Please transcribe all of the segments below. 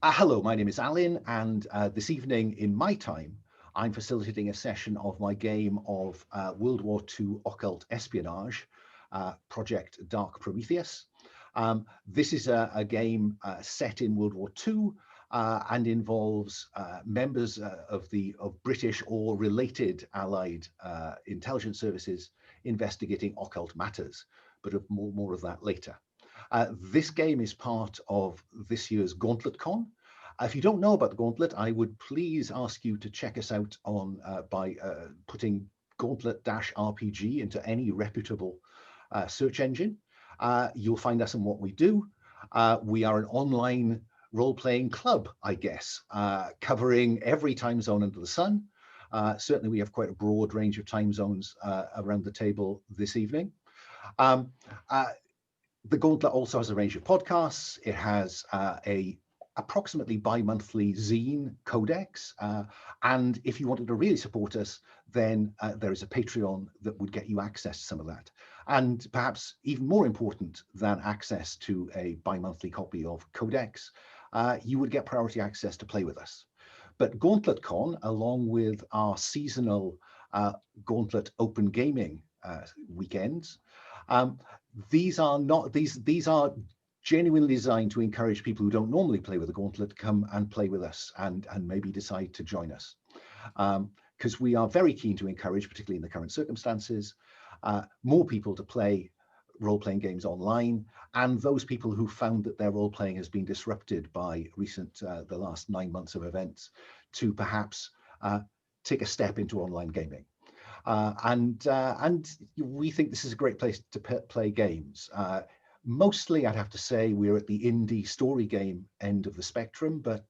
Hello, my name is Alun, and this evening in my time, I'm facilitating a session of my game of World War II Occult Espionage, Projekt Dark Prometheus. This is a game set in World War II and involves members of British or related Allied intelligence services investigating occult matters, but more of that later. This game is part of this year's GauntletCon. If you don't know about the Gauntlet, I would please ask you to check us out on by putting Gauntlet-RPG into any reputable search engine. You'll find us in what we do. We are an online role-playing club, I guess, covering every time zone under the sun. Certainly, we have quite a broad range of time zones around the table this evening. The Gauntlet also has a range of podcasts. It has a approximately bi-monthly zine codex. And if you wanted to really support us, then there is a Patreon that would get you access to some of that. And perhaps even more important than access to a bi-monthly copy of codex, you would get priority access to play with us. But GauntletCon, along with our seasonal Gauntlet open gaming weekends, these are genuinely designed to encourage people who don't normally play with the Gauntlet to come and play with us and maybe decide to join us. Because we are very keen to encourage, particularly in the current circumstances, more people to play role-playing games online, and those people who found that their role-playing has been disrupted by the last 9 months of events, to perhaps take a step into online gaming. And we think this is a great place to play games. Mostly, I'd have to say, we're at the indie story game end of the spectrum, but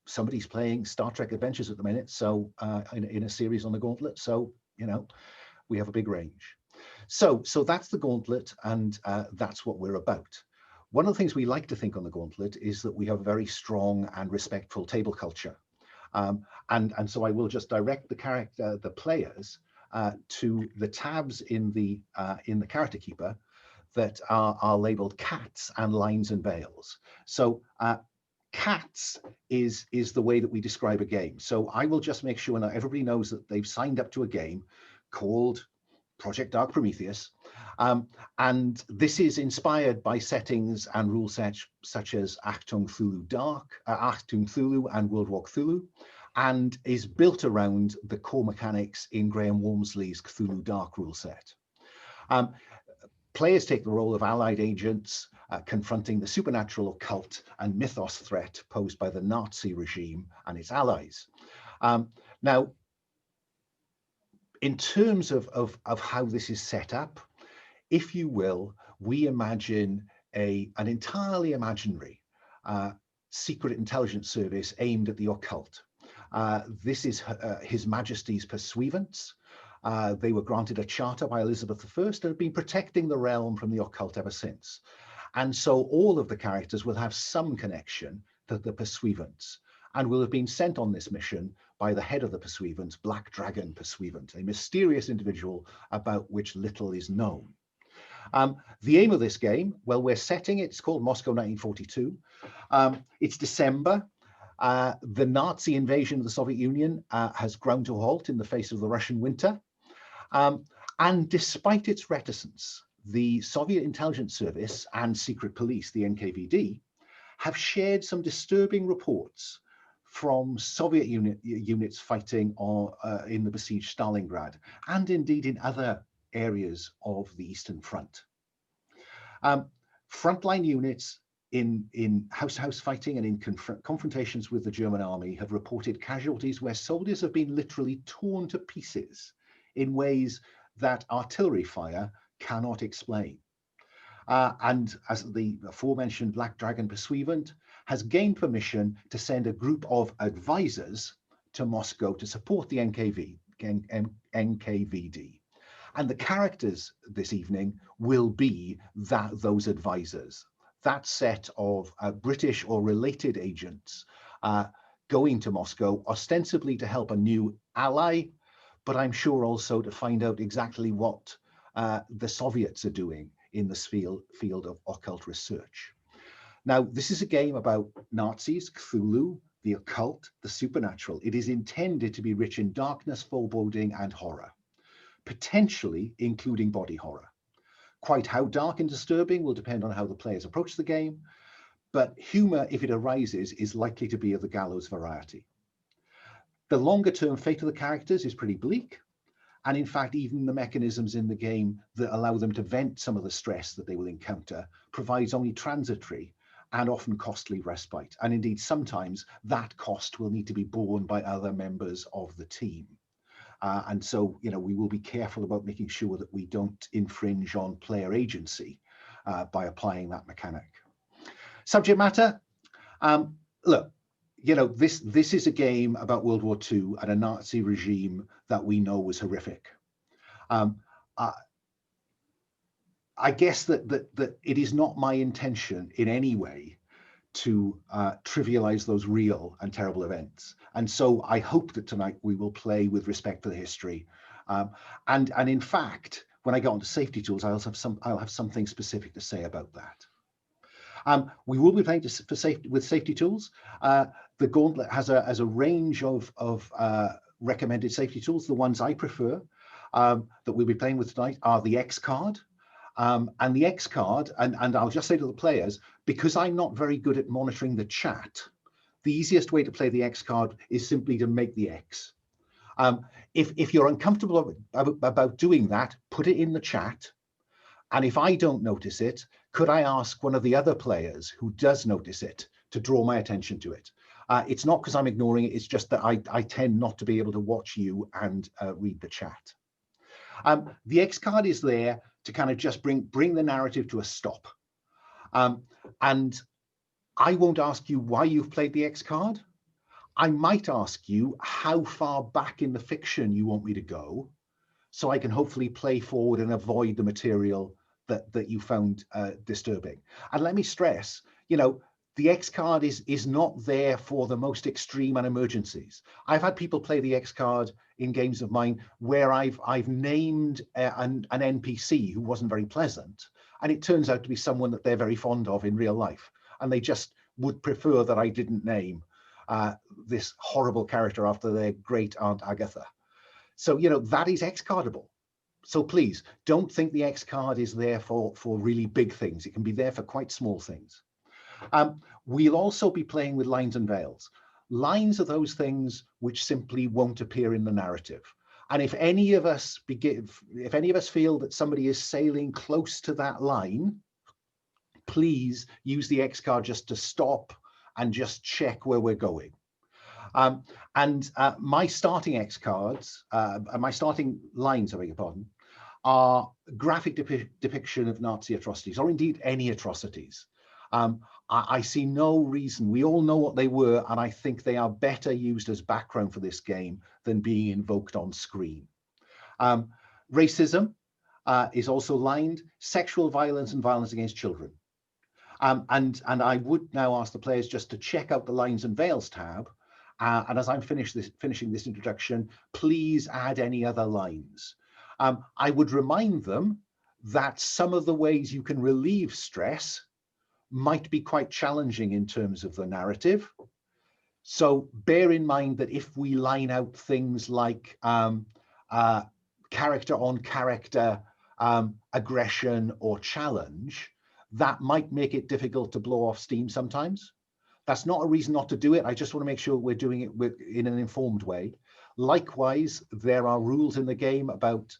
somebody's playing Star Trek Adventures at the minute, so in a series on the Gauntlet. So we have a big range. So that's the Gauntlet, and that's what we're about. One of the things we like to think on the Gauntlet is that we have a very strong and respectful table culture. And so I will just direct the players to the tabs in the character keeper that are labeled cats and lines and veils. So cats is the way that we describe a game. So I will just make sure that everybody knows that they've signed up to a game called Projekt Dark Prometheus. And this is inspired by settings and rule sets such as Achtung Cthulhu and World War Cthulhu, and is built around the core mechanics in Graham Walmsley's Cthulhu Dark rule set. Players take the role of Allied agents confronting the supernatural, occult, and mythos threat posed by the Nazi regime and its allies. Now, in terms of how this is set up, if you will, we imagine an entirely imaginary secret intelligence service aimed at the occult. This is His Majesty's Pursuivants. They were granted a charter by Elizabeth I and have been protecting the realm from the occult ever since. And so all of the characters will have some connection to the Pursuivants and will have been sent on this mission by the head of the Pursuivants, Black Dragon Pursuivant, a mysterious individual about which little is known. The aim of this game, well, we're setting it, it's called Moscow 1942. It's December. The Nazi invasion of the Soviet Union has ground to a halt in the face of the Russian winter. And despite its reticence, the Soviet intelligence service and secret police, the NKVD, have shared some disturbing reports from Soviet units fighting in the besieged Stalingrad, and indeed in other areas of the Eastern Front. Frontline units in house-to-house fighting and in confrontations with the German army have reported casualties where soldiers have been literally torn to pieces in ways that artillery fire cannot explain. And as the aforementioned Black Dragon Pursuivant has gained permission to send a group of advisors to Moscow to support the NKVD. And the characters this evening will be those advisors, that set of British or related agents going to Moscow, ostensibly to help a new ally, but I'm sure also to find out exactly what the Soviets are doing in this field of occult research. Now, this is a game about Nazis, Cthulhu, the occult, the supernatural. It is intended to be rich in darkness, foreboding, and horror, potentially including body horror. Quite how dark and disturbing will depend on how the players approach the game, but humor, if it arises, is likely to be of the gallows variety. The longer-term fate of the characters is pretty bleak, and in fact, even the mechanisms in the game that allow them to vent some of the stress that they will encounter provides only transitory and often costly respite. And indeed, sometimes that cost will need to be borne by other members of the team. And so, we will be careful about making sure that we don't infringe on player agency by applying that mechanic. Subject matter, look, this is a game about World War II and a Nazi regime that we know was horrific. I guess that it is not my intention in any way to trivialize those real and terrible events. And so I hope that tonight we will play with respect for the history. And in fact, when I get onto safety tools, I'll have something specific to say about that. We will be playing with safety tools. The Gauntlet has a range of recommended safety tools. The ones I prefer that we'll be playing with tonight are the X card. And the X card, and I'll just say to the players, because I'm not very good at monitoring the chat, the easiest way to play the X card is simply to make the X. If you're uncomfortable about doing that, put it in the chat. And if I don't notice it, could I ask one of the other players who does notice it to draw my attention to it? It's not because I'm ignoring it, it's just that I tend not to be able to watch you and read the chat. The X card is there to kind of just bring the narrative to a stop. And I won't ask you why you've played the X card. I might ask you how far back in the fiction you want me to go, so I can hopefully play forward and avoid the material that you found disturbing. And let me stress, the X card is not there for the most extreme and emergencies. I've had people play the X card in games of mine where I've named an NPC who wasn't very pleasant, and it turns out to be someone that they're very fond of in real life, and they just would prefer that I didn't name this horrible character after their great aunt Agatha. So that is X cardable. So please don't think the X card is there for really big things. It can be there for quite small things. We'll also be playing with lines and veils. Lines are those things which simply won't appear in the narrative. And if any of us feel that somebody is sailing close to that line, please use the X card just to stop and just check where we're going. My starting X cards, my starting lines, I beg your pardon, are graphic depiction of Nazi atrocities, or indeed any atrocities. I see no reason. We all know what they were, and I think they are better used as background for this game than being invoked on screen. Racism is also lined, sexual violence and violence against children. And I would now ask the players just to check out the Lines and Veils tab. And as I'm finishing this introduction, please add any other lines. I would remind them that some of the ways you can relieve stress might be quite challenging in terms of the narrative. So bear in mind that if we line out things like character on character aggression or challenge, that might make it difficult to blow off steam sometimes. That's not a reason not to do it. I just want to make sure we're doing it in an informed way. Likewise, there are rules in the game about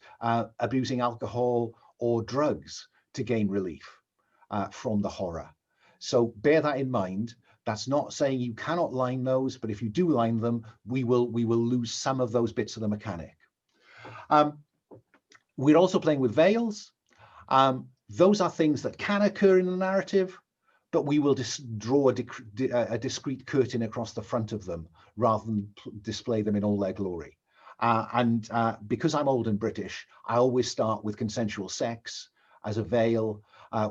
abusing alcohol or drugs to gain relief from the horror. So bear that in mind. That's not saying you cannot line those, but if you do line them, we will lose some of those bits of the mechanic. We're also playing with veils. Those are things that can occur in the narrative, but we will just draw a discrete curtain across the front of them rather than display them in all their glory. Because I'm old and British, I always start with consensual sex as a veil.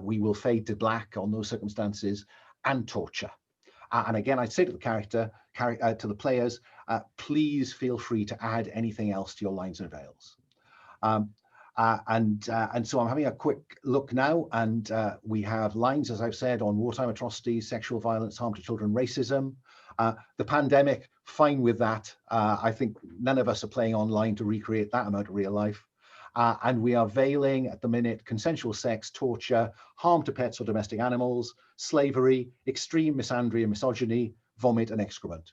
We will fade to black on those circumstances, and torture. And again, I'd say to the players, please feel free to add anything else to your lines and veils. And so I'm having a quick look now, and we have lines, as I've said, on wartime atrocities, sexual violence, harm to children, racism. The pandemic, fine with that. I think none of us are playing online to recreate that amount of real life. And we are veiling at the minute consensual sex, torture, harm to pets or domestic animals, slavery, extreme misandry and misogyny, vomit and excrement.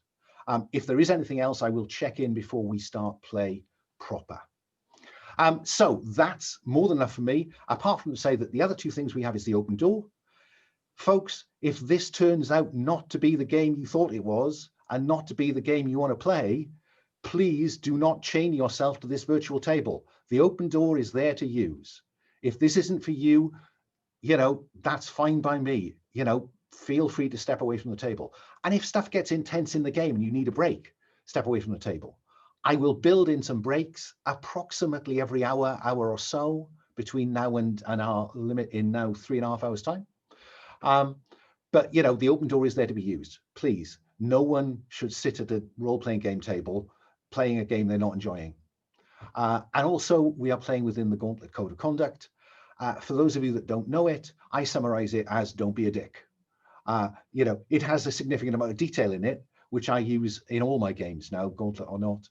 If there is anything else, I will check in before we start play proper. So that's more than enough for me, apart from to say that the other two things we have is the open door. Folks, if this turns out not to be the game you thought it was and not to be the game you want to play, please do not chain yourself to this virtual table. The open door is there to use. If this isn't for you, that's fine by me. Feel free to step away from the table. And if stuff gets intense in the game and you need a break, step away from the table. I will build in some breaks approximately every hour or so between now and our limit in now 3.5 hours time. But the open door is there to be used. Please, no one should sit at a role-playing game table playing a game they're not enjoying. And also, we are playing within the Gauntlet Code of Conduct. For those of you that don't know it, I summarize it as don't be a dick. It has a significant amount of detail in it, which I use in all my games now, Gauntlet or not.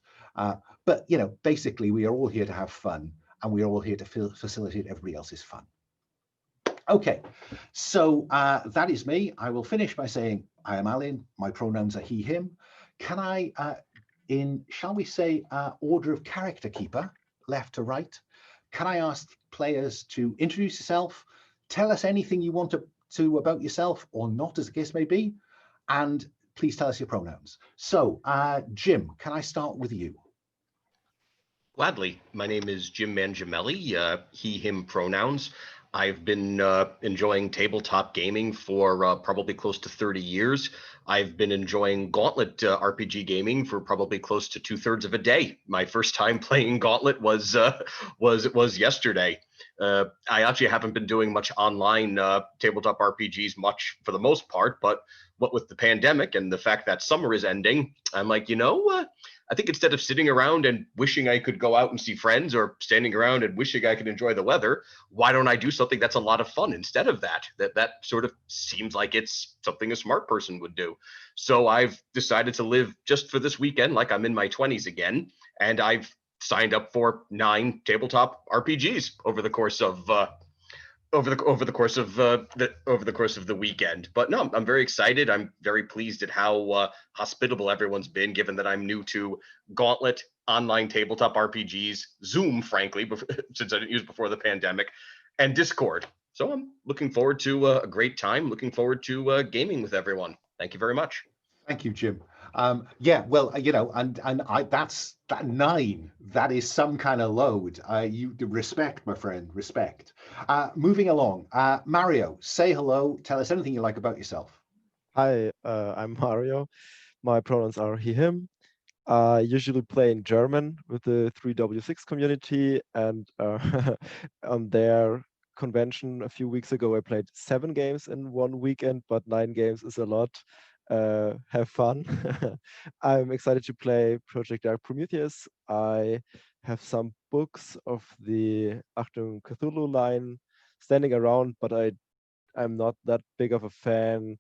But basically, we are all here to have fun, and we are all here to facilitate everybody else's fun. Okay, so that is me. I will finish by saying I am Alun. My pronouns are he, him. Can I, in, shall we say, order of character keeper, left to right, can I ask players to introduce yourself, tell us anything you want to about yourself or not, as the case may be, and please tell us your pronouns. So, Jim, can I start with you? Gladly. My name is Jim Mangiamelli, he, him pronouns. I've been enjoying tabletop gaming for probably close to 30 years. I've been enjoying Gauntlet RPG gaming for probably close to 2/3 of a day. My first time playing Gauntlet was yesterday. I actually haven't been doing much online tabletop RPGs much for the most part, but what with the pandemic and the fact that summer is ending, I'm like, I think instead of sitting around and wishing I could go out and see friends or standing around and wishing I could enjoy the weather, why don't I do something that's a lot of fun instead of that? That sort of seems like it's something a smart person would do. So I've decided to live just for this weekend like I'm in my 20s again, and I've signed up for 9 tabletop RPGs over the course of over the course of the weekend. But no, I'm very excited. I'm very pleased at how hospitable everyone's been, given that I'm new to Gauntlet, online tabletop RPGs, Zoom, frankly, since I didn't use before the pandemic, and Discord. So I'm looking forward to a great time. Looking forward to gaming with everyone. Thank you very much. Thank you, Jim. Yeah, well, that's that 9. That is some kind of load. You respect, my friend, respect. Moving along, Mario, say hello. Tell us anything you like about yourself. Hi, I'm Mario. My pronouns are he, him. I usually play in German with the 3W6 community, and on their convention a few weeks ago, I played 7 games in one weekend, but 9 games is a lot. Have fun. I'm excited to play Projekt Dark Prometheus. I have some books of the Achtung Cthulhu line standing around, but I'm not that big of a fan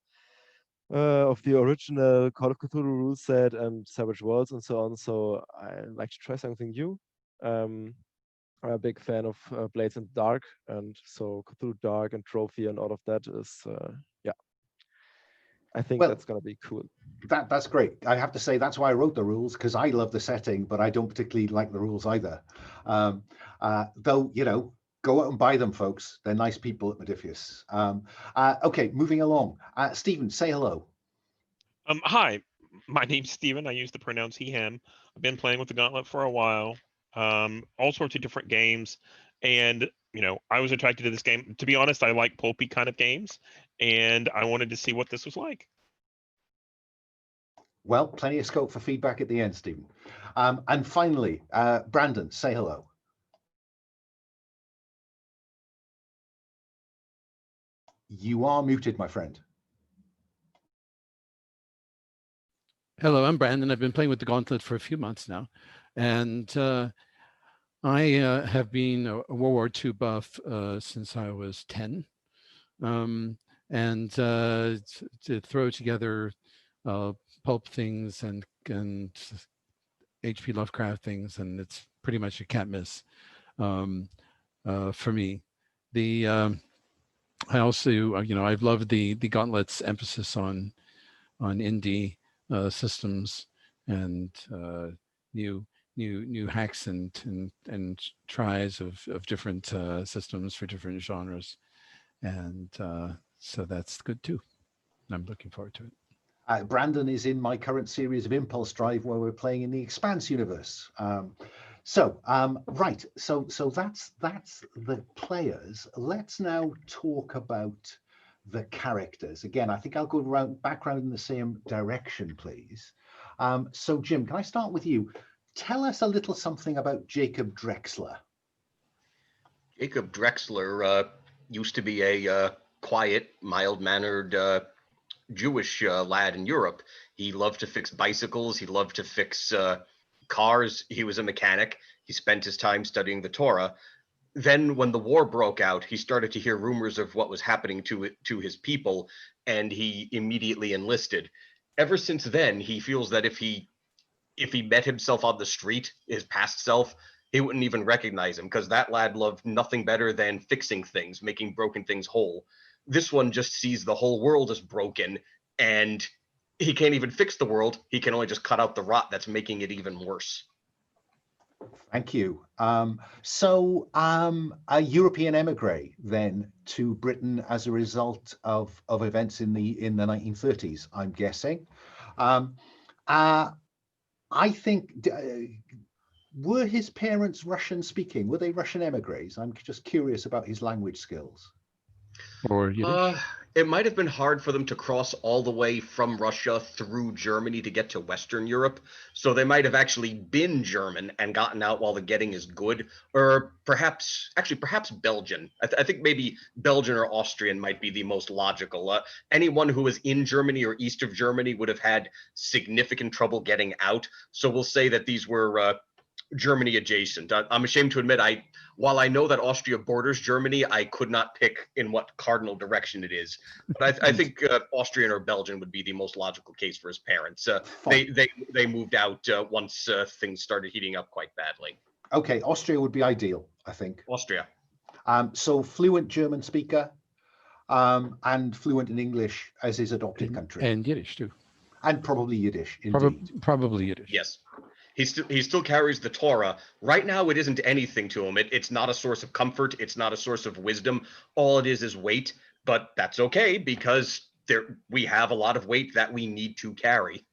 of the original Call of Cthulhu rule set and Savage Worlds and so on. So I like to try something new. I'm a big fan of Blades in the Dark, and so Cthulhu Dark and Trophy and all of that is, yeah. I think that's going to be cool. That's great. I have to say that's why I wrote the rules, because I love the setting, but I don't particularly like the rules either. Though, go out and buy them, folks. They're nice people at Modiphius. Okay, moving along. Stephen, say hello. Hi, my name's Stephen. I use the pronouns he, him. I've been playing with the Gauntlet for a while. All sorts of different games. And, I was attracted to this game. To be honest, I like pulpy kind of games, and I wanted to see what this was like. Well, plenty of scope for feedback at the end, Stephen. And finally, Brandon, say hello. You are muted, my friend. Hello, I'm Brandon. I've been playing with the Gauntlet for a few months now. And I have been a World War II buff since I was 10. And to throw together pulp things and H.P. Lovecraft things, and it's pretty much a can't miss for me. I also, I've loved the Gauntlet's emphasis on indie systems and new hacks and tries of different systems for different genres, and so that's good too. I'm looking forward to it. Brandon is in my current series of Impulse Drive where we're playing in the Expanse universe. Right, so that's the players. Let's now talk about the characters. Again, I think I'll go back around in the same direction, please. So Jim, can I start with you? Tell us a little something about Jacob Drexler. Jacob Drexler used to be a quiet, mild-mannered Jewish lad in Europe. He loved to fix bicycles. He loved to fix cars. He was a mechanic. He spent his time studying the Torah. Then when the war broke out, he started to hear rumors of what was happening to his people, and he immediately enlisted. Ever since then, he feels that if he met himself on the street, his past self, he wouldn't even recognize him, because that lad loved nothing better than fixing things, making broken things whole. This one just sees the whole world as broken, and he can't even fix the world. He can only just cut out the rot that's making it even worse. Thank you. A European emigre then to Britain as a result of events in the 1930s, I'm guessing. I think, were his parents Russian speaking? Were they Russian emigres? I'm just curious about his language skills. Or it might have been hard for them to cross all the way from Russia through Germany to get to Western Europe. So they might have actually been German and gotten out while the getting is good. Or perhaps Belgian. I think maybe Belgian or Austrian might be the most logical. Anyone who was in Germany or east of Germany would have had significant trouble getting out. So we'll say that these were Germany adjacent. I'm ashamed to admit, while I know that Austria borders Germany, I could not pick in what cardinal direction it is. But I think Austrian or Belgian would be the most logical case for his parents. They moved out once things started heating up quite badly. Okay, Austria would be ideal, I think. Austria. So fluent German speaker, and fluent in English as his adopted country. And Yiddish too. And probably Yiddish, indeed. Probably Yiddish. Yes. He still carries the Torah. Right now, it isn't anything to him. It's not a source of comfort. It's not a source of wisdom. All it is weight. But that's okay, because we have a lot of weight that we need to carry.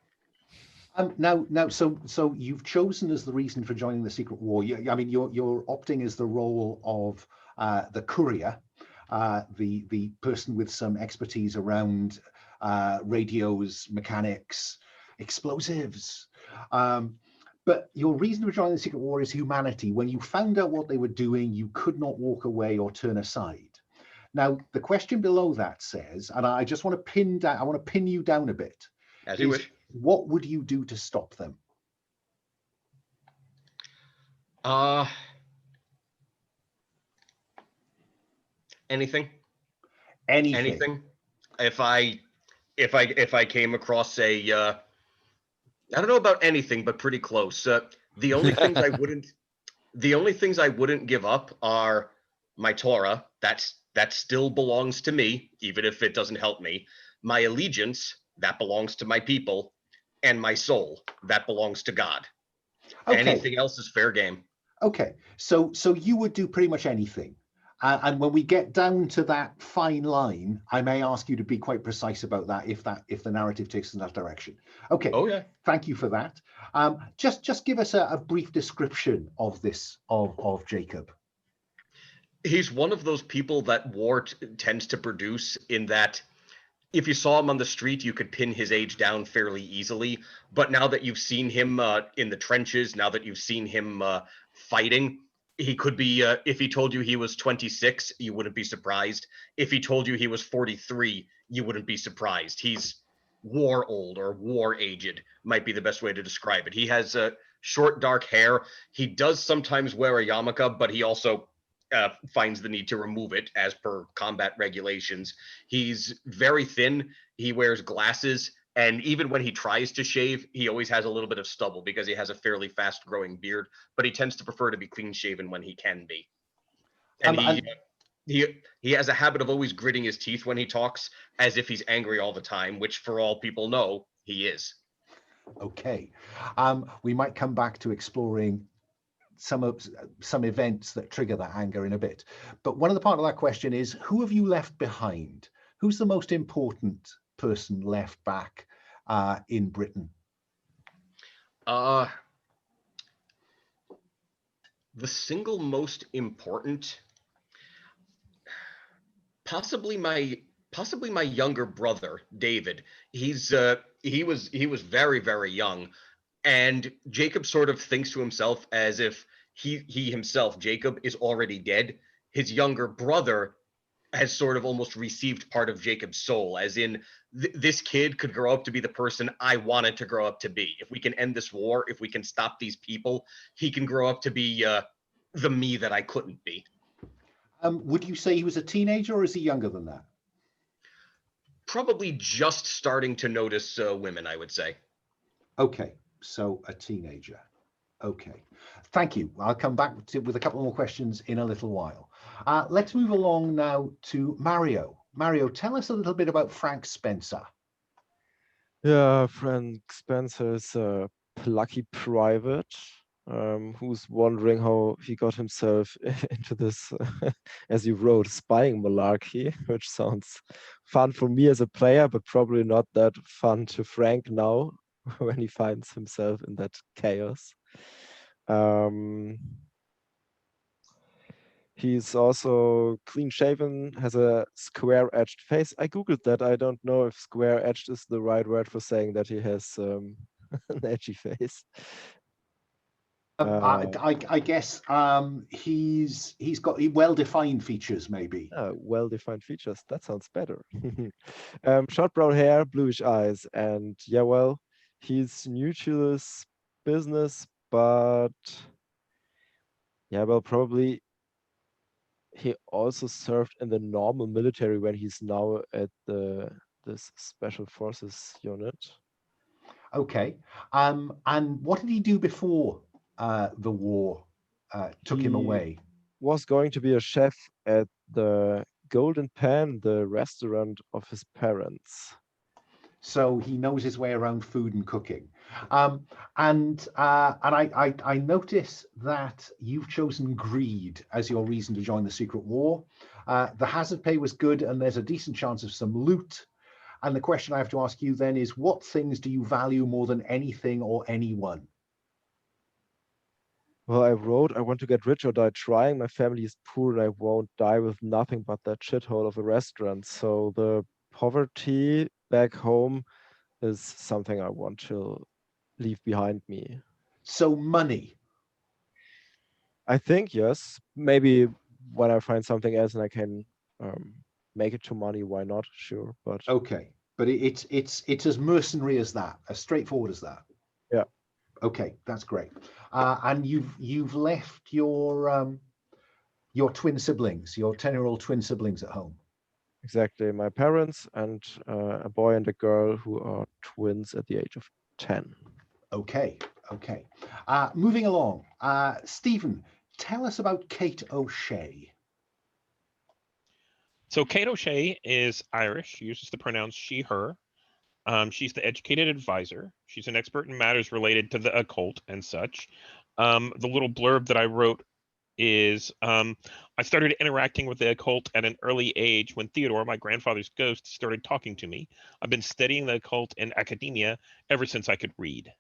So you've chosen as the reason for joining the Secret War. You're opting as the role of the courier, the person with some expertise around radios, mechanics, explosives. But your reason for joining the Secret War is humanity. When you found out what they were doing, you could not walk away or turn aside. Now, the question below that says, and I just want to pin you down a bit. As you wish. What would you do to stop them? Anything. Anything. If I came across I don't know about anything, but pretty close. The only things I wouldn't give up are my Torah. That still belongs to me, even if it doesn't help me. My allegiance, that belongs to my people, and my soul, that belongs to God. Okay. Anything else is fair game. Okay, so you would do pretty much anything. And when we get down to that fine line, I may ask you to be quite precise about that if the narrative takes in that direction. Okay. Oh yeah. Thank you for that. Just give us a brief description of this of Jacob. He's one of those people that war tends to produce, in that if you saw him on the street, you could pin his age down fairly easily. But now that you've seen him in the trenches, now that you've seen him fighting, he could be, if he told you he was 26, you wouldn't be surprised. If he told you he was 43, you wouldn't be surprised. He's war old or war aged, might be the best way to describe it. He has short dark hair. He does sometimes wear a yarmulke, but he also finds the need to remove it as per combat regulations. He's very thin. He wears glasses. And even when he tries to shave, he always has a little bit of stubble because he has a fairly fast growing beard, but he tends to prefer to be clean shaven when he can be. And he has a habit of always gritting his teeth when he talks as if he's angry all the time, which for all people know, he is. Okay. We might come back to exploring some events that trigger that anger in a bit. But one of the part of that question is, who have you left behind? Who's the most important person left back in Britain? The single most important, possibly my younger brother, David. He was very, very young, and Jacob sort of thinks to himself as if he himself, Jacob, is already dead. His younger brother has sort of almost received part of Jacob's soul, as in this kid could grow up to be the person I wanted to grow up to be. If we can end this war, if we can stop these people, he can grow up to be the me that I couldn't be. Would you say he was a teenager, or is he younger than that? Probably just starting to notice women, I would say. Okay, so a teenager. Okay, thank you. I'll come back with a couple more questions in a little while. Let's move along now to Mario. Mario, tell us a little bit about Frank Spencer. Yeah, Frank Spencer is a plucky private who's wondering how he got himself into this, as you wrote, spying malarkey, which sounds fun for me as a player, but probably not that fun to Frank now when he finds himself in that chaos. He's also clean shaven, has a square edged face. I googled that. I don't know if square edged is the right word for saying that he has an edgy face. I guess he's got well-defined features, maybe. Well-defined features. That sounds better. Short brown hair, bluish eyes, and yeah, well, he's new to this business, but yeah, well, probably he also served in the normal military when he's now at this special forces unit. Okay, and what did he do before the war took him away? Was going to be a chef at the Golden Pan, the restaurant of his parents. So he knows his way around food and cooking. And I notice that you've chosen greed as your reason to join the secret war. The hazard pay was good, and there's a decent chance of some loot. And the question I have to ask you then is, what things do you value more than anything or anyone? Well, I wrote, I want to get rich or die trying. My family is poor and I won't die with nothing but that shithole of a restaurant. So the poverty back home is something I want to leave behind me. So money? I think, yes. Maybe when I find something else and I can make it to money, why not? Sure, but okay. But it's as mercenary as that, as straightforward as that. Yeah. Okay, that's great. And you've left your twin siblings, your 10-year-old twin siblings at home. Exactly, my parents and a boy and a girl who are twins at the age of 10. Okay. Moving along, Stephen, tell us about Kate O'Shea. So Kate O'Shea is Irish. She uses the pronouns she, her. She's the educated advisor. She's an expert in matters related to the occult and such. The little blurb that I wrote is, I started interacting with the occult at an early age when Theodore, my grandfather's ghost, started talking to me. I've been studying the occult in academia ever since I could read.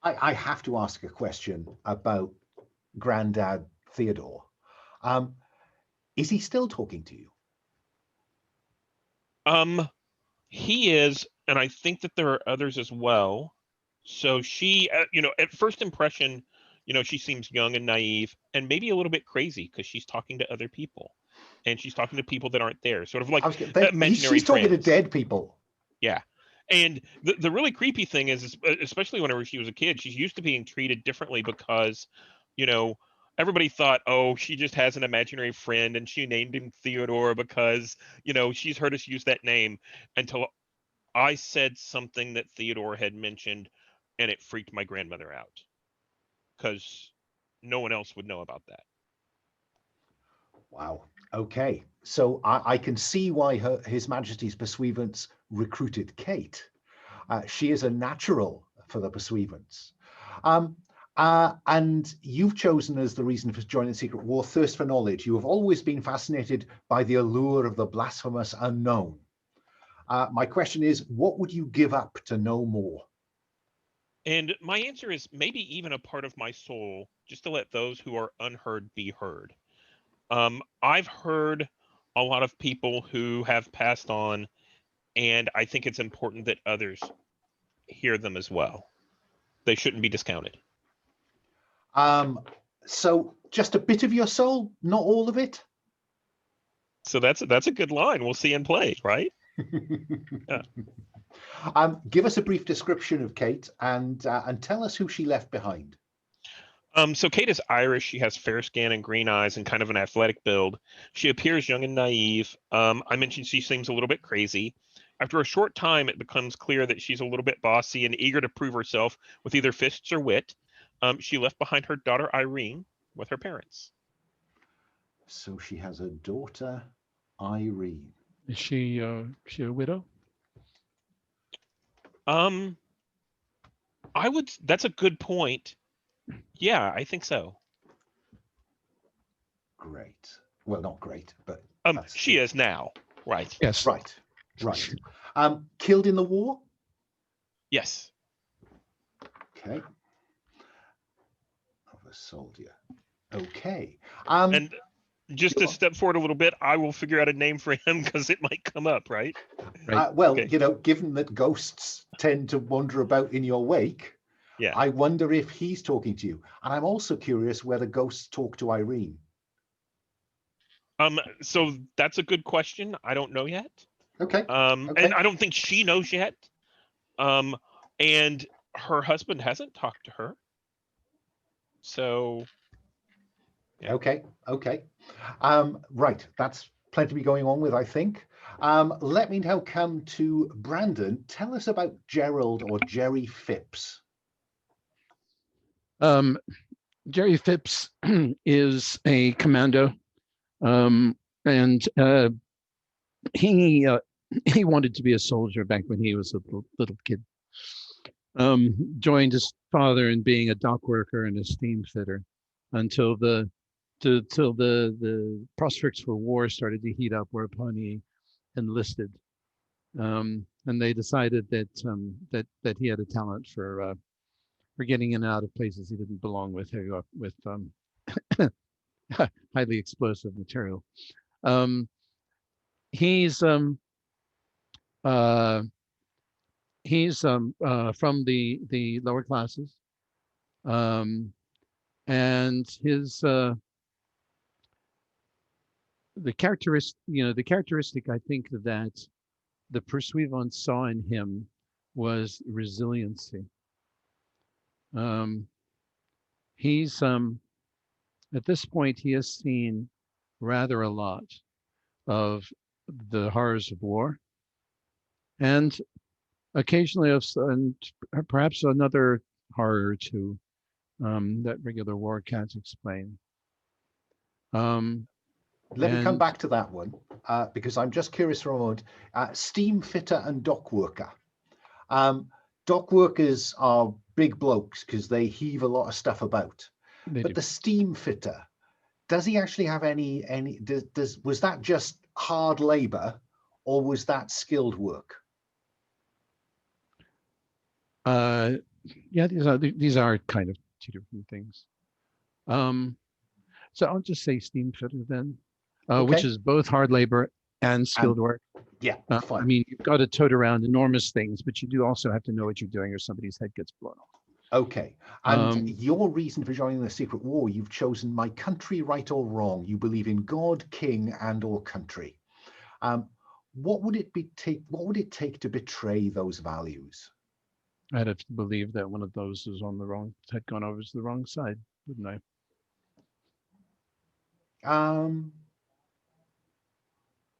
I have to ask a question about Granddad Theodore. Is he still talking to you? He is, and I think that there are others as well. So she, at first impression, she seems young and naive and maybe a little bit crazy because she's talking to other people and she's talking to people that aren't there, sort of like imaginary she's talking to friends. dead people. Yeah. And the really creepy thing is, especially whenever she was a kid, she's used to being treated differently because, you know, everybody thought, oh, she just has an imaginary friend and she named him Theodore because, you know, she's heard us use that name, until I said something that Theodore had mentioned, and it freaked my grandmother out because no one else would know about that. Wow. Okay. So I can see why His Majesty's Pursuivants recruited Kate. She is a natural for the Pursuivants. And you've chosen as the reason for joining the Secret War, thirst for knowledge. You have always been fascinated by the allure of the blasphemous unknown. My question is, what would you give up to know more? And my answer is maybe even a part of my soul, just to let those who are unheard be heard. I've heard a lot of people who have passed on, and I think it's important that others hear them as well. They shouldn't be discounted. So just a bit of your soul, not all of it? So that's a good line. We'll see in play, right? Yeah. Give us a brief description of Kate and tell us who she left behind. So Kate is Irish. She has fair skin and green eyes and kind of an athletic build. She appears young and naive. I mentioned she seems a little bit crazy. After a short time, it becomes clear that she's a little bit bossy and eager to prove herself with either fists or wit. She left behind her daughter Irene with her parents. So she has a daughter, Irene. Is she a widow? That's a good point. Yeah, I think so. Great. Well, not great, but she is now, right? Yes. Right. Killed in the war? Yes. Okay. Of a soldier. Okay. And just to step forward a little bit, I will figure out a name for him because it might come up, right? Well, okay. You know, given that ghosts tend to wander about in your wake, yeah, I wonder if he's talking to you. And I'm also curious whether ghosts talk to Irene. So that's a good question. I don't know yet. Okay. And I don't think she knows yet. And her husband hasn't talked to her. So yeah. Okay. Right. That's plenty to be going on with, I think. Let me now come to Brandon. Tell us about Gerald or Gerry Phipps. Gerry Phipps is a commando, and he wanted to be a soldier back when he was a little kid. Joined his father in being a dock worker and a steam fitter until the prospects for war started to heat up, whereupon he enlisted. And they decided that he had a talent for getting in and out of places he didn't belong with highly explosive material. He's from the lower classes, and his the characteristic I think that the Pursuivants saw in him was resiliency. He's at this point he has seen rather a lot of the horrors of war, and occasionally and perhaps another horror or two that regular war can't explain. Let me come back to that one because I'm just curious for a moment. Steam fitter and dock worker. Dock workers are big blokes because they heave a lot of stuff about. But the steam fitter, does he actually have any was that just hard labor or was that skilled work? Yeah, these are kind of two different things. So I'll just say steam fitter then, which is both hard labor and skilled work. Yeah, fine. I mean, you've got to tote around enormous things, but you do also have to know what you're doing or somebody's head gets blown off. Okay. And your reason for joining the Secret War, you've chosen my country, right or wrong. You believe in God, king, and or country. what would it take to betray those values? I'd have to believe that one of those was had gone over to the wrong side, wouldn't I?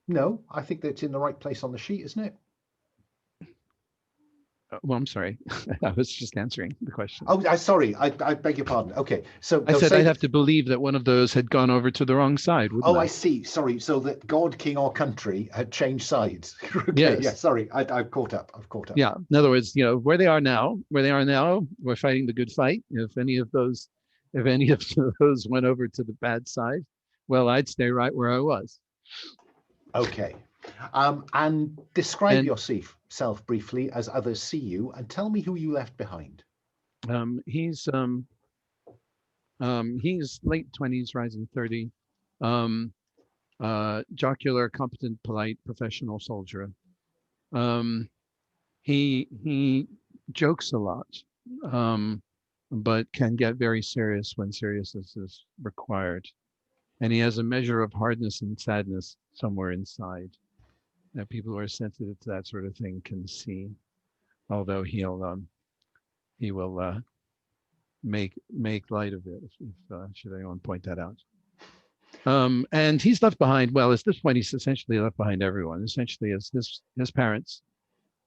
No, I think that it's in the right place on the sheet, isn't it? Well, I'm sorry. I was just answering the question. Oh, sorry. I beg your pardon. Okay, so I said I'd have to believe that one of those had gone over to the wrong side, wouldn't I? I see. Sorry. So that God, King, or country had changed sides. Okay. Yes. Yeah. Sorry. I've caught up. Yeah. In other words, where they are now, we're fighting the good fight. If any of those went over to the bad side, well, I'd stay right where I was. Okay. And describe yourself briefly as others see you, and tell me who you left behind. He's late 20s, rising 30. Jocular, competent, polite, professional soldier. He jokes a lot, but can get very serious when seriousness is required. And he has a measure of hardness and sadness somewhere inside that people who are sensitive to that sort of thing can see. Although he will make light of it, if should anyone point that out. And he's left behind. Well, at this point, he's essentially left behind everyone. Essentially, as his parents,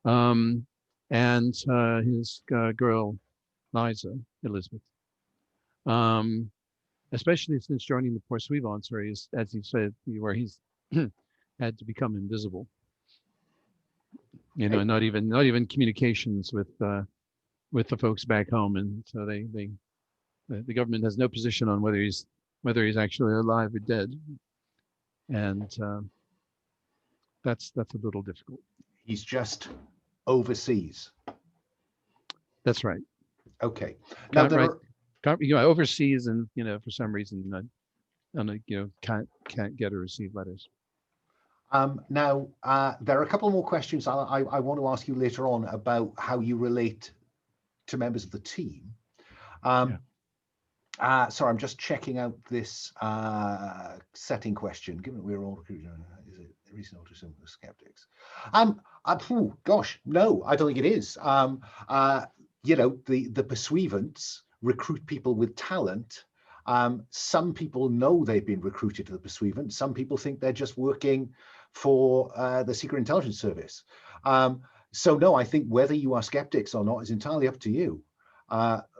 and his girl, Elizabeth. Especially since joining the Poursuivants, where he's, as he said, where he's had to become invisible. Not even communications with the folks back home, and so the government has no position on whether he's actually alive or dead, and that's a little difficult. He's just overseas. That's right. Okay. Now overseas, and for some reason, can't get or receive letters. Now, there are a couple more questions I want to ask you later on about how you relate to members of the team. Sorry, I'm just checking out this setting question. Given that we're all is it recent autism for skeptics? Gosh, no, I don't think it is. The Pursuivants recruit people with talent. Some people know they've been recruited to the Pursuivants. Some people think they're just working for the Secret Intelligence Service. So no, I think whether you are skeptics or not is entirely up to you.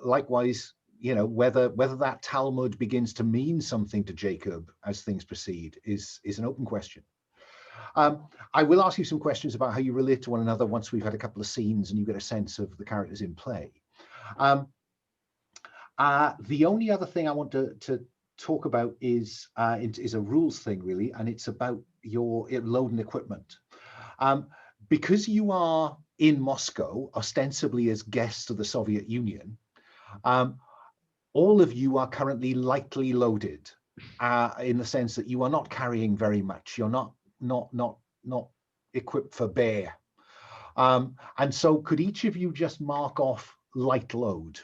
Likewise, whether that Talmud begins to mean something to Jacob as things proceed is an open question. I will ask you some questions about how you relate to one another once we've had a couple of scenes and you get a sense of the characters in play. The only other thing I want to talk about is a rules thing, really, and it's about your loading equipment. Because you are in Moscow, ostensibly as guests of the Soviet Union, all of you are currently lightly loaded, in the sense that you are not carrying very much. You're not equipped for bear. And so could each of you just mark off light load,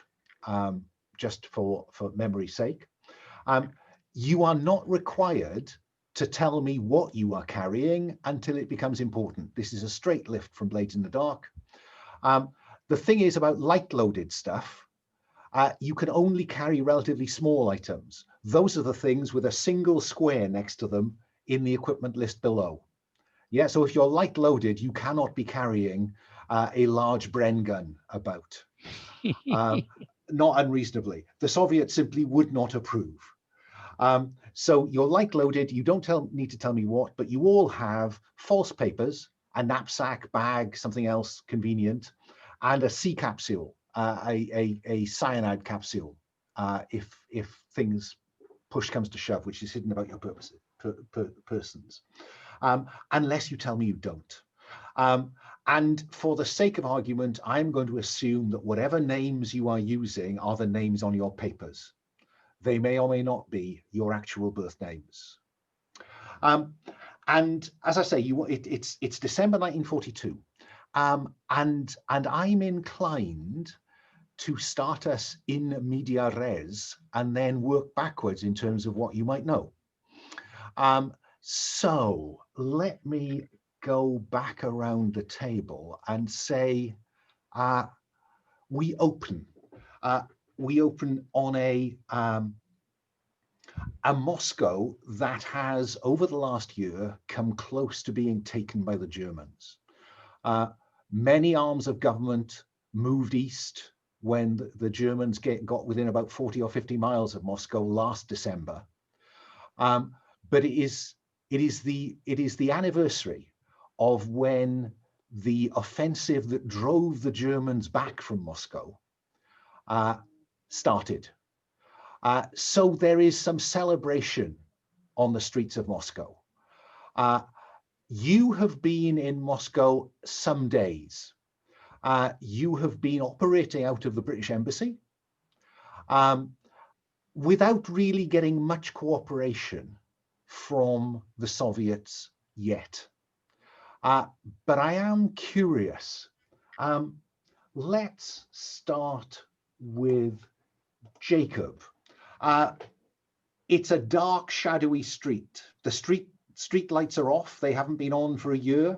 just for memory's sake? You are not required to tell me what you are carrying until it becomes important. This is a straight lift from Blades in the Dark. The thing is about light loaded stuff, you can only carry relatively small items. Those are the things with a single square next to them in the equipment list below. Yeah, so if you're light loaded, you cannot be carrying a large Bren gun about, not unreasonably. The Soviets simply would not approve. So you're light loaded, you don't need to tell me what, but you all have false papers, a knapsack, bag, something else convenient, and a C capsule, a cyanide capsule, if things push comes to shove, which is hidden about your persons, unless you tell me you don't. And for the sake of argument, I'm going to assume that whatever names you are using are the names on your papers. They may or may not be your actual birth names. And as I say, it's December 1942, and I'm inclined to start us in media res and then work backwards in terms of what you might know. So let me go back around the table and say, we open on a Moscow that has, over the last year, come close to being taken by the Germans. Many arms of government moved east when the Germans got within about 40 or 50 miles of Moscow last December. But it is the anniversary of when the offensive that drove the Germans back from Moscow started. So there is some celebration on the streets of Moscow. You have been in Moscow some days. You have been operating out of the British Embassy without really getting much cooperation from the Soviets yet. But I am curious. Let's start with Jacob. It's a dark, shadowy street. The street lights are off. They haven't been on for a year.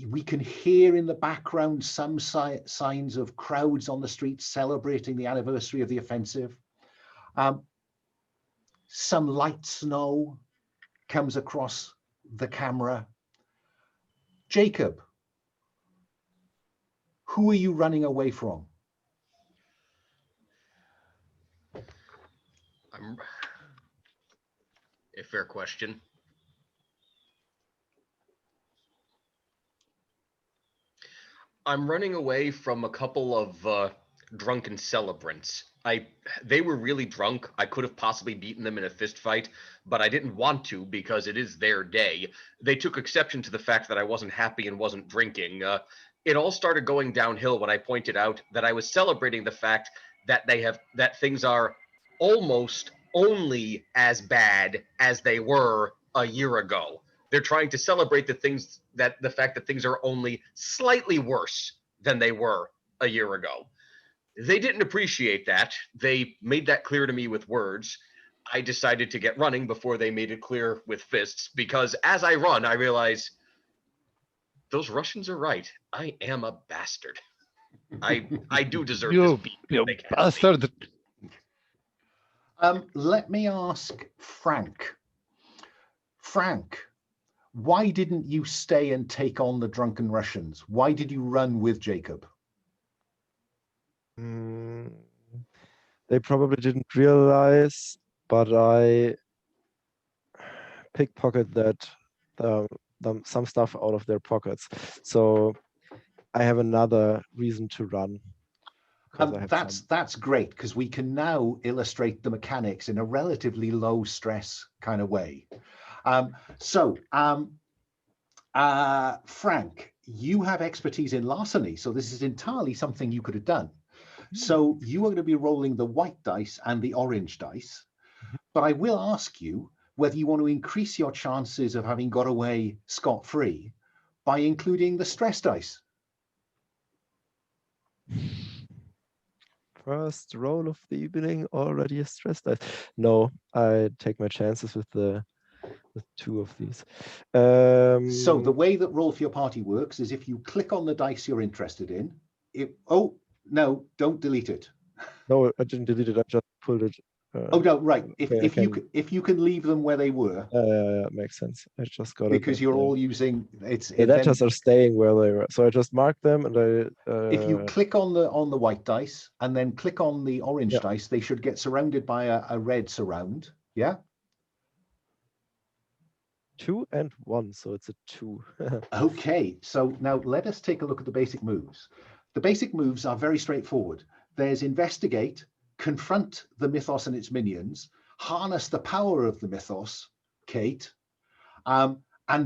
We can hear in the background some signs of crowds on the streets celebrating the anniversary of the offensive. Some light snow comes across the camera. Jacob, who are you running away from? A fair question. I'm running away from a couple of drunken celebrants. They were really drunk. I could have possibly beaten them in a fist fight, but I didn't want to because it is their day. They took exception to the fact that I wasn't happy and wasn't drinking. It all started going downhill when I pointed out that I was celebrating the fact that things are almost only as bad as they were a year ago. They're trying to celebrate the fact that things are only slightly worse than they were a year ago. They didn't appreciate that. They made that clear to me with words. I decided to get running before they made it clear with fists, because as I run, I realize those Russians are right. I am a bastard. I do deserve this beat. You bastard. Let me ask Frank. Frank, why didn't you stay and take on the drunken Russians? Why did you run with Jacob? They probably didn't realize, but I pickpocket some stuff out of their pockets. So I have another reason to run. That's great, because we can now illustrate the mechanics in a relatively low stress kind of way. Frank, you have expertise in larceny, so this is entirely something you could have done. So you are going to be rolling the white dice and the orange dice, but I will ask you whether you want to increase your chances of having got away scot-free by including the stress dice. First roll of the evening, already a stress dice. No, I take my chances with two of these. So the way that Roll for Your Party works is if you click on the dice you're interested in, oh, no, don't delete it. No, I didn't delete it. I just pulled it. Oh no, right. If Okay, you can leave them where they were, makes sense. I just got because it. you're all using the letters are staying where they were, so I just marked them, and if you click on the white dice and then click on the orange dice, they should get surrounded by a red surround. Yeah. 2 and 1, so it's a 2. Okay, so now let us take a look at the basic moves. The basic moves are very straightforward. There's investigate, confront the mythos and its minions, harness the power of the mythos, Kate, and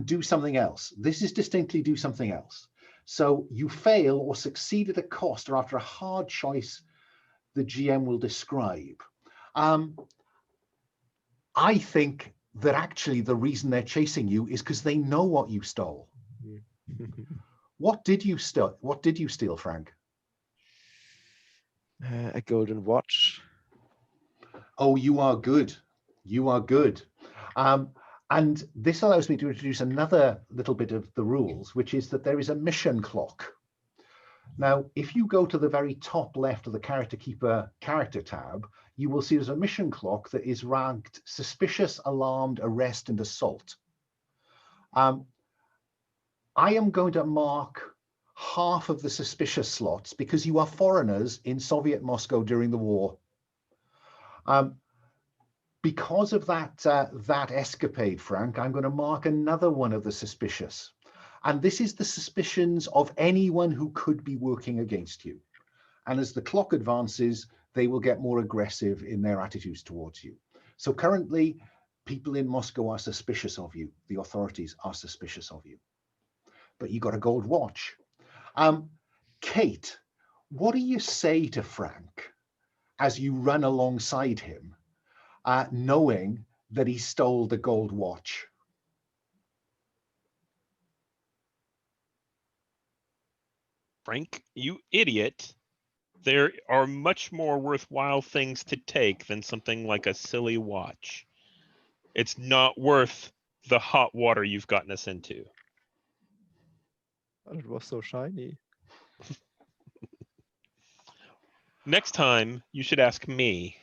do something else. This is distinctly do something else. So you fail or succeed at a cost or after a hard choice the GM will describe. I think that actually the reason they're chasing you is because they know what you stole. What did you steal? What did you steal, Frank? A golden watch. Oh, you are good. You are good. And And this allows me to introduce another little bit of the rules, which is that there is a mission clock. Now, if you go to the very top left of the Character Keeper character tab, you will see there's a mission clock that is ranked suspicious, alarmed, arrest, and assault. I am going to mark half of the suspicious slots because you are foreigners in Soviet Moscow during the war. Because of that escapade, Frank, I'm going to mark another one of the suspicious. And this is the suspicions of anyone who could be working against you. And as the clock advances, they will get more aggressive in their attitudes towards you. So currently, people in Moscow are suspicious of you. The authorities are suspicious of you. But you got a gold watch. Kate, what do you say to Frank as you run alongside him, knowing that he stole the gold watch? Frank, you idiot. There are much more worthwhile things to take than something like a silly watch. It's not worth the hot water you've gotten us into. But it was so shiny. Next time, you should ask me,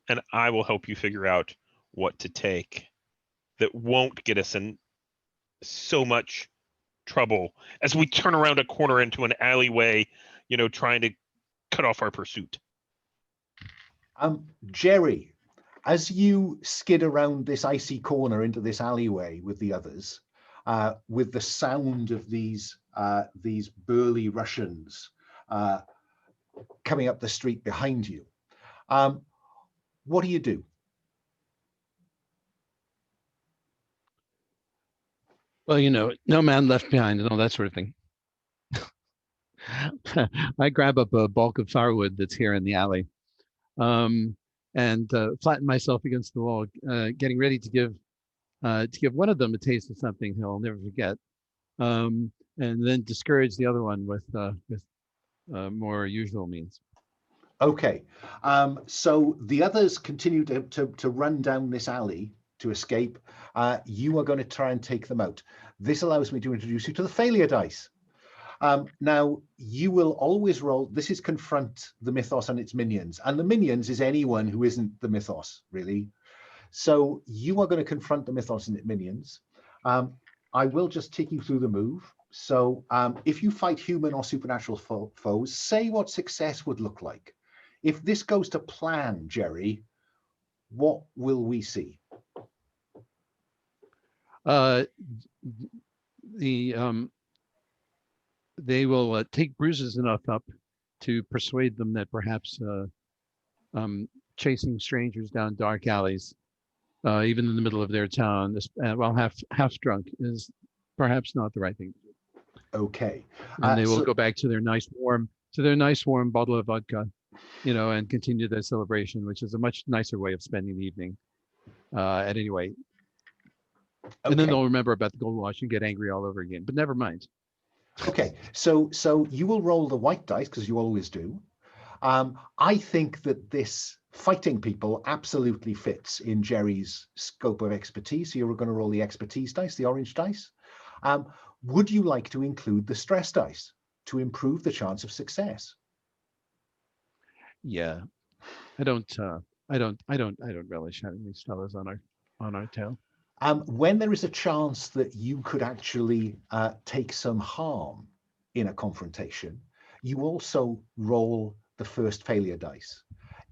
and I will help you figure out what to take that won't get us in so much trouble as we turn around a corner into an alleyway, trying to cut off our pursuit. Gerry, as you skid around this icy corner into this alleyway with the others, with the sound of these burly Russians coming up the street behind you, what do you do? Well, no man left behind and all that sort of thing. I grab up a bulk of firewood that's here in the alley, and flatten myself against the wall, getting ready to give one of them a taste of something he'll never forget, and then discourage the other one with more usual means. Okay, so the others continue to run down this alley to escape. You are going to try and take them out. This allows me to introduce you to the failure dice. Now, you will always roll. This is confront the mythos and its minions. And the minions is anyone who isn't the mythos, really. So you are going to confront the mythos and its minions. I will just take you through the move. So if you fight human or supernatural foes, say what success would look like. If this goes to plan, Gerry, what will we see? They will take bruises enough up to persuade them that perhaps chasing strangers down dark alleys, even in the middle of their town, while half drunk, is perhaps not the right thing to do. Okay. And they will go back to their nice warm bottle of vodka, and continue their celebration, which is a much nicer way of spending the evening. At any rate. And then they'll remember about the gold watch and get angry all over again. But never mind. Okay, so you will roll the white dice because you always do. I think that this fighting people absolutely fits in Gerry's scope of expertise. So you're going to roll the expertise dice, the orange dice. Would you like to include the stress dice to improve the chance of success? Yeah, I don't relish having these fellows on our tail. When there is a chance that you could actually take some harm in a confrontation, you also roll the first failure dice.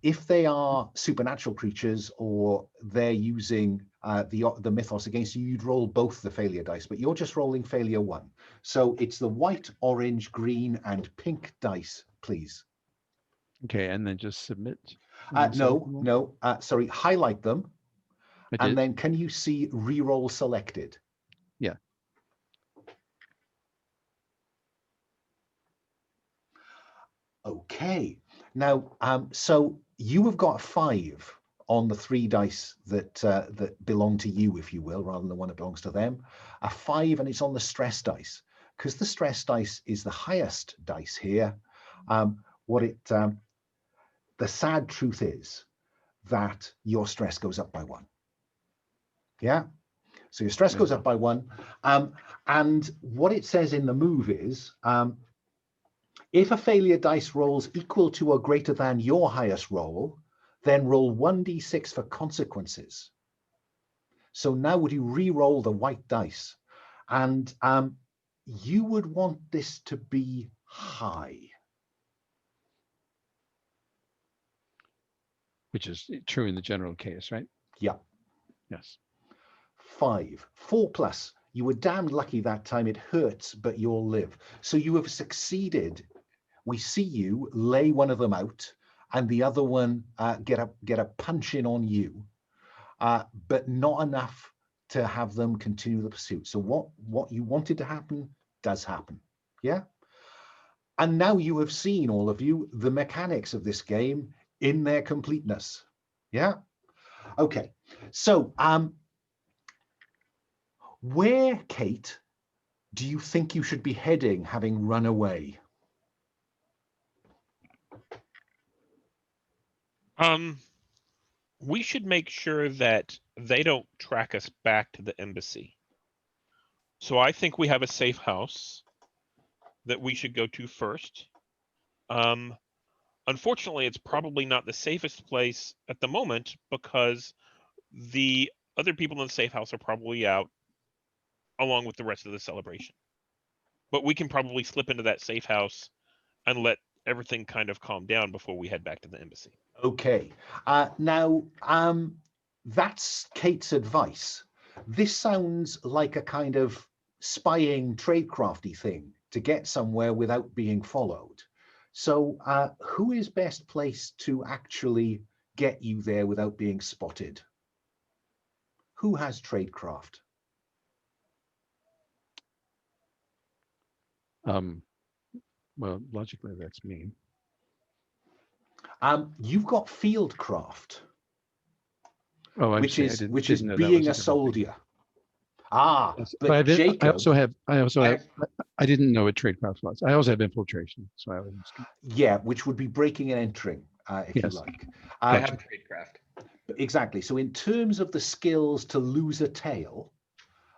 If they are supernatural creatures or they're using the mythos against you, you'd roll both the failure dice, but you're just rolling failure one. So it's the white, orange, green, and pink dice, please. Okay, and then just submit. Sorry, highlight them. And then can you see reroll selected? Yeah. Okay. Now, so you have got 5 on the 3 dice that belong to you, if you will, rather than the one that belongs to them. A 5, and it's on the stress dice, because the stress dice is the highest dice here. The sad truth is that your stress goes up by 1. Yeah. So your stress goes up by 1. And what it says in the move is, if a failure dice rolls equal to or greater than your highest roll, then roll 1d6 for consequences. So now would you re-roll the white dice? And you would want this to be high. Which is true in the general case, right? Yeah. Yes. 5. 4 plus. You were damned lucky that time. It hurts, but you'll live. So you have succeeded. We see you lay one of them out, and the other one get a punch in on you, but not enough to have them continue the pursuit. So what you wanted to happen does happen. Yeah. And now you have seen, all of you, the mechanics of this game in their completeness. Yeah. Okay. So where, Kate, do you think you should be heading, having run away? We should make sure that they don't track us back to the embassy. So I think we have a safe house that we should go to first. Unfortunately, it's probably not the safest place at the moment because the other people in the safe house are probably out along with the rest of the celebration. But we can probably slip into that safe house and let everything kind of calm down before we head back to the embassy. Okay. Now, that's Kate's advice. This sounds like a kind of spying tradecrafty thing to get somewhere without being followed. So who is best placed to actually get you there without being spotted? Who has tradecraft? Well, logically, that's me. You've got fieldcraft, Oh, which is didn't know that being was a different thing. soldier. Ah, Yes, but I Jacob, also have. I didn't know what tradecraft was. I also have infiltration, so I was. yeah, which would be breaking and entering, if Yes. you like. I have tradecraft. Exactly. So in terms of the skills to lose a tail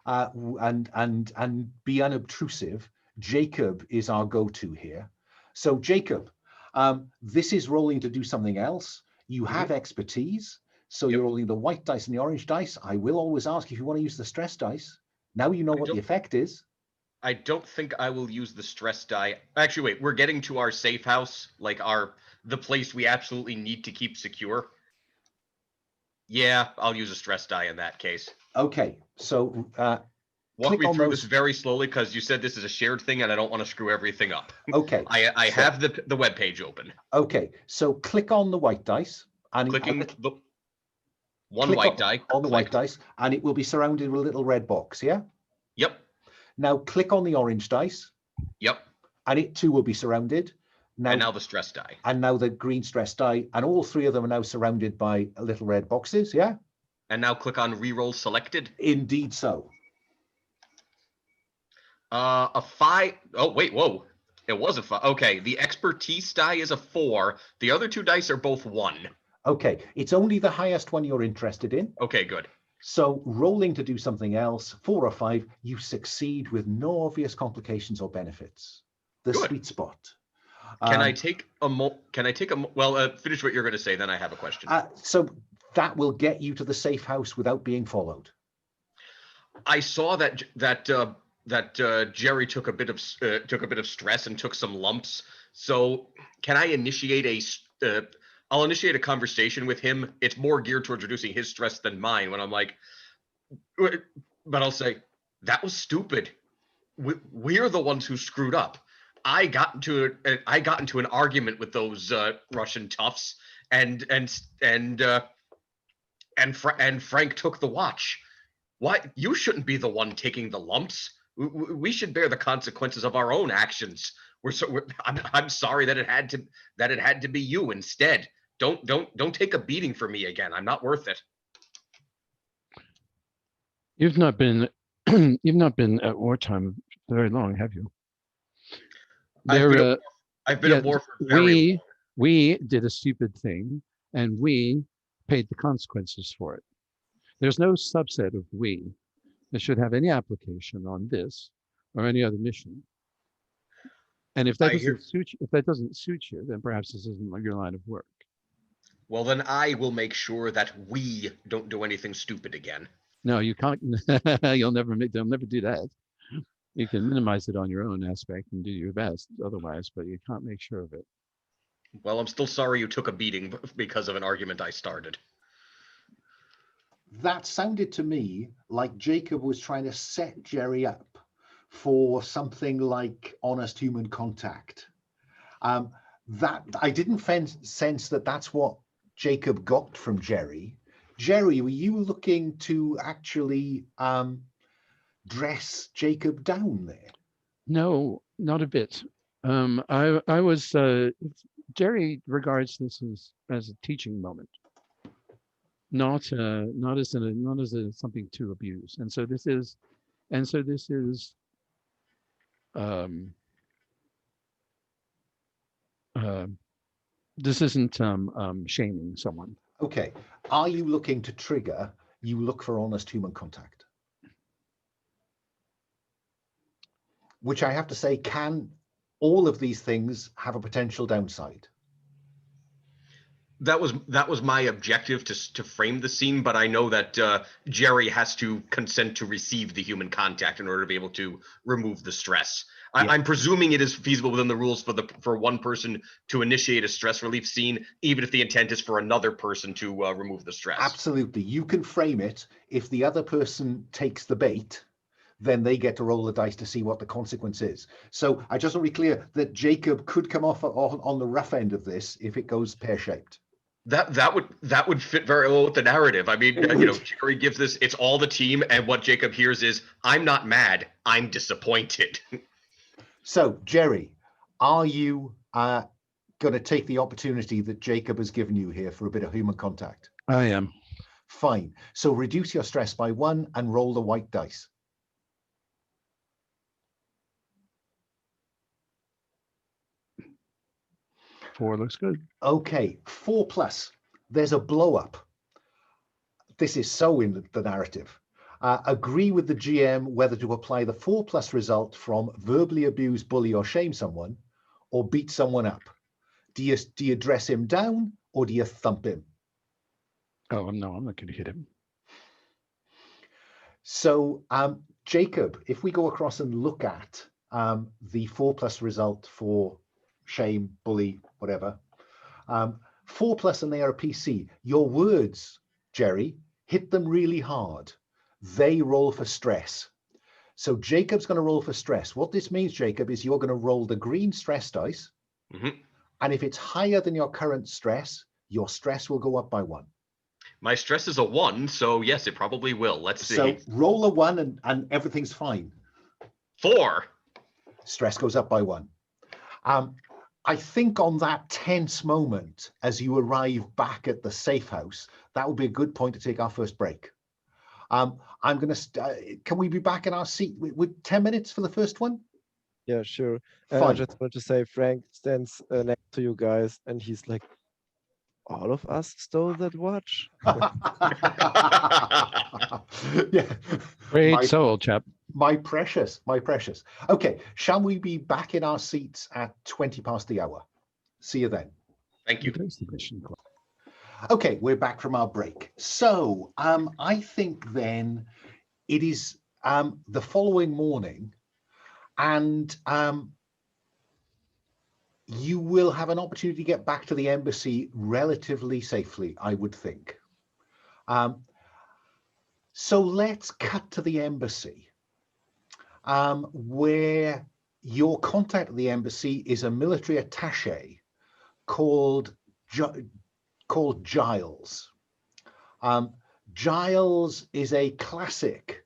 and be unobtrusive, Jacob is our go-to here. So Jacob, this is rolling to do something else. You have expertise. So you're rolling the white dice and the orange dice. I will always ask if you want to use the stress dice. Now you know what the effect is. I don't think I will use the stress die. Actually, wait, we're getting to our safe house, like the place we absolutely need to keep secure. Yeah, I'll use a stress die in that case. Okay, so walk me through this very slowly because you said this is a shared thing and I don't want to screw everything up. Okay. I have the web page open. Okay, so click on the white dice and clicking the one click white die on the white dice, and it will be surrounded with a little red box. Yeah. Yep. Now click on the orange dice. Yep. And it too will be surrounded. Now the stress die. And now the green stress die, and all three of them are now surrounded by little red boxes. Yeah. And now click on reroll selected. Indeed so. A 5. Oh wait, whoa! It was a 5. Okay, the expertise die is a 4. The other two dice are both 1. Okay, it's only the highest one you're interested in. Okay, good. So rolling to do something else, 4 or 5, you succeed with no obvious complications or benefits. The sweet spot. Can I take a well, finish what you're going to say, then I have a question. So that will get you to the safe house without being followed. I saw that Gerry took a bit of stress and took some lumps. So can I initiate I'll initiate a conversation with him. It's more geared towards reducing his stress than mine. When I'm like, but I'll say that was stupid. We're the ones who screwed up. I got into an argument with those Russian toughs, and Frank took the watch. Why? You shouldn't be the one taking the lumps. We should bear the consequences of our own actions. I'm sorry that it had to be you instead. Don't take a beating for me again. I'm not worth it. You've not been at wartime very long, have you? I've been at war for very long. We did a stupid thing and we paid the consequences for it. There's no subset of we. that should have any application on this or any other mission. And if that doesn't suit you, then perhaps this isn't your line of work. Well, then I will make sure that we don't do anything stupid again. No, you can't. They'll never do that. You can minimize it on your own aspect and do your best otherwise, but you can't make sure of it. Well, I'm still sorry you took a beating because of an argument I started. That sounded to me like Jacob was trying to set Gerry up for something like honest human contact. That I didn't sense that that's what Jacob got from Gerry. Gerry, were you looking to actually dress Jacob down there? No, not a bit. I was Gerry regards this as a teaching moment, not as something to abuse, and so this is this isn't shaming someone. Okay, are you looking to trigger? You look for honest human contact, which I have to say, can all of these things have a potential downside? That was my objective to frame the scene, but I know that Gerry has to consent to receive the human contact in order to be able to remove the stress. Yeah. I'm presuming it is feasible within the rules for one person to initiate a stress relief scene, even if the intent is for another person to remove the stress. Absolutely, you can frame it. If the other person takes the bait, then they get to roll the dice to see what the consequence is. So I just want to be clear that Jacob could come off on the rough end of this if it goes pear-shaped. That would fit very well with the narrative. I mean, Gerry gives this, it's all the team, and what Jacob hears is, I'm not mad, I'm disappointed. So, Gerry, are you going to take the opportunity that Jacob has given you here for a bit of human contact? I am. Fine. So reduce your stress by 1 and roll the white dice. Four looks good. Okay, 4+. There's a blow up. This is so in the narrative. Agree with the GM whether to apply the 4+ result from verbally abuse, bully, or shame someone, or beat someone up. Do you dress him down or do you thump him? Oh no, I'm not going to hit him. So, Jacob, if we go across and look at the 4+ result for shame, bully, whatever, 4+ and they are a PC. Your words, Gerry, hit them really hard. They roll for stress. So Jacob's going to roll for stress. What this means, Jacob, is you're going to roll the green stress dice. Mm-hmm. And if it's higher than your current stress, your stress will go up by 1. My stress is a 1, so yes, it probably will. Let's see. So roll a 1 and everything's fine. 4. Stress goes up by 1. I think on that tense moment, as you arrive back at the safe house, that would be a good point to take our first break. I'm going to, can we be back in our seat with 10 minutes for the first one? Yeah, sure. Fine. I just want to say Frank stands next to you guys and he's like, all of us stole that watch? Yeah. Great soul, chap. My precious. Okay, shall we be back in our seats at 20 past the hour? See you then. Thank you. Okay, we're back from our break. So I think then it is the following morning, and you will have an opportunity to get back to the embassy relatively safely, I would think. So let's cut to the embassy, where your contact at the embassy is a military attaché called Giles. Giles is a classic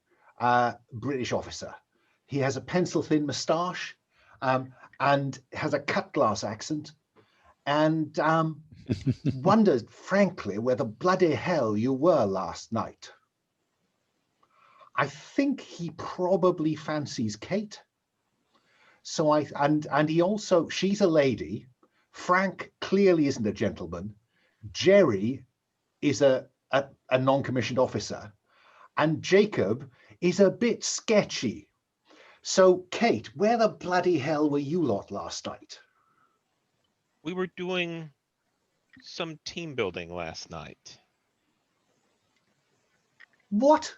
British officer. He has a pencil-thin moustache and has a cut-glass accent, and wondered, frankly, where the bloody hell you were last night. I think he probably fancies Kate. So and he also, she's a lady. Frank clearly isn't a gentleman. Gerry is a non-commissioned officer, and Jacob is a bit sketchy. So, Kate, where the bloody hell were you lot last night? We were doing some team building last night. What?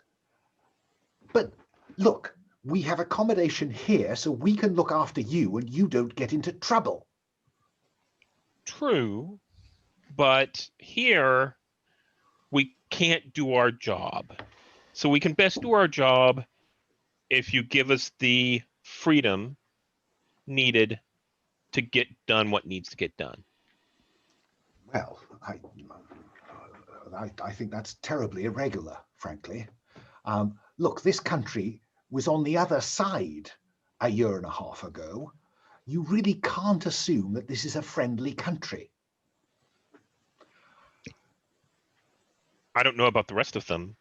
But look, we have accommodation here so we can look after you and you don't get into trouble. True, but here we can't do our job. So we can best do our job if you give us the freedom needed to get done what needs to get done. Well, I think that's terribly irregular, frankly. Look, this country was on the other side a year and a half ago. You really can't assume that this is a friendly country. I don't know about the rest of them,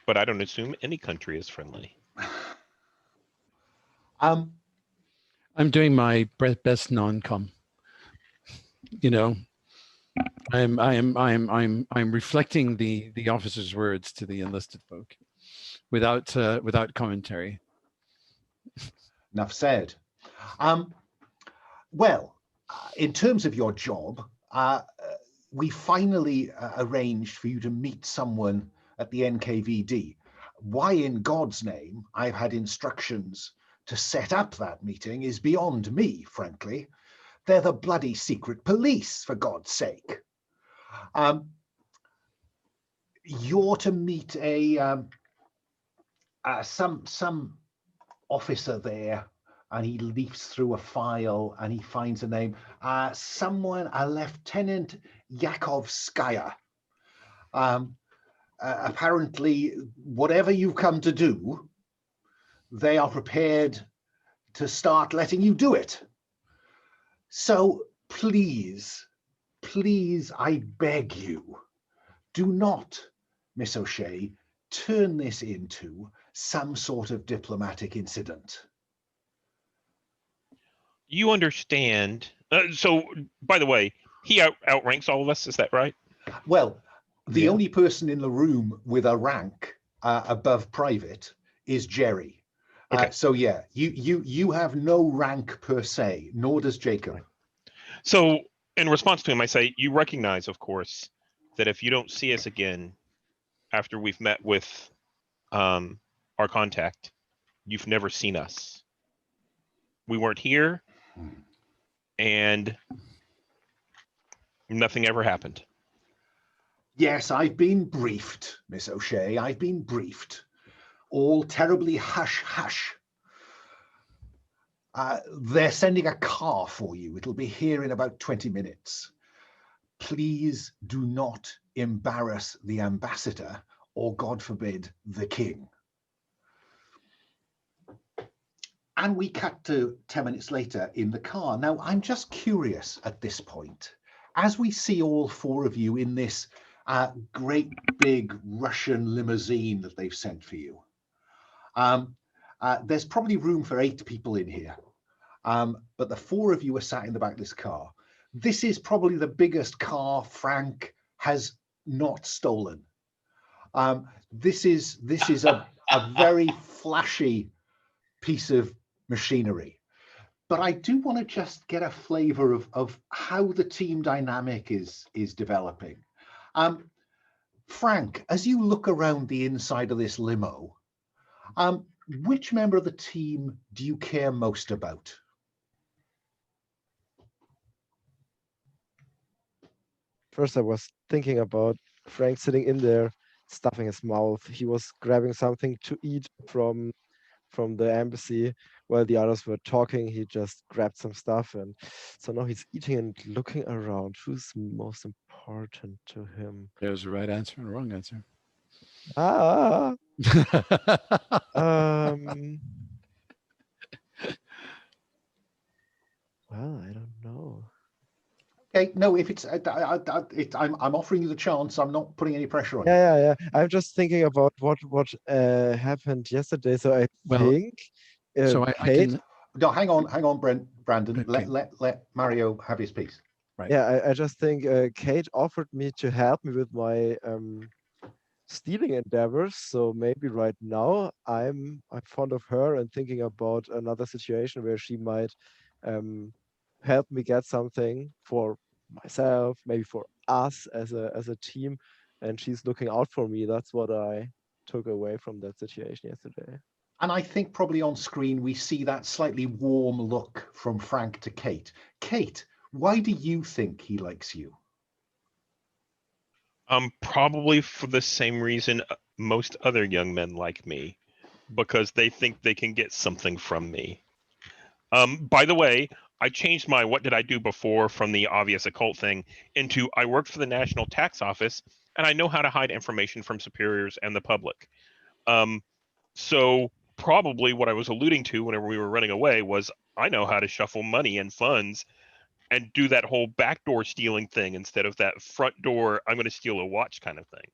but I don't assume any country is friendly. I'm doing my best non-com. You know, I'm reflecting the officer's words to the enlisted folk, without commentary. Enough said. Well, in terms of your job, we finally arranged for you to meet someone at the NKVD. Why in God's name I've had instructions to set up that meeting is beyond me, frankly. They're the bloody secret police, for God's sake. You're to meet some officer there, and he leafs through a file and he finds a name. A Lieutenant Yakovskaya. Apparently, whatever you've come to do, they are prepared to start letting you do it. So please, I beg you, do not, Miss O'Shea, turn this into some sort of diplomatic incident. You understand. So, by the way, he outranks all of us. Is that right? Well, the only person in the room with a rank above private is Gerry. Okay. So yeah, you have no rank per se, nor does Jacob. So in response to him, I say, you recognize, of course, that if you don't see us again after we've met with our contact, you've never seen us. We weren't here, and nothing ever happened. Yes, I've been briefed, Miss O'Shea. I've been briefed. All terribly hush-hush. They're sending a car for you. It'll be here in about 20 minutes. Please do not embarrass the ambassador or, God forbid, the king. And we cut to 10 minutes later in the car. Now, I'm just curious at this point, as we see all four of you in this great big Russian limousine that they've sent for you, there's probably room for 8 people in here. But the 4 of you are sat in the back of this car. This is probably the biggest car Frank has not stolen. This is a very flashy piece of machinery. But I do want to just get a flavor of how the team dynamic is developing. Frank, as you look around the inside of this limo, which member of the team do you care most about? First, I was thinking about Frank sitting in there, stuffing his mouth. He was grabbing something to eat from the embassy while the others were talking. He just grabbed some stuff, and so now he's eating and looking around. Who's most important to him? There's a right answer and a wrong answer. Well, I don't know. Okay, no, if it's, I'm offering you the chance. I'm not putting any pressure on you. Yeah. I'm just thinking about what happened yesterday. So I think. So I can. No, hang on, Brandon. Okay. Let Mario have his piece. Right. Yeah, I just think Kate offered me to help me with my stealing endeavors. So maybe right now I'm fond of her and thinking about another situation where she might help me get something for myself, maybe for us as a team, and she's looking out for me. That's what I took away from that situation yesterday. And I think probably on screen we see that slightly warm look from Frank to Kate. Kate, why do you think he likes you? Probably for the same reason most other young men like me, because they think they can get something from me. By the way, I changed my "what did I do before" from the obvious occult thing into "I worked for the National Tax Office and I know how to hide information from superiors and the public." So probably what I was alluding to whenever we were running away was I know how to shuffle money and funds and do that whole backdoor stealing thing instead of that front door, I'm going to steal a watch kind of thing.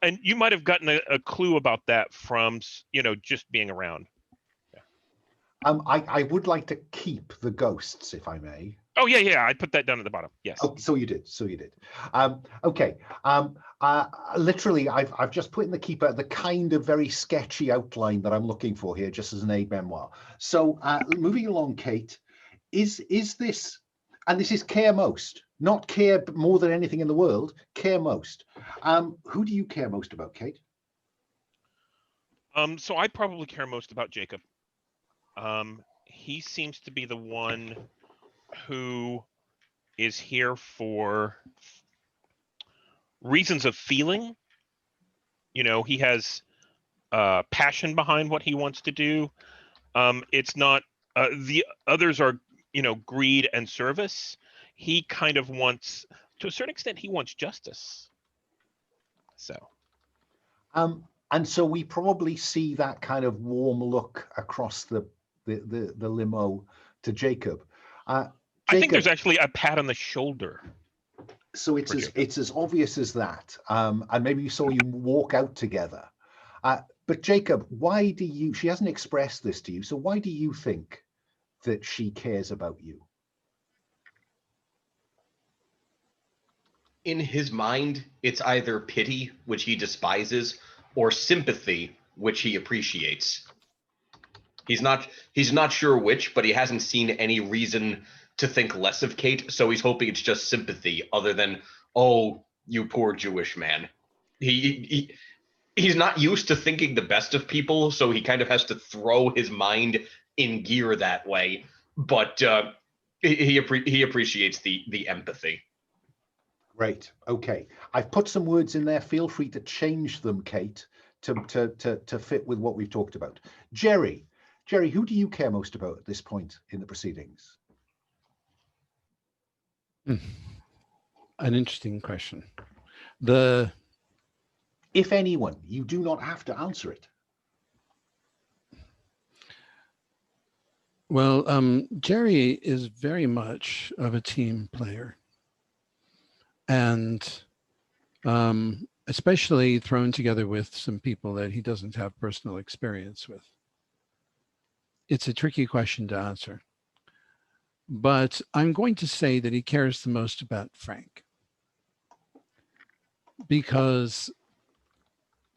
And you might have gotten a clue about that from, just being around. I would like to keep the ghosts, if I may. Oh, yeah. I put that down at the bottom. Yes. Oh, so you did. Okay. Literally, I've just put in the keeper the kind of very sketchy outline that I'm looking for here, just as an aid memoir. So moving along, Kate, is this, and this is care most, not care more than anything in the world, care most. Who do you care most about, Kate? So I probably care most about Jacob. He seems to be the one who is here for reasons of feeling. He has passion behind what he wants to do. It's not the others are, greed and service. He kind of wants, to a certain extent, he wants justice. So. And so we probably see that kind of warm look across the limo to Jacob. I think there's actually a pat on the shoulder. So it's as obvious as that. And maybe you saw you walk out together. But Jacob, why do you? She hasn't expressed this to you. So why do you think that she cares about you? In his mind, it's either pity, which he despises, or sympathy, which he appreciates. He's not sure which, but he hasn't seen any reason to think less of Kate, so he's hoping it's just sympathy, other than, oh, you poor Jewish man. He's not used to thinking the best of people, so he kind of has to throw his mind in gear that way. But he appreciates the empathy. Great. Okay. I've put some words in there. Feel free to change them, Kate, to fit with what we've talked about. Gerry, who do you care most about at this point in the proceedings? An interesting question. If anyone, you do not have to answer it. Well, Gerry is very much of a team player. And especially thrown together with some people that he doesn't have personal experience with. It's a tricky question to answer. But I'm going to say that he cares the most about Frank. Because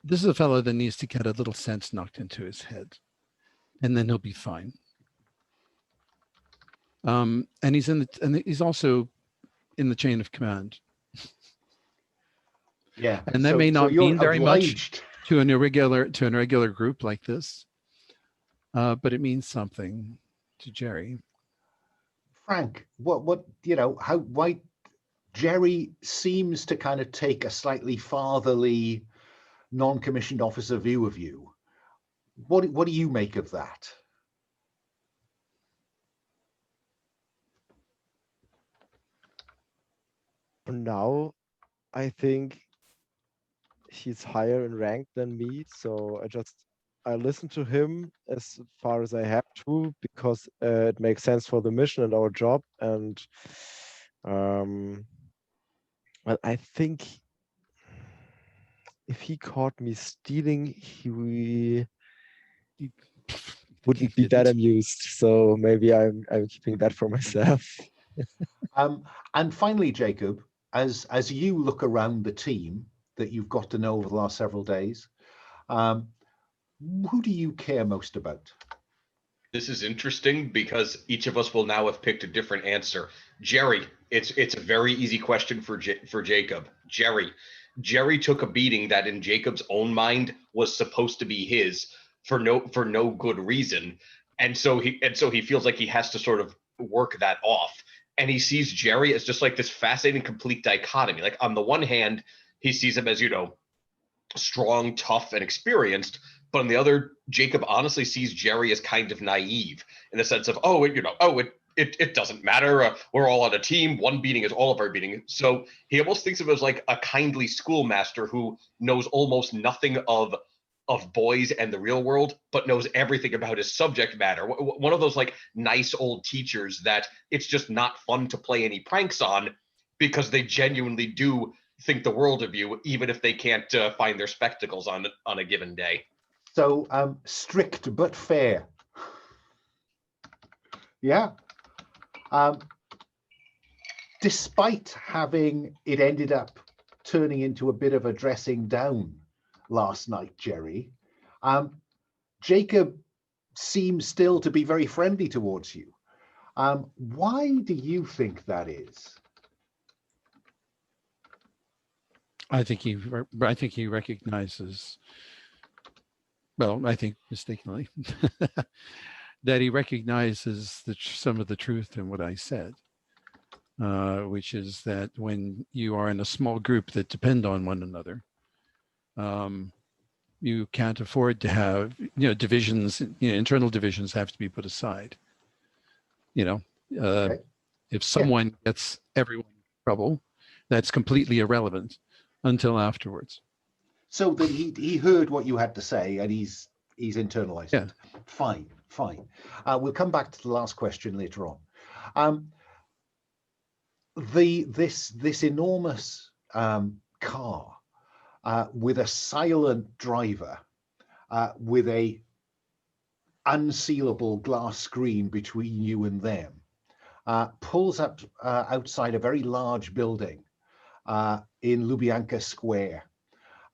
this is a fellow that needs to get a little sense knocked into his head. And then he'll be fine. And he's also in the chain of command. Yeah, and that may not mean very much to an irregular group like this, but it means something to Gerry. Frank, why Gerry seems to kind of take a slightly fatherly, non-commissioned officer view of you. What do you make of that? For now, I think he's higher in rank than me, so I listen to him as far as I have to, because it makes sense for the mission and our job. And well, I think if he caught me stealing, he wouldn't be that amused. So maybe I'm keeping that for myself. And finally, Jacob, as you look around the team that you've got to know over the last several days. Who do you care most about? This is interesting because each of us will now have picked a different answer. Gerry, it's a very easy question for Jacob. Gerry took a beating that in Jacob's own mind was supposed to be his for no good reason. And so he feels like he has to sort of work that off. And he sees Gerry as just like this fascinating complete dichotomy. Like on the one hand, he sees him as, strong, tough, and experienced. But on the other, Jacob honestly sees Gerry as kind of naive in the sense of, it doesn't matter. We're all on a team. One beating is all of our beating. So he almost thinks of it as like a kindly schoolmaster who knows almost nothing of boys and the real world, but knows everything about his subject matter. One of those like nice old teachers that it's just not fun to play any pranks on because they genuinely do think the world of you, even if they can't find their spectacles on a given day. So strict but fair. Yeah. Despite having it ended up turning into a bit of a dressing down last night, Gerry, Jacob seems still to be very friendly towards you. Why do you think that is? I think he recognizes, well, I think mistakenly, that he recognizes some of the truth in what I said, which is that when you are in a small group that depend on one another, you can't afford to have, divisions, internal divisions have to be put aside. Okay. If someone gets everyone in trouble, that's completely irrelevant until afterwards. So that he heard what you had to say and he's internalized it. Fine. We'll come back to the last question later on. This enormous car with a silent driver with a unsealable glass screen between you and them pulls up outside a very large building in Lubyanka Square.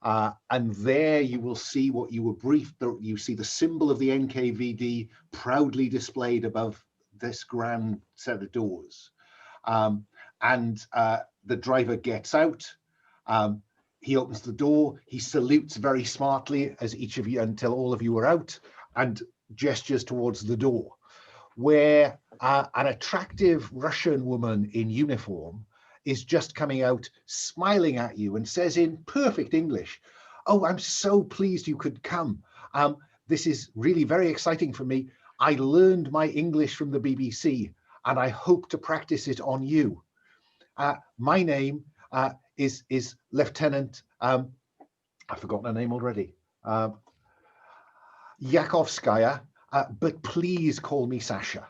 And there you will see what you were briefed. You see the symbol of the NKVD proudly displayed above this grand set of doors. And the driver gets out. He opens the door. He salutes very smartly as each of you until all of you are out and gestures towards the door, where an attractive Russian woman in uniform is just coming out, smiling at you and says in perfect English, "Oh, I'm so pleased you could come. This is really very exciting for me. I learned my English from the BBC and I hope to practice it on you. My name is Lieutenant, I've forgotten her name already, Yakovskaya, but please call me Sasha.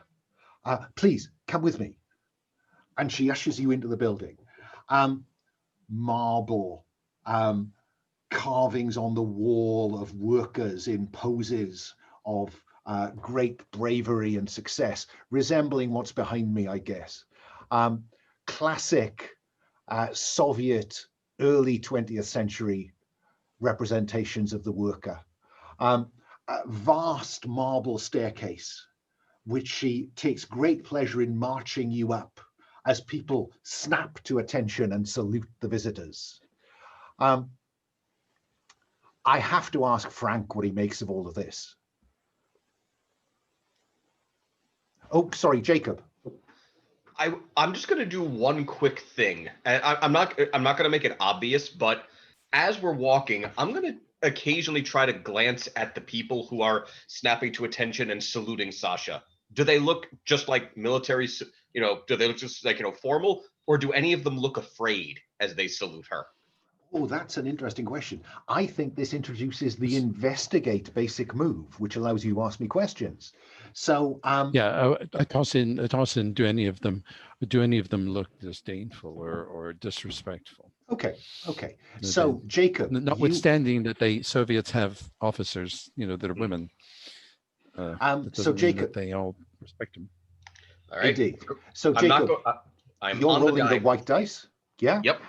Please come with me." And she ushers you into the building. Marble, carvings on the wall of workers in poses of great bravery and success, resembling what's behind me, I guess. Classic Soviet early 20th century representations of the worker. A vast marble staircase, which she takes great pleasure in marching you up as people snap to attention and salute the visitors. I have to ask Frank what he makes of all of this. Oh, sorry, Jacob. I'm just going to do one quick thing. And I'm not going to make it obvious, but as we're walking, I'm going to occasionally try to glance at the people who are snapping to attention and saluting Sasha. Do they look just like military, do they look just like, formal, or do any of them look afraid as they salute her? Oh, that's an interesting question. I think this introduces the investigate basic move, which allows you to ask me questions. So I toss in, do any of them look disdainful or disrespectful? Okay. So Jacob, notwithstanding that the Soviets have officers, that are women. So Jacob, they all respect them. All right. Indeed. So Jacob, you're rolling the white dice. Yeah. Yep.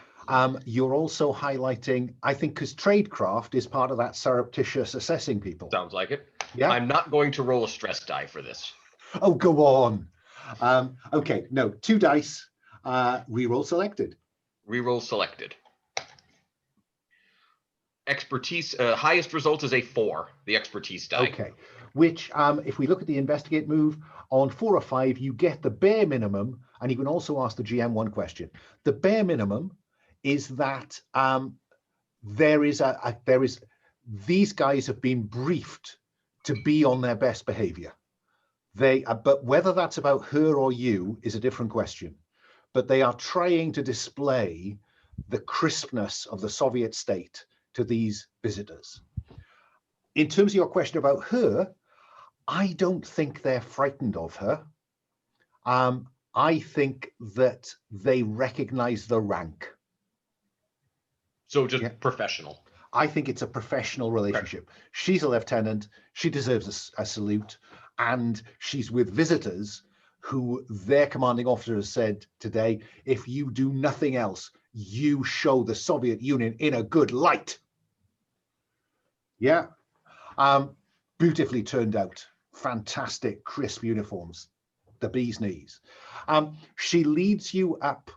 You're also highlighting, I think, because tradecraft is part of that surreptitious assessing people. Sounds like it. Yeah. I'm not going to roll a stress die for this. Oh, go on. Okay, no, 2 dice, reroll selected. Reroll selected. Expertise, highest result is a 4, the expertise die. Okay, which if we look at the investigate move, on 4 or 5, you get the bare minimum, and you can also ask the GM one question. The bare minimum is that these guys have been briefed to be on their best behavior. But whether that's about her or you is a different question. But they are trying to display the crispness of the Soviet state to these visitors. In terms of your question about her, I don't think they're frightened of her. I think that they recognize the rank. So just professional. I think it's a professional relationship. Right. She's a lieutenant. She deserves a salute. And she's with visitors who their commanding officer has said today, if you do nothing else, you show the Soviet Union in a good light. Yeah. Beautifully turned out. Fantastic, crisp uniforms. The bee's knees. She leads you up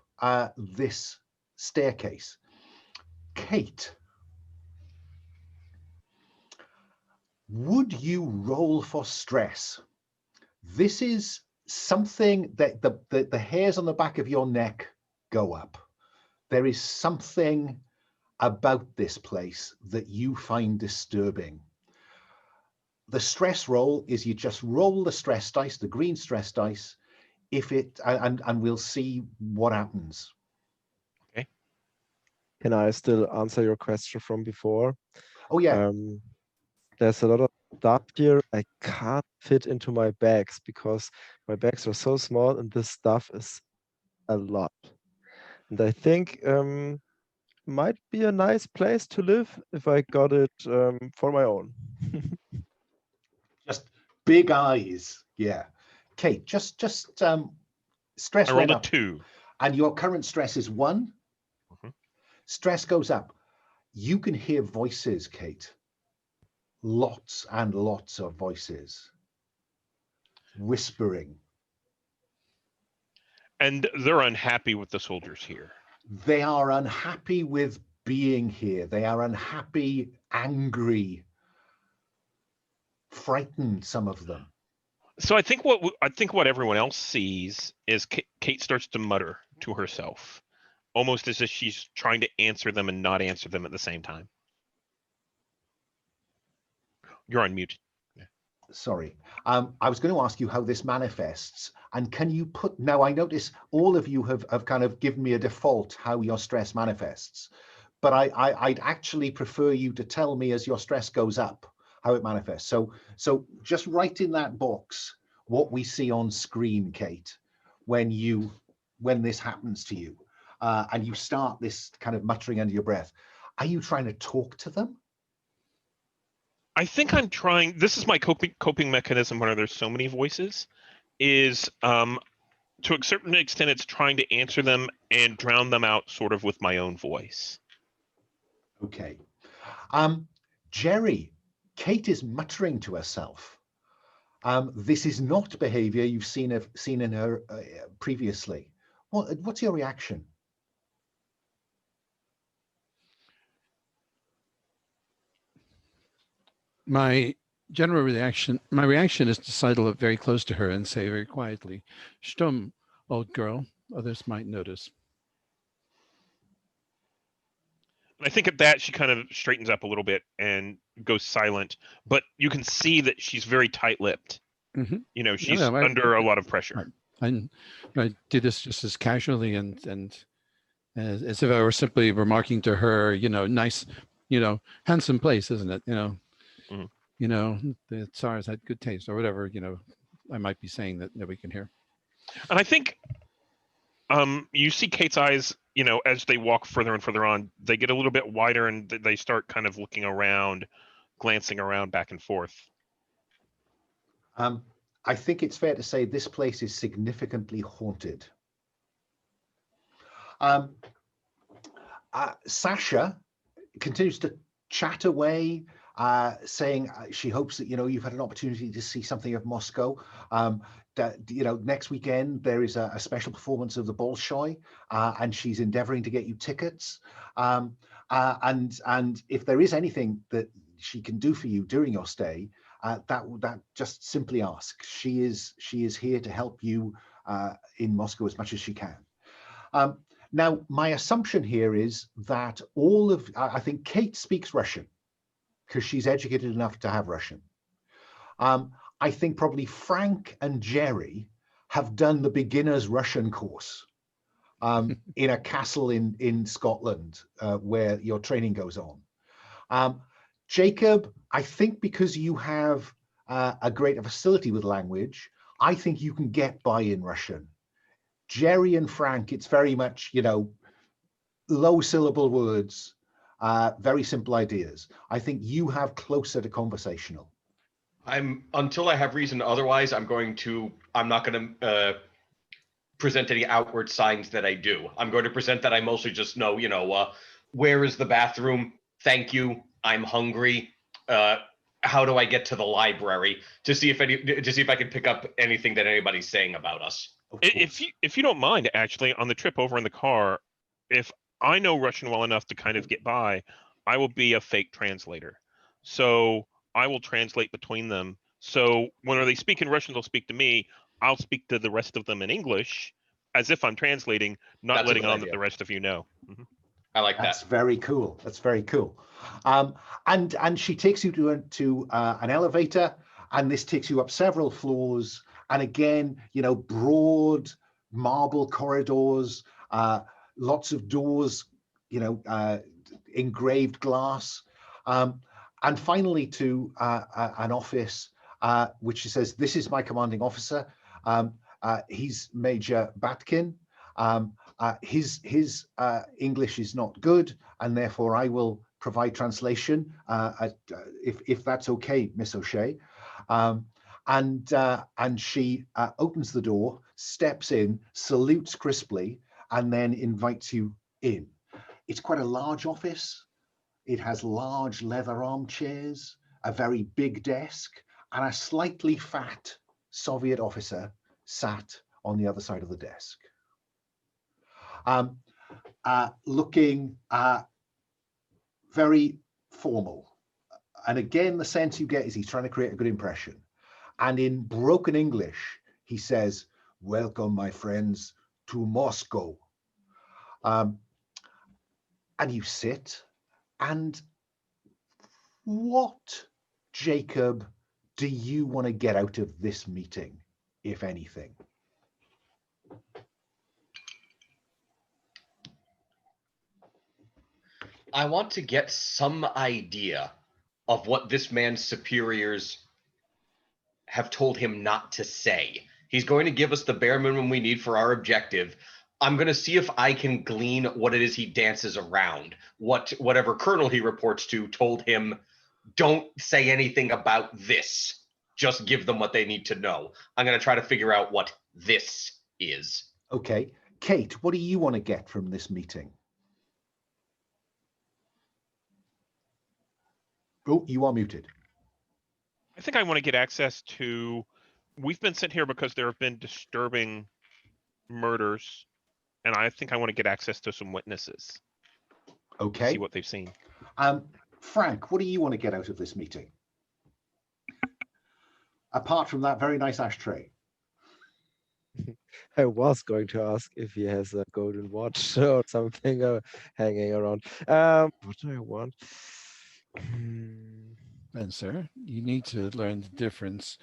this staircase. Kate, would you roll for stress? This is something that the hairs on the back of your neck go up. There is something about this place that you find disturbing. The stress roll is you just roll the stress dice, the green stress dice, and we'll see what happens. Okay. Can I still answer your question from before? Oh yeah. There's a lot of stuff here I can't fit into my bags because my bags are so small and this stuff is a lot. And I think might be a nice place to live if I got it for my own. Just big eyes. Yeah. Kate, just stress I rolled went a up. 2. And your current stress is 1. Mm-hmm. Stress goes up. You can hear voices, Kate. Lots and lots of voices. Whispering. And they're unhappy with the soldiers here. They are unhappy with being here. They are unhappy, angry, frightened, some of them. So I think what everyone else sees is Kate starts to mutter to herself, almost as if she's trying to answer them and not answer them at the same time. You're on mute. Yeah. Sorry. I was going to ask you how this manifests. And can you put, now I notice all of you have kind of given me a default how your stress manifests. But I'd actually prefer you to tell me as your stress goes up how it manifests. So just write in that box what we see on screen, Kate, when this happens to you, and you start this kind of muttering under your breath. Are you trying to talk to them? I think I'm trying. This is my coping mechanism when there's so many voices. Is to a certain extent, it's trying to answer them and drown them out, sort of with my own voice. Okay. Gerry, Kate is muttering to herself. This is not behavior you've seen in her previously. What's your reaction? My reaction is to sidle up very close to her and say very quietly, "Stumm, old girl, others might notice." And I think at that she kind of straightens up a little bit and goes silent, but you can see that she's very tight-lipped. Mm-hmm. You know, she's under a lot of pressure. I do this just as casually and as if I were simply remarking to her, nice, handsome place, isn't it? Mm-hmm. The Tsars had good taste or whatever, I might be saying that nobody can hear. And I think you see Kate's eyes, as they walk further and further on, they get a little bit wider and they start kind of looking around, glancing around back and forth. I think it's fair to say this place is significantly haunted. Sasha continues to chat away, saying she hopes that you've had an opportunity to see something of Moscow. That next weekend there is a special performance of the Bolshoi, and she's endeavoring to get you tickets. And if there is anything that she can do for you during your stay, that just simply ask. She is here to help you in Moscow as much as she can. Now, my assumption here is that I think Kate speaks Russian because she's educated enough to have Russian. I think probably Frank and Gerry have done the beginner's Russian course in a castle in Scotland where your training goes on. Jacob, I think because you have a greater facility with language, I think you can get by in Russian. Gerry and Frank, it's very much, low syllable words, very simple ideas. I think you have closer to conversational. Until I have reason otherwise, I'm not going to present any outward signs that I do. I'm going to present that I mostly just know, where is the bathroom? Thank you. I'm hungry. How do I get to the library to see if I can pick up anything that anybody's saying about us? If you don't mind, actually, on the trip over in the car, if I know Russian well enough to kind of get by, I will be a fake translator. So I will translate between them. So when they speak in Russian, they'll speak to me. I'll speak to the rest of them in English, as if I'm translating, not letting on that the rest of you know. Mm-hmm. I like that. That's very cool. That's very cool. And she takes you to an elevator, and this takes you up several floors. And again, broad marble corridors, lots of doors, engraved glass, and finally to an office, which she says, "This is my commanding officer. He's Major Batkin. His English is not good, and therefore I will provide translation if that's okay, Miss O'Shea." And she opens the door, steps in, salutes crisply, and then invites you in. It's quite a large office. It has large leather armchairs, a very big desk, and a slightly fat Soviet officer sat on the other side of the desk. Looking very formal. And again, the sense you get is he's trying to create a good impression. And in broken English, he says, "Welcome, my friends, to Moscow." And you sit, and what, Jacob, do you want to get out of this meeting, if anything? I want to get some idea of what this man's superiors have told him not to say. He's going to give us the bare minimum we need for our objective. I'm going to see if I can glean what it is he dances around. Whatever colonel he reports to told him, don't say anything about this. Just give them what they need to know. I'm going to try to figure out what this is. Okay. Kate, what do you want to get from this meeting? Oh, you are muted. I think I want to get access to. We've been sent here because there have been disturbing murders, and I think I want to get access to some witnesses. Okay. See what they've seen. Frank, what do you want to get out of this meeting? Apart from that very nice ashtray. I was going to ask if he has a golden watch or something hanging around. What do I want? Spencer, you need to learn the difference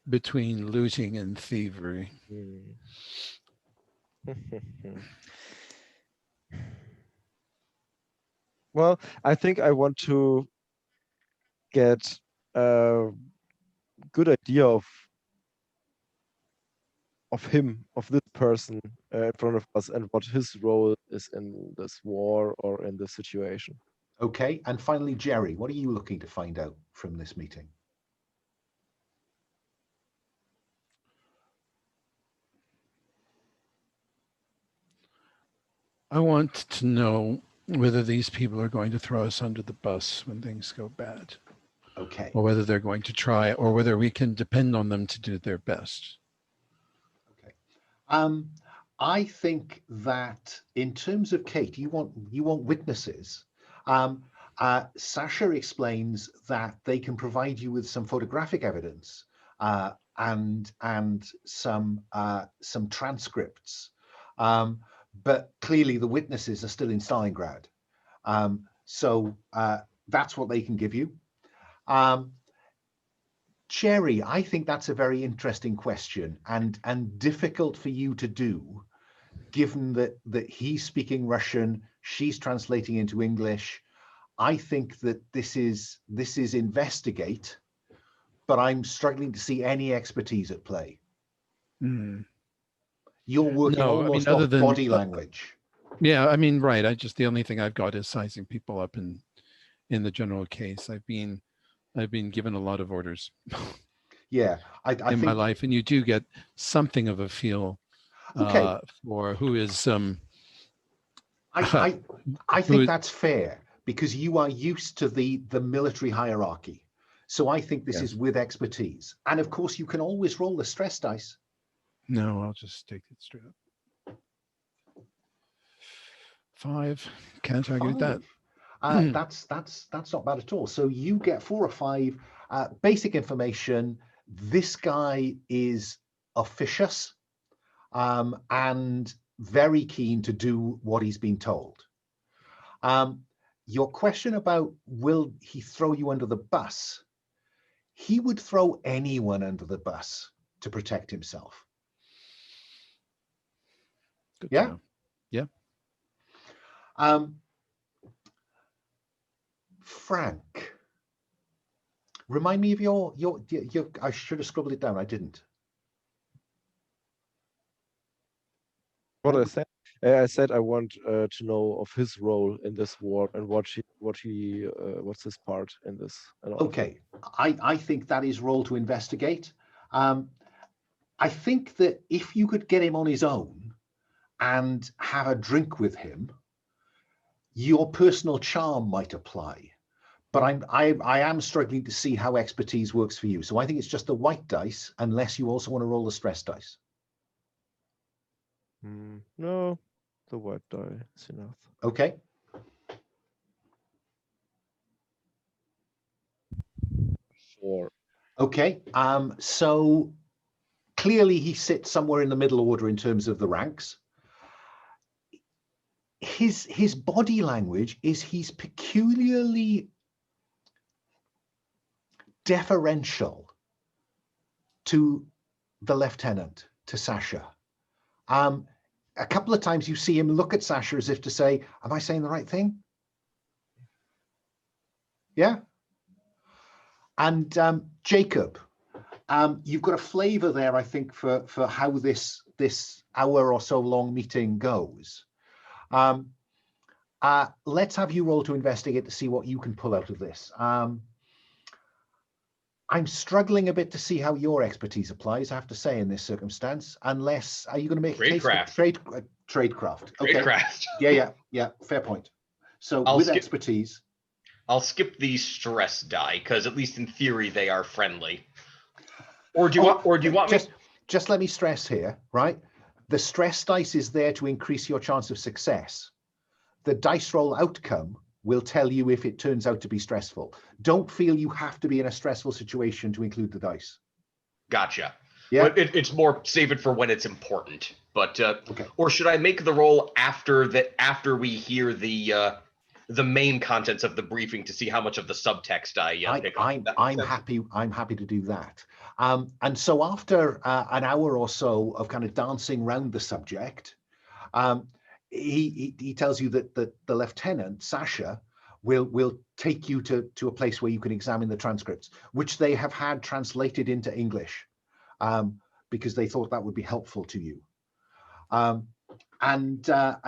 between looting and thievery. Well, I think I want to get a good idea of this person in front of us, and what his role is in this war or in this situation. Okay, and finally, Gerry, what are you looking to find out from this meeting? I want to know whether these people are going to throw us under the bus when things go bad, Okay. or whether they're going to try, or whether we can depend on them to do their best. Okay. I think that in terms of Kate, you want witnesses. Sasha explains that they can provide you with some photographic evidence and some transcripts, but clearly the witnesses are still in Stalingrad, so that's what they can give you. Gerry, I think that's a very interesting question and difficult for you to do, given that he's speaking Russian, she's translating into English. I think that this is investigate, but I'm struggling to see any expertise at play. You're working almost off body language. Yeah, I mean, right. The only thing I've got is sizing people up in the general case. I've been given a lot of orders. Yeah, I in think my life, and you do get something of a feel for who is. I think that's fair, because you are used to the military hierarchy. So I think this is with expertise, and of course you can always roll the stress dice. No, I'll just take it straight up. 5. Can't argue with that. That's not bad at all. So you get 4 or 5 basic information. This guy is officious and very keen to do what he's been told. Your question about will he throw you under the bus? He would throw anyone under the bus to protect himself. Good Yeah? to know. Yeah. Frank, remind me of your I should have scribbled it down. I didn't. What I said? I said I want to know of his role in this war and what's his part in this. Okay, I think that is role to investigate. I think that if you could get him on his own and have a drink with him, your personal charm might apply. But I am struggling to see how expertise works for you. So I think it's just the white dice, unless you also want to roll the stress dice. No, the white die is enough. Okay. Four. Okay. So clearly he sits somewhere in the middle order in terms of the ranks. His body language is he's peculiarly deferential to the lieutenant, to Sasha. A couple of times you see him look at Sasha as if to say, am I saying the right thing? Yeah. And Jacob, you've got a flavor there, I think, for how this hour or so long meeting goes. Let's have you roll to investigate to see what you can pull out of this. I'm struggling a bit to see how your expertise applies, I have to say, in this circumstance, unless, are you going to make Tradecraft. Tradecraft. Okay. Tradecraft. Yeah, fair point. So expertise. I'll skip the stress die, because at least in theory they are friendly. Or do you want me? Just let me stress here, right? The stress dice is there to increase your chance of success. The dice roll outcome will tell you if it turns out to be stressful. Don't feel you have to be in a stressful situation to include the dice. Gotcha. Yeah. But it's more save it for when it's important. But okay. Or should I make the roll after we hear the main contents of the briefing to see how much of the subtext I pick up? I'm happy to do that. And so after an hour or so of kind of dancing around the subject, he tells you that the lieutenant, Sasha, will take you to a place where you can examine the transcripts, which they have had translated into English, because they thought that would be helpful to you. And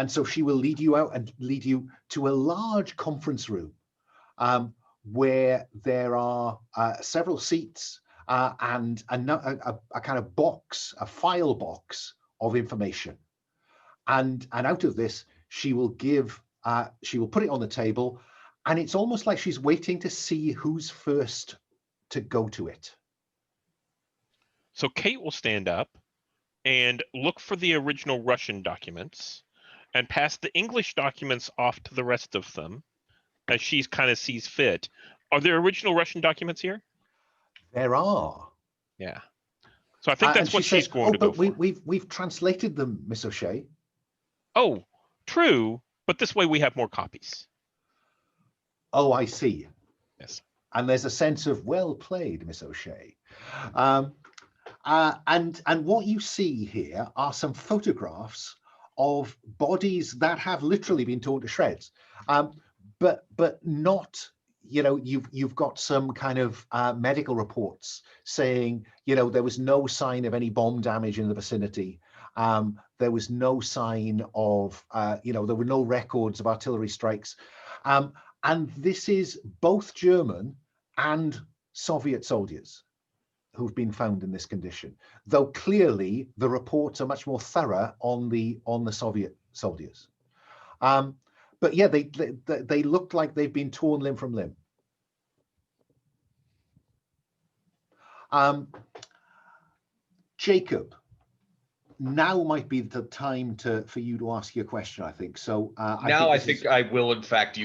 so she will lead you out and lead you to a large conference room where there are several seats and a kind of box, a file box of information. And out of this, she will give She will put it on the table, and it's almost like she's waiting to see who's first to go to it. So Kate will stand up and look for the original Russian documents and pass the English documents off to the rest of them as she kind of sees fit. Are there original Russian documents here? There are. Yeah. So I think that's what she's going to go for. We've translated them, Miss O'Shea. Oh, true. But this way we have more copies. Oh, I see. Yes. And there's a sense of well played, Miss O'Shea. And what you see here are some photographs of bodies that have literally been torn to shreds, but not. You've got some kind of medical reports saying, there was no sign of any bomb damage in the vicinity. There was no sign of, there were no records of artillery strikes. And this is both German and Soviet soldiers who've been found in this condition, though clearly the reports are much more thorough on the Soviet soldiers. But yeah, they look like they've been torn limb from limb. Jacob, now might be the time for you to ask your question, I think. So I think I will, in fact,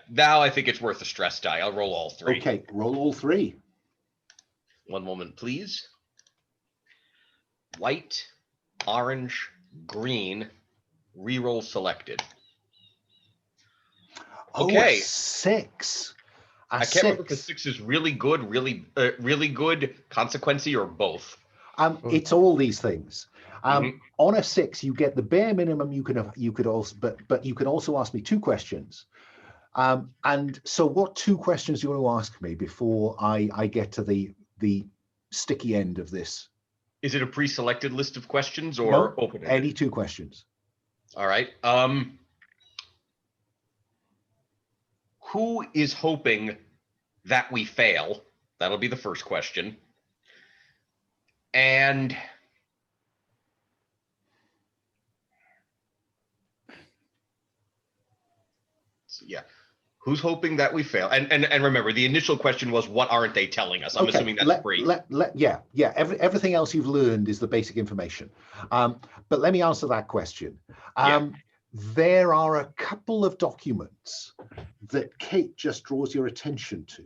now I think it's worth a stress die. I'll roll all three. Okay, roll all three. One moment, please. White, orange, green, reroll selected. Okay. Oh, 6. I can't remember if a 6 is really good, really good, consequency, or both. It's all these things. On a 6, you get the bare minimum. You could also, but you can also ask me 2 questions. And so, what 2 questions do you want to ask me before I get to the sticky end of this? Is it a pre-selected list of questions or no, open-ended? Any 2 questions. All right. Who is hoping that we fail? That'll be the first question. And so, yeah, who's hoping that we fail? And remember, the initial question was, what aren't they telling us? I'm assuming that's free. Everything else you've learned is the basic information. But let me answer that question. There are a couple of documents that Kate just draws your attention to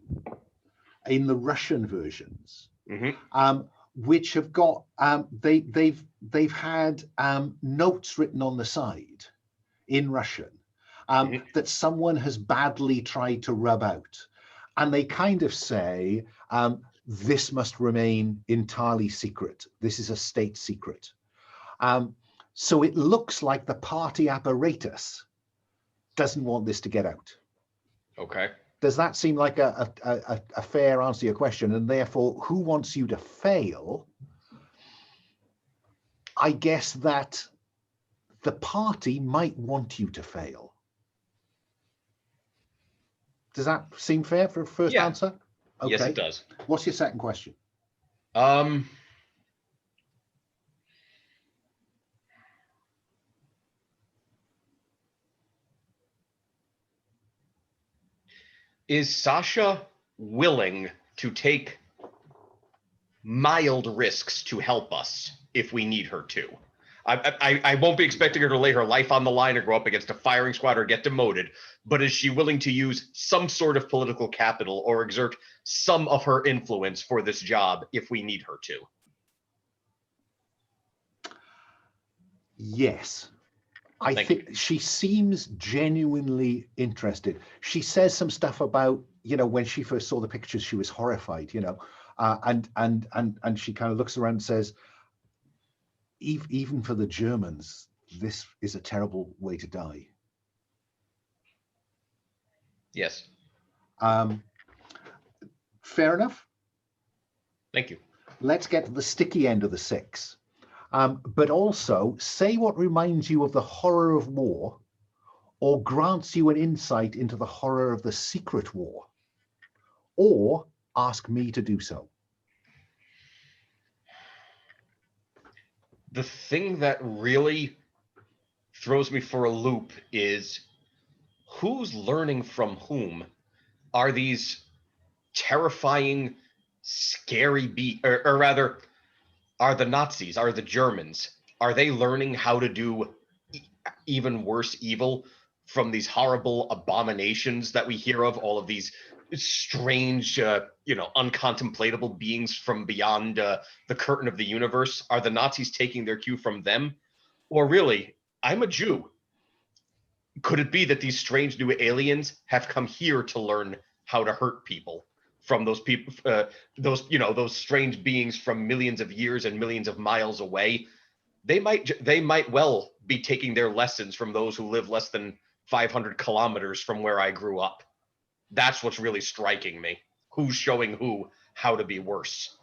in the Russian versions, which have got they've had notes written on the side in Russian that someone has badly tried to rub out, and they kind of say this must remain entirely secret. This is a state secret. So it looks like the party apparatus doesn't want this to get out. Okay. Does that seem like a fair answer to your question? And therefore, who wants you to fail? I guess that the party might want you to fail. Does that seem fair for a first answer? Okay. Yes, it does. What's your second question? Is Sasha willing to take mild risks to help us if we need her to? I won't be expecting her to lay her life on the line or go up against a firing squad or get demoted, but is she willing to use some sort of political capital or exert some of her influence for this job if we need her to? Yes. I think she seems genuinely interested. She says some stuff about, when she first saw the pictures, she was horrified, and she kind of looks around and says, even for the Germans, this is a terrible way to die. Yes. Fair enough. Thank you. Let's get to the sticky end of the 6. But also say what reminds you of the horror of war or grants you an insight into the horror of the secret war, or ask me to do so. The thing that really throws me for a loop is who's learning from whom? Are these terrifying, scary or rather, are the Nazis, are the Germans, are they learning how to do even worse evil from these horrible abominations that we hear of, all of these strange, uncontemplatable beings from beyond the curtain of the universe? Are the Nazis taking their cue from them? Or really, I'm a Jew. Could it be that these strange new aliens have come here to learn how to hurt people from those people, those strange beings from millions of years and millions of miles away? They might well be taking their lessons from those who live less than 500 kilometers from where I grew up. That's what's really striking me. Who's showing who how to be worse?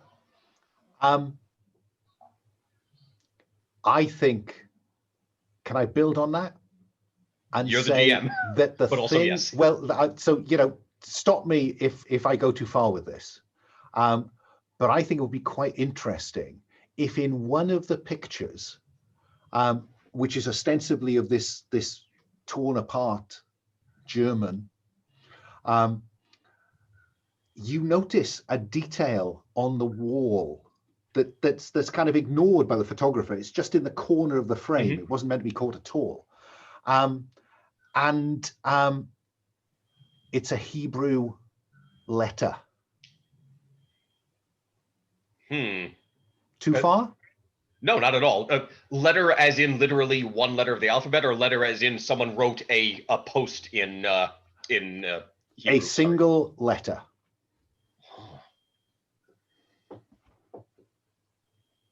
I think, can I build on that? And You're say the GM, that the but also thing, yes. well, so, stop me if I go too far with this. But I think it would be quite interesting if in one of the pictures, which is ostensibly of this torn apart German, you notice a detail on the wall that's kind of ignored by the photographer. It's just in the corner of the frame. Mm-hmm. It wasn't meant to be caught at all. It's a Hebrew letter. Too far? No, not at all. Letter as in literally one letter of the alphabet, or letter as in someone wrote a post in Hebrew? A single letter.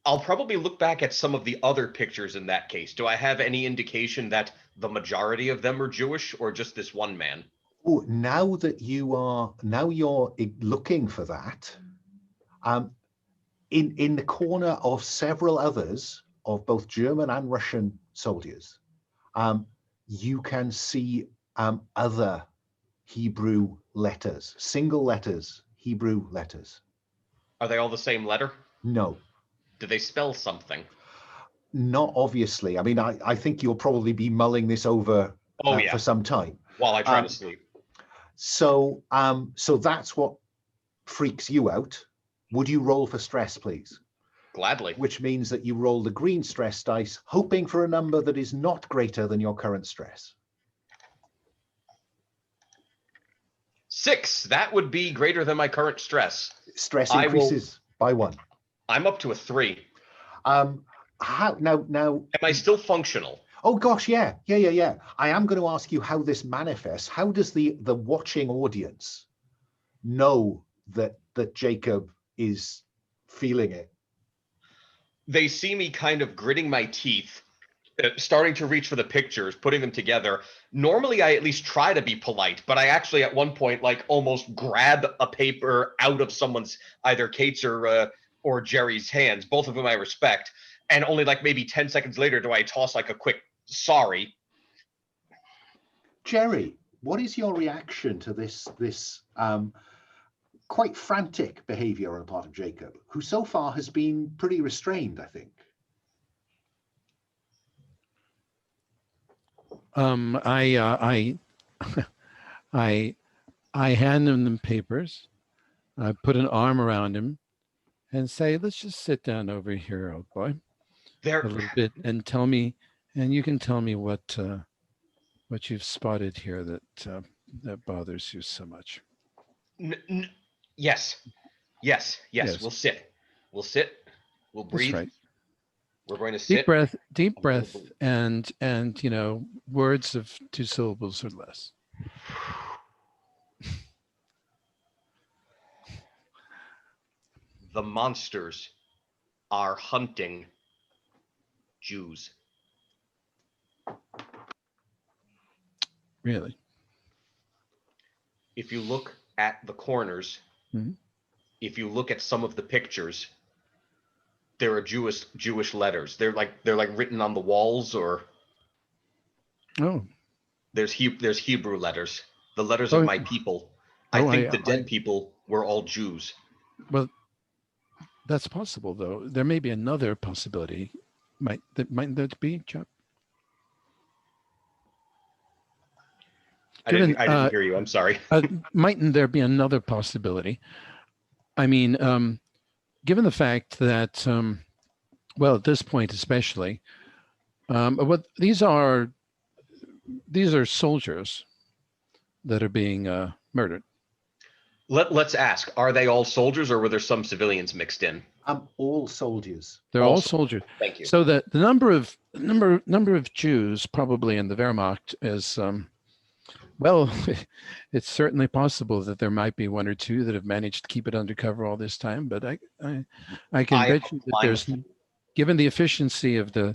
I'll probably look back at some of the other pictures in that case. Do I have any indication that the majority of them are Jewish, or just this one man? Oh, now you're looking for that. In the corner of several others of both German and Russian soldiers, you can see other Hebrew letters, single letters, Hebrew letters. Are they all the same letter? No. Do they spell something? Not obviously. I mean, I think you'll probably be mulling this over for some time. While I try to sleep. So that's what freaks you out. Would you roll for stress, please? Gladly. Which means that you roll the green stress dice, hoping for a number that is not greater than your current stress. 6. That would be greater than my current stress. Stress increases by 1. I'm up to a 3. How now? Am I still functional? Oh gosh, yeah. I am going to ask you how this manifests. How does the watching audience know that Jacob is feeling it? They see me kind of gritting my teeth, starting to reach for the pictures, putting them together. Normally, I at least try to be polite, but I actually at one point almost grab a paper out of someone's, either Kate's or Gerry's hands, both of them I respect, and only maybe 10 seconds later do I toss a quick sorry. Gerry, what is your reaction to this quite frantic behavior on the part of Jacob, who so far has been pretty restrained, I think? I hand him the papers. I put an arm around him and say, "Let's just sit down over here, old boy, a little bit, and tell me, and you can tell me what you've spotted here that bothers you so much." Yes. We'll sit. We'll breathe. That's right. We're going to sit. Deep breath, and words of 2 syllables or less. The monsters are hunting Jews. Really? If you look at the corners, if you look at some of the pictures, there are Jewish letters. They're written on the walls, or there's Hebrew letters, the letters of my people. I think the dead people were all Jews. Well, that's possible, though. There may be another possibility. Might that be, Chuck? I didn't hear you. I'm sorry. Mightn't there be another possibility? I mean, given the fact that, well, at this point especially, what these are soldiers that are being murdered. Let's ask: are they all soldiers, or were there some civilians mixed in? All soldiers. They're all soldiers. Thank you. So the number of Jews probably in the Wehrmacht is, well, it's certainly possible that there might be one or two that have managed to keep it undercover all this time. But I can bet you that there's, given the efficiency of the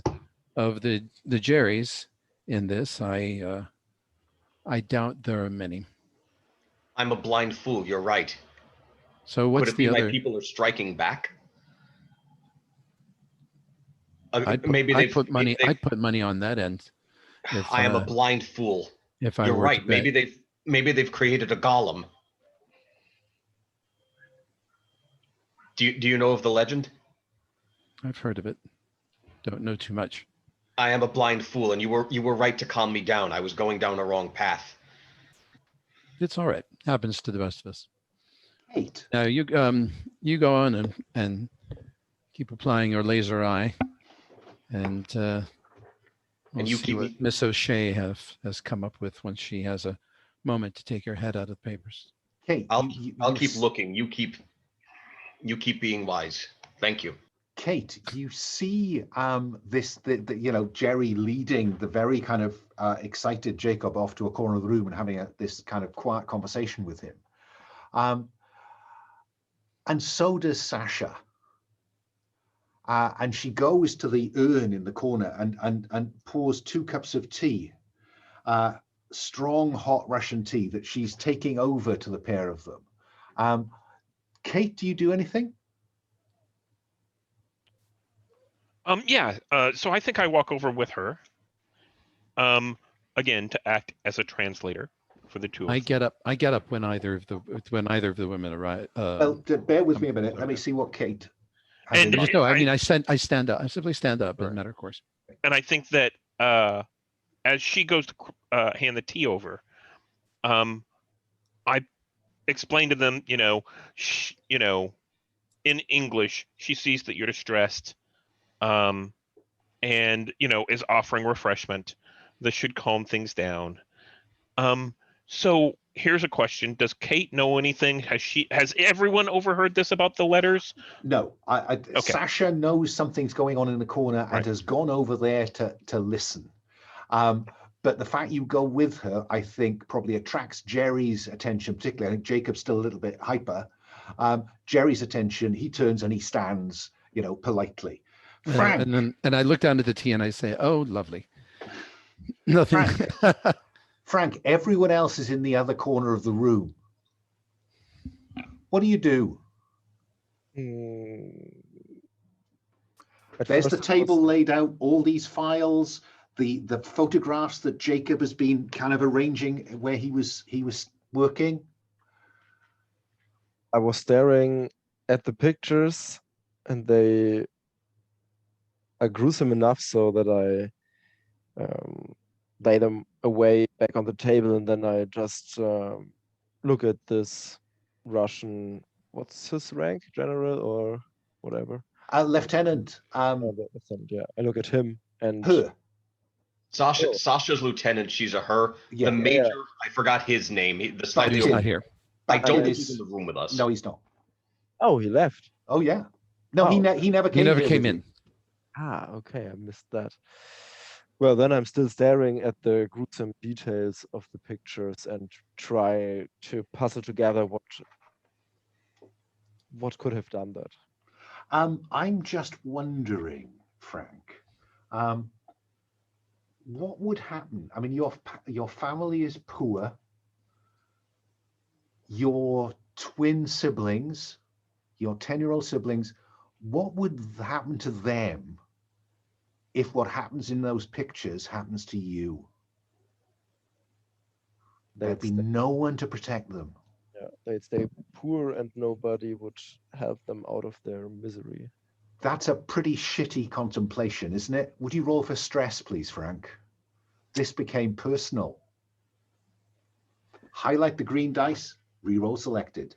Gerrys in this, I doubt there are many. I'm a blind fool. You're right. So what's Could it be the other? my people are striking back? I'd put money on that end. I am a blind fool. If I You're were right. to bet. Maybe they've created a golem. Do you know of the legend? I've heard of it. Don't know too much. I am a blind fool, and you were right to calm me down. I was going down a wrong path. It's all right. Happens to the best of us. Eight. Now you go on and keep applying your laser eye, and we'll you see keep what Miss O'Shea has come up with once she has a moment to take her head out of the papers. Kate, I'll keep looking. You keep being wise. Thank you. Kate, you see Gerry leading the very kind of excited Jacob off to a corner of the room and having this kind of quiet conversation with him. And so does Sasha. And she goes to the urn in the corner and pours 2 cups of tea, strong, hot Russian tea that she's taking over to the pair of them. Kate, do you do anything? So I think I walk over with her, again, to act as a translator for the two of them. I get up when either of the women arrive. Well, bear with me a minute. Let me see what Kate has And in mind. No, I mean I stand up. I simply stand up. Doesn't matter, of course. And I think that as she goes to hand the tea over, I explain to them, in English, she sees that you're distressed, and is offering refreshment. This should calm things down. So here's a question: does Kate know anything? Has everyone overheard this about the letters? No, Okay. Sasha knows something's going on in the corner and has gone over there to listen. But the fact you go with her, I think, probably attracts Gerry's attention, particularly. I think Jacob's still a little bit hyper. Gerry's attention, he turns and he stands, politely. Frank. And I look down at the tea and I say, "Oh, lovely." Nothing. Frank, everyone else is in the other corner of the room. What do you do? There's the table laid out, all these files, the photographs that Jacob has been kind of arranging where he was working. I was staring at the pictures, and they are gruesome enough so that I lay them away back on the table, and then I just look at this Russian, what's his rank, general or whatever? Lieutenant. Lieutenant, yeah. I look at him and her. Sasha's lieutenant. She's a her. Yeah. The major, I forgot his name. He's not here. I don't think he's in the room with us. No, he's not. Oh, he left. Oh yeah. No, he never came. He never came in. Ah, okay, I missed that. Well, then I'm still staring at the gruesome details of the pictures and try to puzzle together what could have done that. I'm just wondering, Frank, what would happen? I mean, your family is poor. Your twin siblings, your 10-year-old siblings, what would happen to them if what happens in those pictures happens to you? There'd be no one to protect them. Yeah, they'd stay poor and nobody would help them out of their misery. That's a pretty shitty contemplation, isn't it? Would you roll for stress, please, Frank? This became personal. highlight the green dice, reroll selected.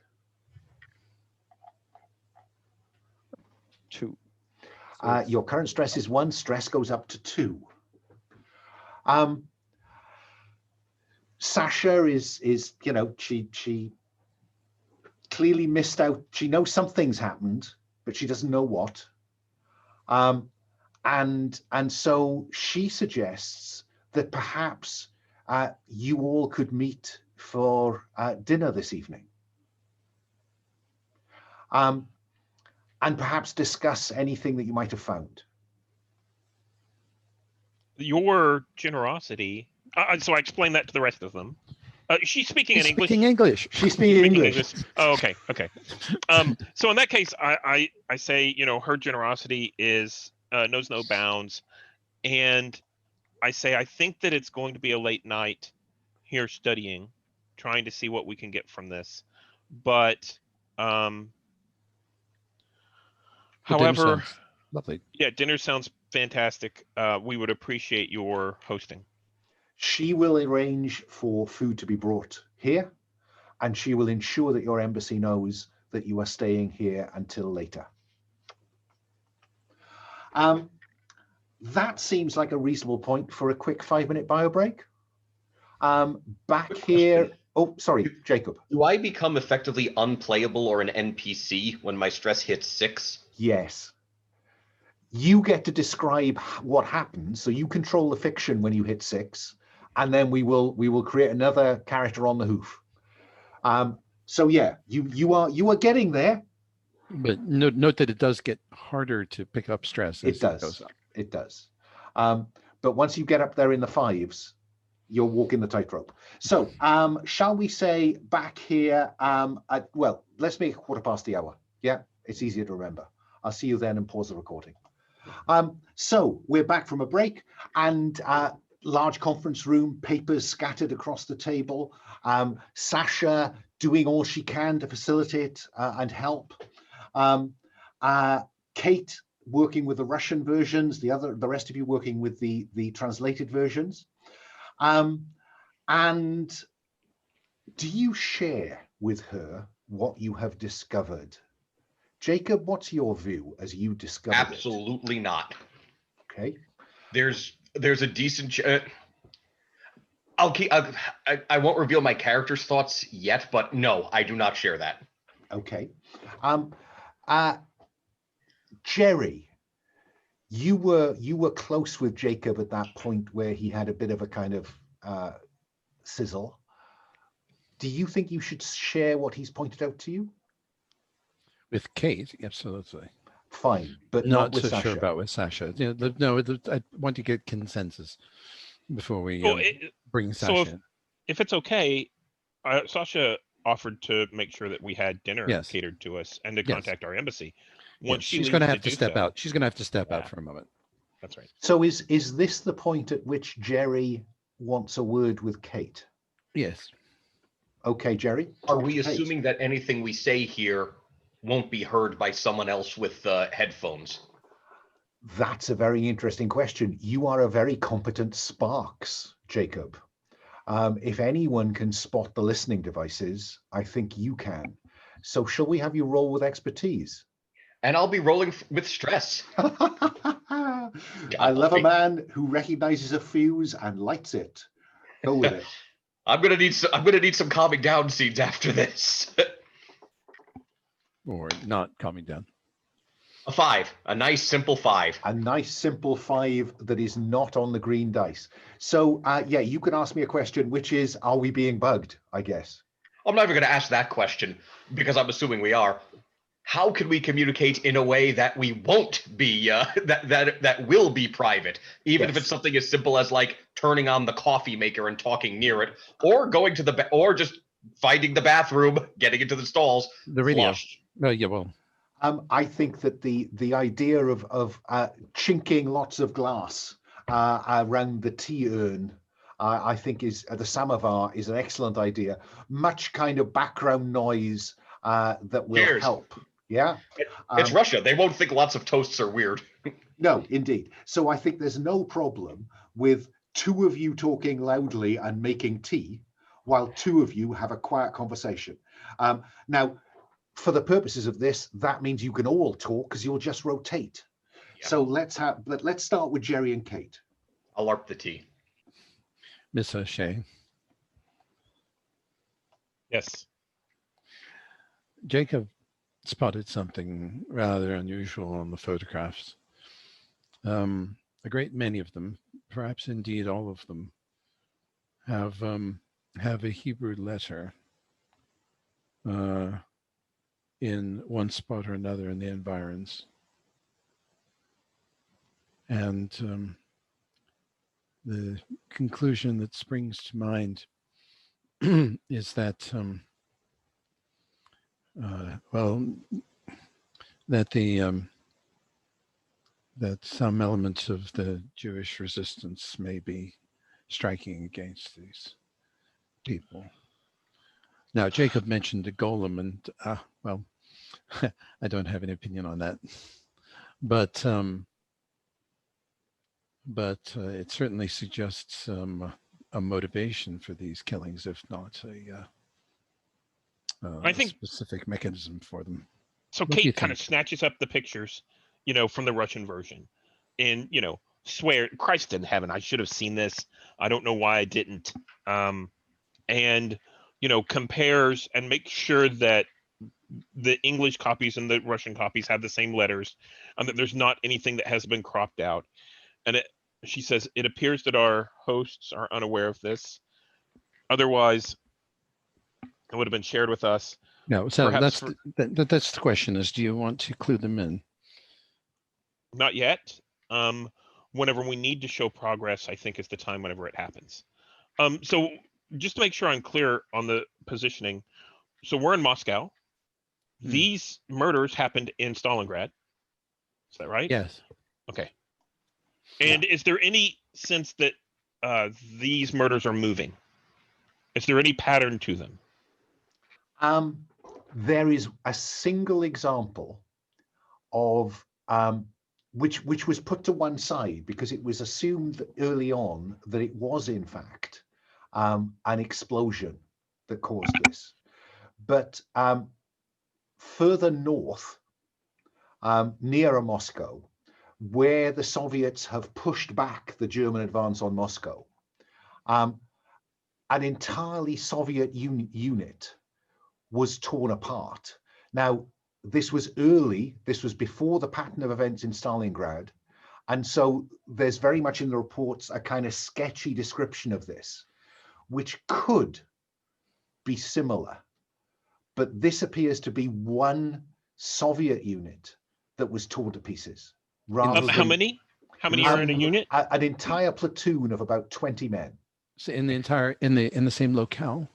2. Your current stress is 1, stress goes up to 2. Sasha is she clearly missed out. She knows something's happened, but she doesn't know what. And so she suggests that perhaps you all could meet for dinner this evening. And perhaps discuss anything that you might have found. Your generosity. So I explained that to the rest of them. She's speaking in English. Speaking English. She's speaking English. Oh, okay. So in that case, I say, her generosity is knows no bounds, and I say I think that it's going to be a late night here studying, trying to see what we can get from this. But however, lovely. Yeah, dinner sounds fantastic. We would appreciate your hosting. She will arrange for food to be brought here, and she will ensure that your embassy knows that you are staying here until later. That seems like a reasonable point for a quick 5-minute bio break. Back here. Oh, sorry, Jacob. Do I become effectively unplayable or an NPC when my stress hits 6? Yes. You get to describe what happens, so you control the fiction when you hit 6, and then we will create another character on the hoof. So yeah, you are getting there. But note that it does get harder to pick up stress as it goes up. It does. But once you get up there in the 5s, you're walking the tightrope. So shall we say back here well, let's make it 1:15. Yeah, it's easier to remember. I'll see you then and pause the recording. So we're back from a break, and large conference room, papers scattered across the table. Sasha doing all she can to facilitate and help. Kate working with the Russian versions, the rest of you working with the translated versions. And do you share with her what you have discovered? Jacob, what's your view as you discover it? Absolutely not. Okay. There's a decent. I won't reveal my character's thoughts yet, but no, I do not share that. Okay. Gerry, you were close with Jacob at that point where he had a bit of a kind of sizzle. Do you think you should share what he's pointed out to you? With Kate, absolutely. Fine, but Not with so Sasha. sure about with Sasha. No, I want to get consensus before we bring Sasha in. If it's okay, Sasha offered to make sure that we had dinner catered to us and to contact our embassy. Once she's going to have to step out. She's going to have to step out for a moment. That's right. So is this the point at which Gerry wants a word with Kate? Yes. Okay, Gerry. Are we assuming that anything we say here won't be heard by someone else with headphones? That's a very interesting question. You are a very competent Sparks, Jacob. If anyone can spot the listening devices, I think you can. So shall we have you roll with expertise? And I'll be rolling with stress. I love a man who recognizes a fuse and lights it. Go with it. I'm gonna need some calming down scenes after this. Or not calming down. A 5, a nice simple 5. A nice simple 5 that is not on the green dice. So yeah, you can ask me a question, which is, are we being bugged? I guess. I'm not even going to ask that question because I'm assuming we are. How can we communicate in a way that we won't be that will be private, even if it's something as simple as like turning on the coffee maker and talking near it, or going to or just finding the bathroom, getting into the stalls, the radio. flushed. Yeah, well. I think that the idea of chinking lots of glass around the tea urn, I think is the samovar is an excellent idea. Much kind of background noise that will help. Yeah, it's Russia. They won't think lots of toasts are weird. No, indeed. So I think there's no problem with 2 of you talking loudly and making tea, while two of you have a quiet conversation. Now, for the purposes of this, that means you can all talk because you'll just rotate. Yeah. So let's start with Gerry and Kate. I'll LARP the tea. Miss O'Shea. Yes. Jacob spotted something rather unusual on the photographs. A great many of them, perhaps indeed all of them, have a Hebrew letter in one spot or another in the environs. And the conclusion that springs to mind is that, that some elements of the Jewish resistance may be striking against these people. Now, Jacob mentioned the Golem, and well, I don't have an opinion on that, but it certainly suggests a motivation for these killings, if not I think specific mechanism for them. so. Kate kind of snatches up the pictures, from the Russian version, and swear Christ in heaven, I should have seen this. I don't know why I didn't. And compares and makes sure that the English copies and the Russian copies have the same letters, and that there's not anything that has been cropped out. And she says, it appears that our hosts are unaware of this. Otherwise, it would have been shared with us. No, so that's the question: is do you want to clue them in? Not yet. Whenever we need to show progress, I think is the time whenever it happens. So just to make sure I'm clear on the positioning, so we're in Moscow. These murders happened in Stalingrad. Is that right? Yes. Okay. And is there any sense that these murders are moving? Is there any pattern to them? There is a single example of which was put to one side because it was assumed early on that it was in fact an explosion that caused this. But further north, nearer Moscow, where the Soviets have pushed back the German advance on Moscow, an entirely Soviet unit was torn apart. Now, this was before the pattern of events in Stalingrad. And so there's very much in the reports a kind of sketchy description of this, which could be similar. But this appears to be one Soviet unit that was torn to pieces. How many? How many are in a unit? An entire platoon of about 20 men. So in the same locale.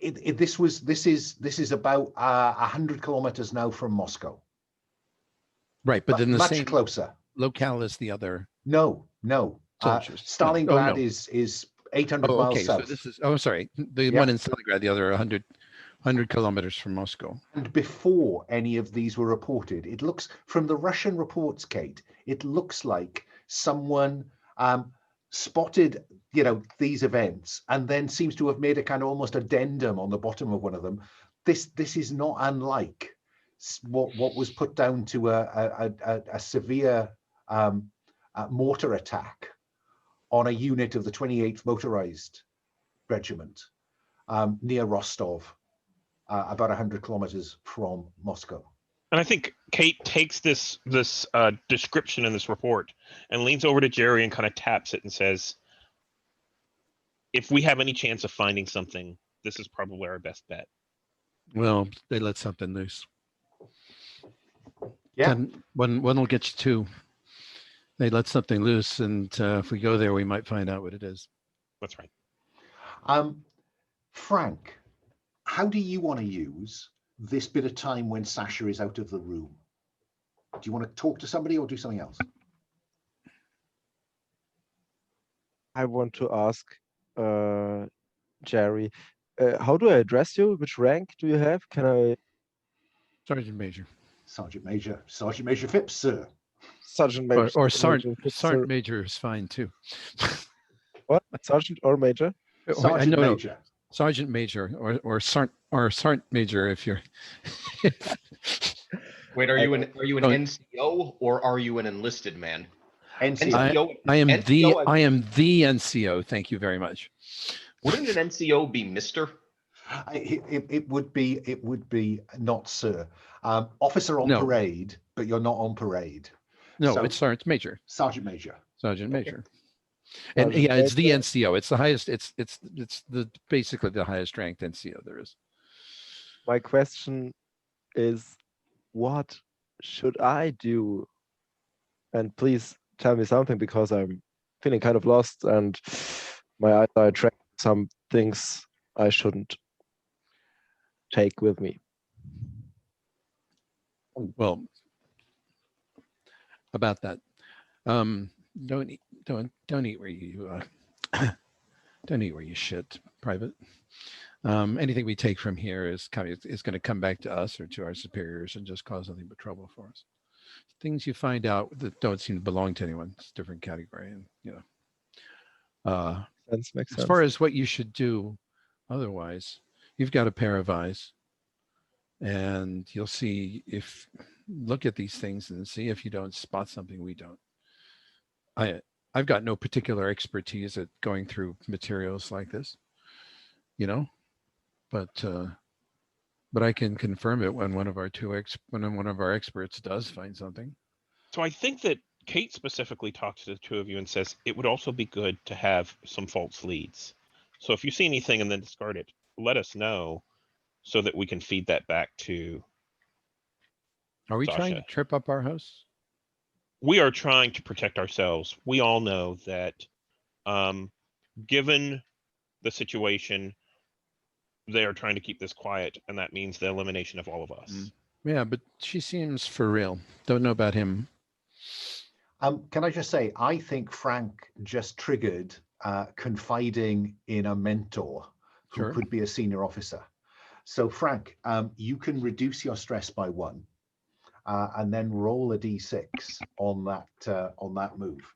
This is about 100 kilometers now from Moscow. Right, but then the much same closer locale as the other. No. Stalingrad is 800 miles south. So this is sorry, the one in Stalingrad, the other 100 kilometers from Moscow. And before any of these were reported, it looks from the Russian reports, Kate, it looks like someone spotted these events and then seems to have made a kind of almost addendum on the bottom of one of them. This is not unlike what was put down to a severe mortar attack on a unit of the 28th Motorized Regiment near Rostov, about 100 kilometers from Moscow. And I think Kate takes this description in this report and leans over to Gerry and kind of taps it and says, if we have any chance of finding something, this is probably our best bet. Well, they let something loose. Yeah. One will get you two. They let something loose, and if we go there, we might find out what it is. That's right. Frank, how do you want to use this bit of time when Sasha is out of the room? Do you want to talk to somebody or do something else? I want to ask Gerry, how do I address you? Which rank do you have? Can I? Sergeant Major. Sergeant Major Phipps, sir. Sergeant Major. Or Sergeant Major is fine too. What? Sergeant or Major? Sergeant Major. Sergeant Major or Sergeant Major if you're. Wait, are you an NCO or are you an enlisted man? NCO. I am NCO, the NCO. Thank you very much. Wouldn't an NCO be Mister? It would be not sir. Officer on parade, but you're not on parade. No, So, it's Sergeant Major. Sergeant Major. Sergeant Okay. Major. And yeah, it's the NCO. It's the highest. It's the basically the highest ranked NCO there is. My question is, what should I do? And please tell me something, because I'm feeling kind of lost and my eyes are attracting some things I shouldn't take with me. Well, about that, don't eat where you don't eat where you shit, Private. Anything we take from here is going to come back to us or to our superiors and just cause nothing but trouble for us. Things you find out that don't seem to belong to anyone, it's a different category, and Makes sense. As far as what you should do, otherwise, you've got a pair of eyes, and you'll see look at these things and see if you don't spot something we don't. I've got no particular expertise at going through materials like this, but I can confirm it when one of our experts does find something. So I think that Kate specifically talks to the two of you and says it would also be good to have some false leads. So if you see anything and then discard it, let us know so that we can feed that back to Are we Sasha. trying to trip up our hosts? We are trying to protect ourselves. We all know that given the situation, they are trying to keep this quiet, and that means the elimination of all of us. Yeah, but she seems for real. Don't know about him. Can I just say, I think Frank just triggered confiding in a mentor who could be a senior officer. So Frank, you can reduce your stress by 1, and then roll a d6 on that move.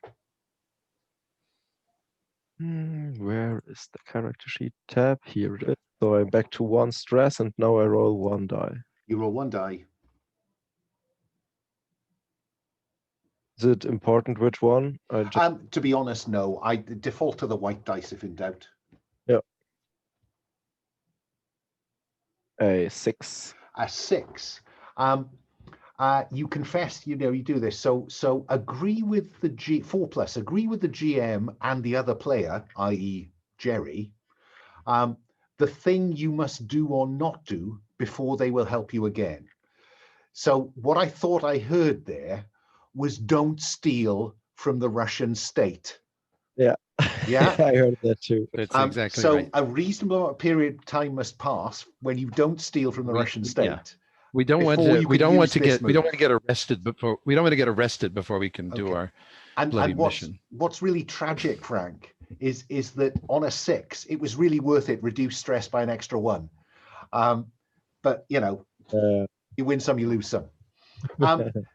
Where is the character sheet tab? Here it is. So I'm back to 1 stress, and now I roll 1 die. You roll 1 die. Is it important which one? To be honest, no. I default to the white dice if in doubt. Yeah. A 6. A 6. You confess, you do this. So agree with the 4+. Agree with the GM and the other player, i.e., Gerry. The thing you must do or not do before they will help you again. So what I thought I heard there was don't steal from the Russian state. Yeah. Yeah. I heard that too. That's exactly so right. A reasonable period of time must pass when you don't steal from the Russian state. Yeah. We don't want to get arrested before we can do our bloody mission. What's really tragic, Frank, is that on a 6, it was really worth it. Reduce stress by an extra 1. But you win some, you lose some.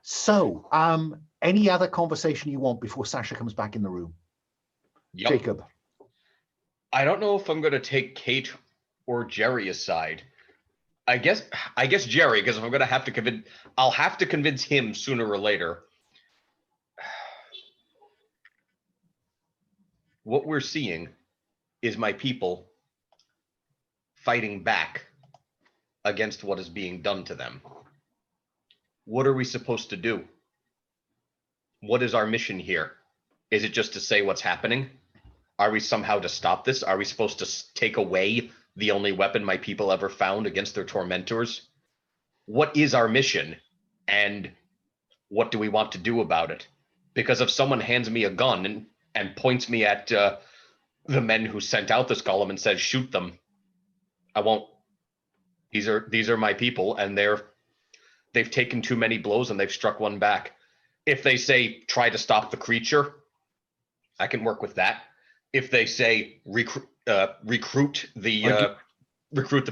So any other conversation you want before Sasha comes back in the room? Yep. Jacob. I don't know if I'm going to take Kate or Gerry aside. I guess Gerry, because if I'm going to have to convince, I'll have to convince him sooner or later. What we're seeing is my people fighting back against what is being done to them. What are we supposed to do? What is our mission here? Is it just to say what's happening? Are we somehow to stop this? Are we supposed to take away the only weapon my people ever found against their tormentors? What is our mission? And what do we want to do about it? Because if someone hands me a gun and points me at the men who sent out this golem and says, shoot them, I won't. These are my people, and they've taken too many blows and they've struck one back. If they say, try to stop the creature, I can work with that. If they say recruit the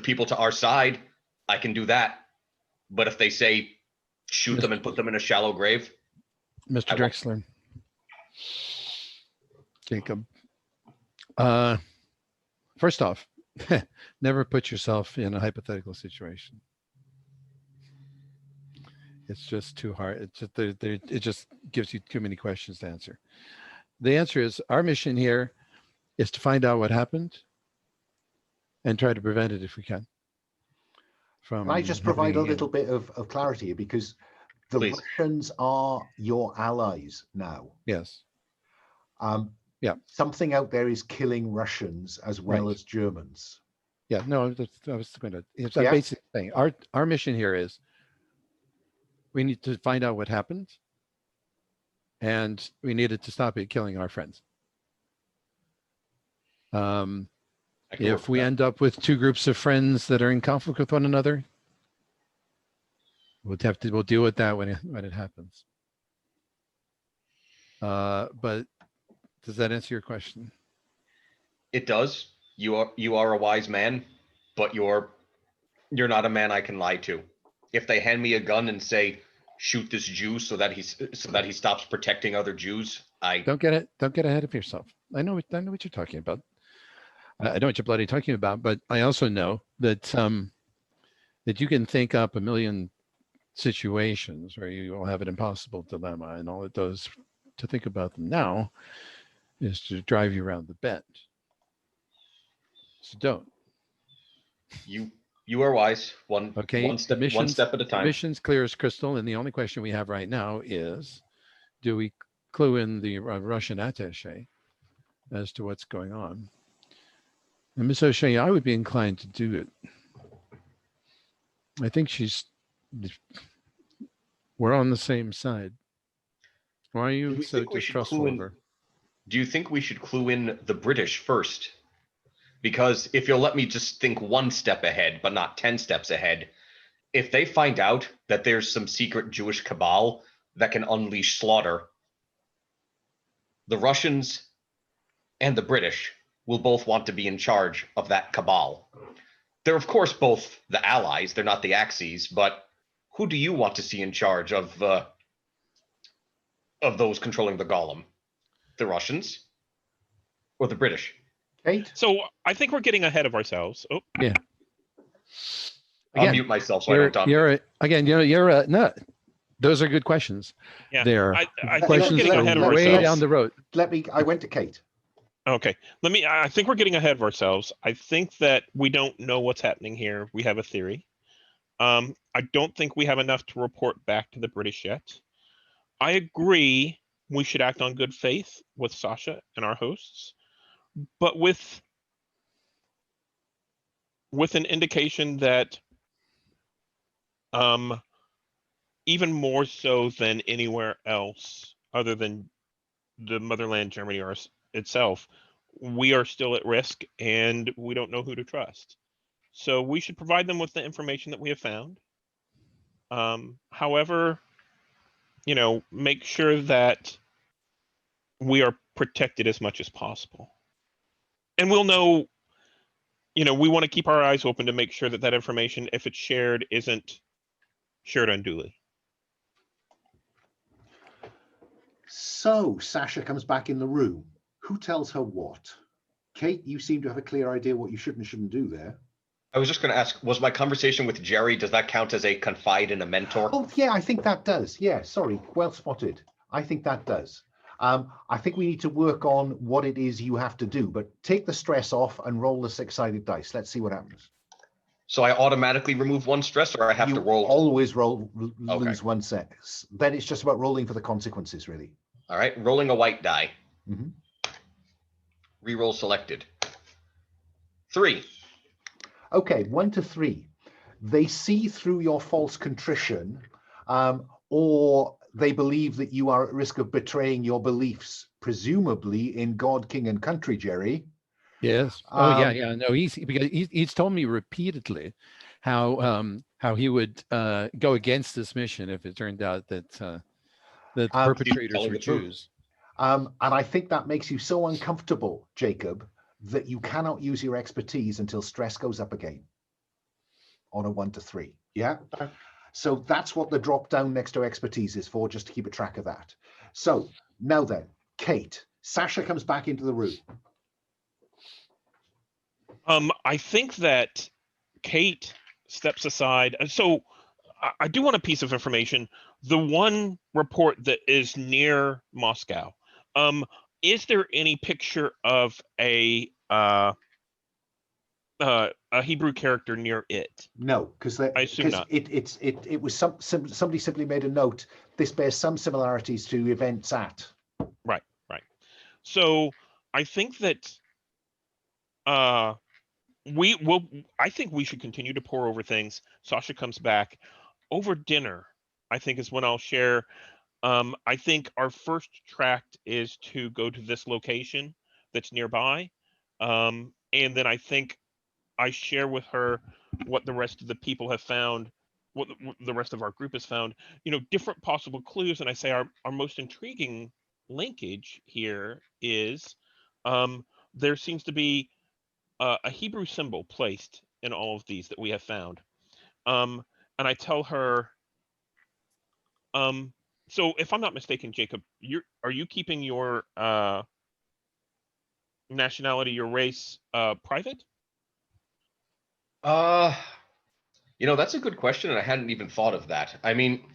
people to our side, I can do that. But if they say shoot them and put them in a shallow grave, Mr. Drexler, Jacob, first off, Never put yourself in a hypothetical situation. It's just too hard. It just gives you too many questions to answer. The answer is our mission here is to find out what happened and try to prevent it if we can. Can I just provide a little bit of clarity here, because the Please. Russians are your allies now. Yes. Yeah. Something out there is killing Russians as well Right. as Germans. Yeah. No, I was going to. It's a Yeah. basic thing. Our mission here is we need to find out what happened, and we needed to stop it killing our friends. If we end up with two groups of friends that are in conflict with one another, we'll deal with that when it happens. But does that answer your question? It does. You are a wise man, but you're not a man I can lie to. If they hand me a gun and say, shoot this Jew so that he stops protecting other Jews, don't get ahead of yourself. I know what you're talking about. I know what you're bloody talking about, but I also know that that you can think up a million situations where you will have an impossible dilemma, and all it does to think about them now is to drive you around the bend. So don't. You are wise. One step at a time. Mission's clear as crystal, and the only question we have right now is, do we clue in the Russian attaché as to what's going on? And Ms. O'Shea, I would be inclined to do it. I think we're on the same side. Why are you so distrustful of her? Do you think we should clue in the British first? Because if you'll let me just think one step ahead, but not 10 steps ahead, if they find out that there's some secret Jewish cabal that can unleash slaughter, the Russians and the British will both want to be in charge of that cabal. They're, of course, both the allies. They're not the Axis, but who do you want to see in charge of those controlling the Golem? The Russians or the British? Kate? So I think we're getting ahead of ourselves. Oh, yeah. I'll mute myself so I don't talk. No. Those are good questions. Yeah, They're I questions think we're getting ahead of way ourselves. down the road. I went to Kate. Okay, I think we're getting ahead of ourselves. I think that we don't know what's happening here. We have a theory. I don't think we have enough to report back to the British yet. I agree we should act on good faith with Sasha and our hosts, but with an indication that even more so than anywhere else other than the motherland Germany or itself, we are still at risk and we don't know who to trust. So we should provide them with the information that we have found. However, make sure that we are protected as much as possible. And we'll know, we want to keep our eyes open to make sure that that information, if it's shared, isn't shared unduly. So Sasha comes back in the room. Who tells her what? Kate, you seem to have a clear idea what you should and shouldn't do there. I was just going to ask, was my conversation with Gerry, does that count as a confide in a mentor? Oh, yeah, I think that does. Yeah, sorry, well spotted. I think that does. I think we need to work on what it is you have to do, but take the stress off and roll the six-sided dice. Let's see what happens. So I automatically remove one stress, or I have to roll? Always lose one set. Then it's just about rolling for the consequences, really. All right, rolling a white die. Mm-hmm. Reroll selected. 3. Okay, 1 to 3. They see through your false contrition, or they believe that you are at risk of betraying your beliefs, presumably in God, King, and Country, Gerry. Yes. No, he's told me repeatedly how he would go against this mission if it turned out that the perpetrators were Jews. And I think that makes you so uncomfortable, Jacob, that you cannot use your expertise until stress goes up again on a 1 to 3. Yeah. So that's what the drop down next to expertise is for, just to keep a track of that. So now then, Kate, Sasha comes back into the room. I think that Kate steps aside. So I do want a piece of information. The one report that is near Moscow, is there any picture of a Hebrew character near it? No, because I assume not. it was somebody simply made a note. This bears some similarities to events at. Right. So I think that I think we should continue to pour over things. Sasha comes back over dinner. I think is when I'll share. I think our first tract is to go to this location that's nearby, and then I think I share with her what the rest of the people have found, what the rest of our group has found. Different possible clues, and I say our most intriguing linkage here is there seems to be a Hebrew symbol placed in all of these that we have found. And I tell her, so if I'm not mistaken, Jacob, are you keeping your nationality, your race, private? That's a good question, and I hadn't even thought of that. I mean,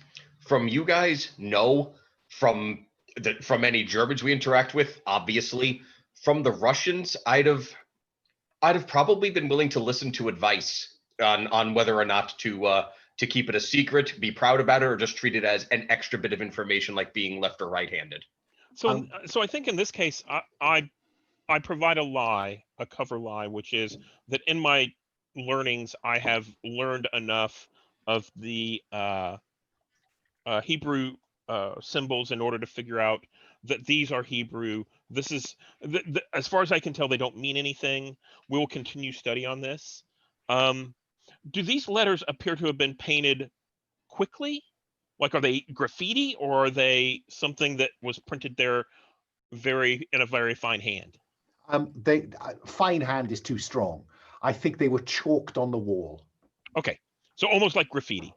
from you guys, no. From any Germans we interact with, obviously. From the Russians, I'd have probably been willing to listen to advice on whether or not to keep it a secret, be proud about it, or just treat it as an extra bit of information, like being left or right-handed. So I think in this case, I provide a lie, a cover lie, which is that in my learnings, I have learned enough of the Hebrew symbols in order to figure out that these are Hebrew. This is, as far as I can tell, they don't mean anything. We will continue study on this. Do these letters appear to have been painted quickly? Like, are they graffiti, or are they something that was printed there in a very fine hand? Fine hand is too strong. I think they were chalked on the wall. Okay, so almost like graffiti.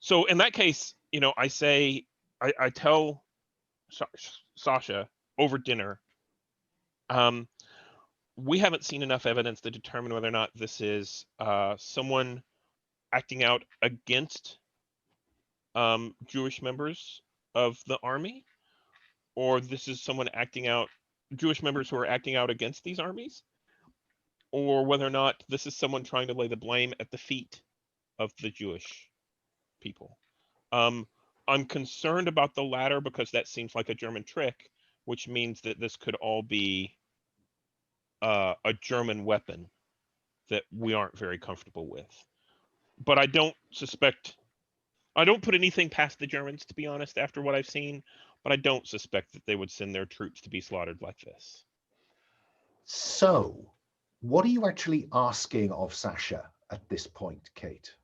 So in that case, I say, I tell Sasha over dinner, we haven't seen enough evidence to determine whether or not this is someone acting out against Jewish members of the army, or this is someone Jewish members who are acting out against these armies, or whether or not this is someone trying to lay the blame at the feet of the Jewish people. I'm concerned about the latter because that seems like a German trick, which means that this could all be a German weapon that we aren't very comfortable with. But I don't put anything past the Germans, to be honest, after what I've seen, but I don't suspect that they would send their troops to be slaughtered like this. So, what are you actually asking of Sasha at this point, Kate?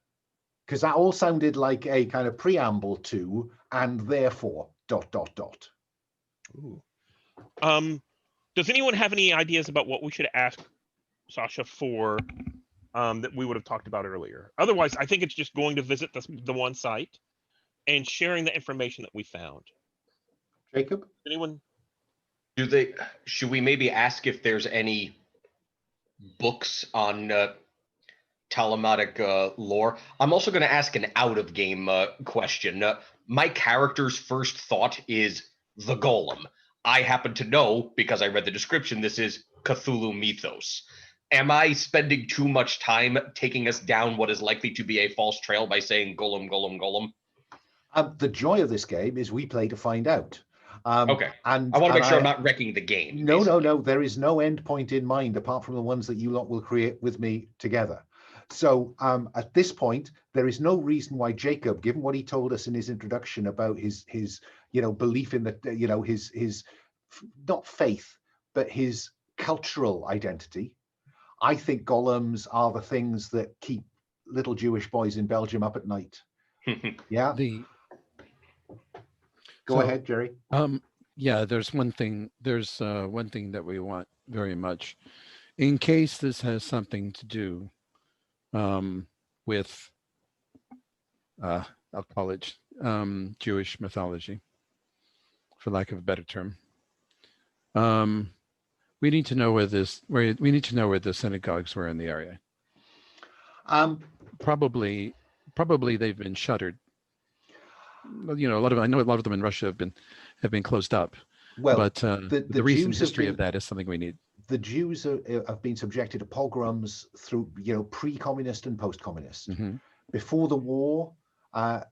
Because that all sounded like a kind of preamble to, and therefore, ... Ooh. Does anyone have any ideas about what we should ask Sasha for that we would have talked about earlier? Otherwise, I think it's just going to visit the one site and sharing the information that we found. Jacob? Anyone? Should we maybe ask if there's any books on Talmudic lore? I'm also going to ask an out-of-game question. My character's first thought is the Golem. I happen to know, because I read the description, this is Cthulhu mythos. Am I spending too much time taking us down what is likely to be a false trail by saying Golem, Golem, Golem? The joy of this game is we play to find out. Okay. And I want to make sure I'm not wrecking the game. No. There is no end point in mind apart from the ones that you lot will create with me together. So at this point, there is no reason why Jacob, given what he told us in his introduction about his belief in the, his not faith, but his cultural identity. I think golems are the things that keep little Jewish boys in Belgium up at night. Yeah. Go ahead, Gerry. Yeah, there's one thing that we want very much, in case this has something to do with I'll call it Jewish mythology, for lack of a better term. We need to know where we need to know where the synagogues were in the area. Probably they've been shuttered. You know, I know a lot of them in Russia have been closed up. Well, but the recent Jews history of that is something we need. The Jews have been subjected to pogroms through, pre-communist and post-communist. Mm-hmm. Before the war,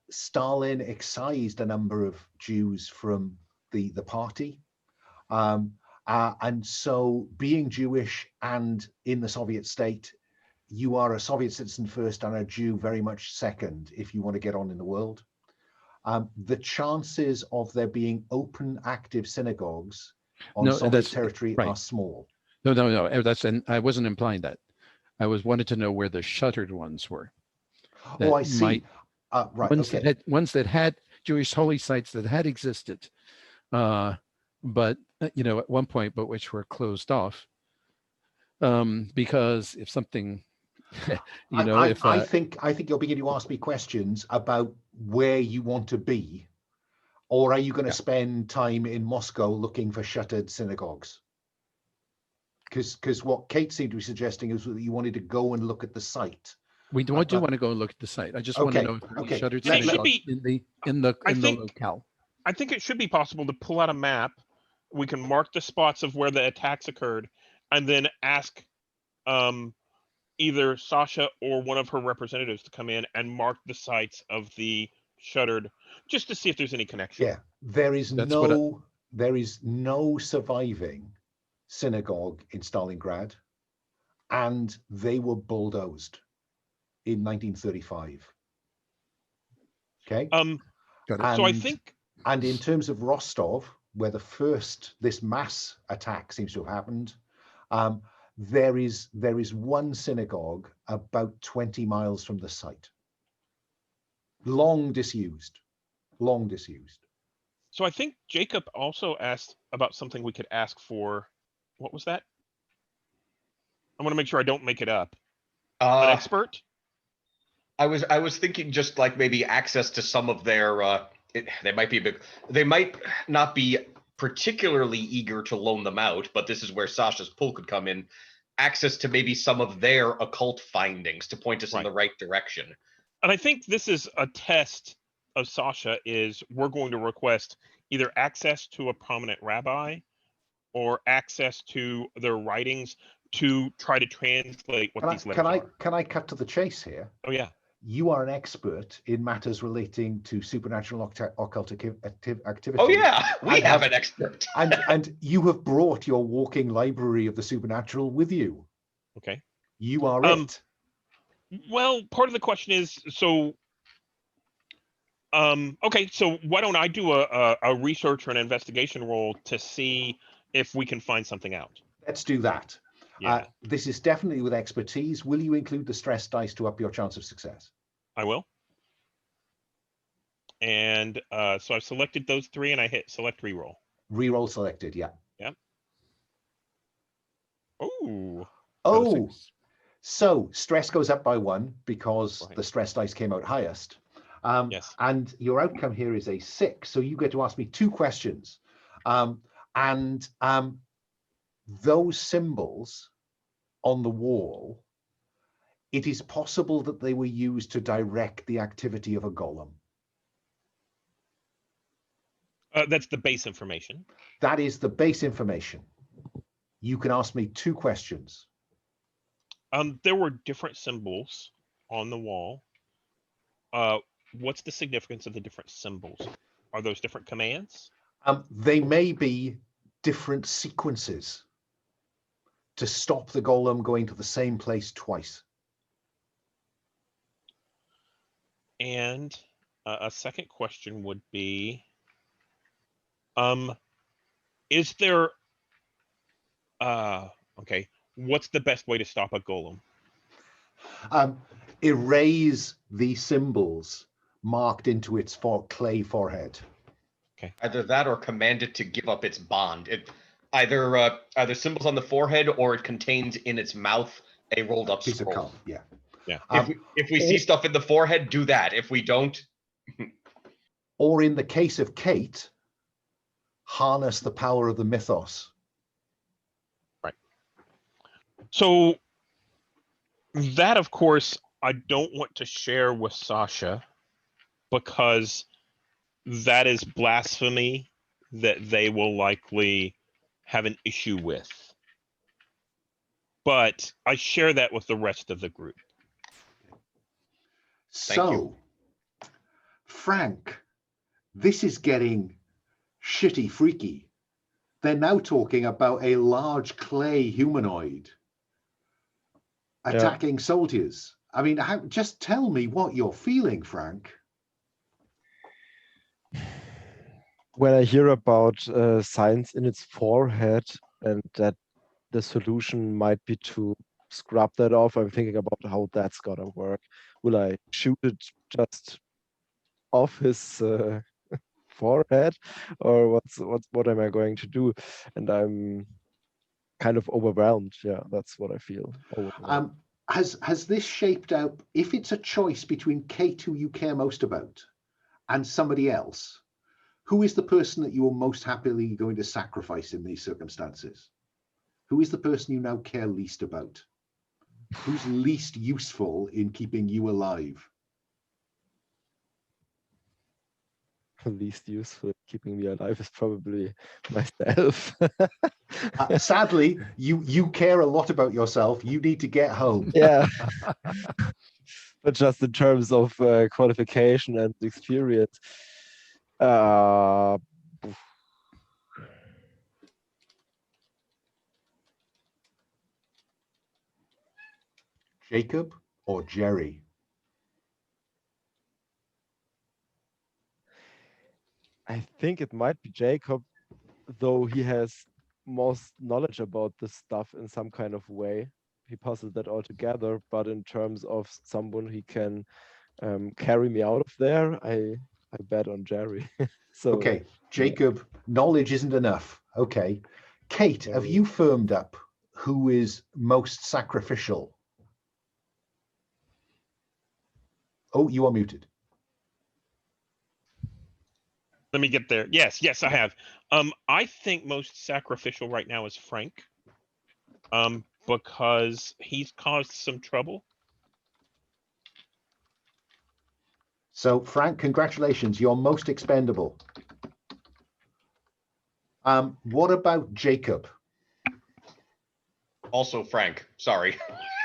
Stalin excised a number of Jews from the party. And so being Jewish and in the Soviet state, you are a Soviet citizen first and a Jew very much second if you want to get on in the world. The chances of there being open, active synagogues on Soviet territory are small. No. And I wasn't implying that. I wanted to know where the shuttered ones were. Oh, I see. Right. Ones that had Jewish holy sites that had existed, but at one point, but which were closed off, because if something, I think you're beginning to ask me questions about where you want to be, or are you going to spend time in Moscow looking for shuttered synagogues? Because what Kate seemed to be suggesting is that you wanted to go and look at the site. We do want to go and look at the site. I just want to know if there are shuttered synagogues in the locale. I think it should be possible to pull out a map. We can mark the spots of where the attacks occurred, and then ask either Sasha or one of her representatives to come in and mark the sites of the shuttered, just to see if there's any connection. Yeah, there is no surviving synagogue in Stalingrad, and they were bulldozed in 1935. Okay. So I think, and in terms of Rostov, where this mass attack seems to have happened, there is one synagogue about 20 miles from the site. Long disused. So I think Jacob also asked about something we could ask for. What was that? I want to make sure I don't make it up. An expert? I was thinking just like maybe access to some of their they might not be particularly eager to loan them out, but this is where Sasha's pull could come in. Access to maybe some of their occult findings to point us in the right direction. And I think this is a test of Sasha, is we're going to request either access to a prominent rabbi or access to their writings to try to translate what these letters are. Can I cut to the chase here? Oh, yeah. You are an expert in matters relating to supernatural occult activity. Oh, yeah, we have an expert. and you have brought your walking library of the supernatural with you. Okay. You are it. Well, part of the question is, so why don't I do a research or an investigation role to see if we can find something out? Let's do that. Yeah. This is definitely with expertise. Will you include the stress dice to up your chance of success? I will. And so I've selected those three, and I hit select reroll. Reroll selected, yeah. Yep. Ooh. Oh, so stress goes up by 1 because the stress dice came out highest. Yes. And your outcome here is a 6. So you get to ask me 2 questions. Those symbols on the wall, it is possible that they were used to direct the activity of a golem. That's the base information. That is the base information. You can ask me 2 questions. There were different symbols on the wall. What's the significance of the different symbols? Are those different commands? They may be different sequences to stop the golem going to the same place twice. And a second question would be, is there, what's the best way to stop a golem? Erase the symbols marked into its clay forehead. Okay. Either that or command it to give up its bond. It either symbols on the forehead, or it contains in its mouth a rolled up piece scroll. of cum, yeah. Yeah. If we see stuff in the forehead, do that. If we don't, or in the case of Kate, harness the power of the mythos. So that, of course, I don't want to share with Sasha because that is blasphemy that they will likely have an issue with. But I share that with the rest of the group. So, Frank, this is getting shitty freaky. They're now talking about a large clay humanoid attacking soldiers. I mean, just tell me what you're feeling, Frank. When I hear about signs in its forehead and that the solution might be to scrub that off, I'm thinking about how that's gonna work. Will I shoot it just off his forehead, or what am I going to do? And I'm kind of overwhelmed. Yeah, that's what I feel. Has this shaped out? If it's a choice between Kate, who you care most about, and somebody else, who is the person that you are most happily going to sacrifice in these circumstances? Who is the person you now care least about? Who's least useful in keeping you alive? Least useful keeping me alive is probably myself. Sadly, you care a lot about yourself. You need to get home. Yeah. But just in terms of qualification and experience, Jacob or Gerry? I think it might be Jacob, though he has most knowledge about this stuff in some kind of way. He puzzled that all together, but in terms of someone he can carry me out of there, I bet on Gerry. So okay, Jacob, knowledge isn't enough. Okay, Kate, have you firmed up who is most sacrificial? Oh, you are muted. Let me get there. Yes, I have. I think most sacrificial right now is Frank. Because he's caused some trouble. So, Frank, congratulations. You're most expendable. What about Jacob? Also Frank, sorry.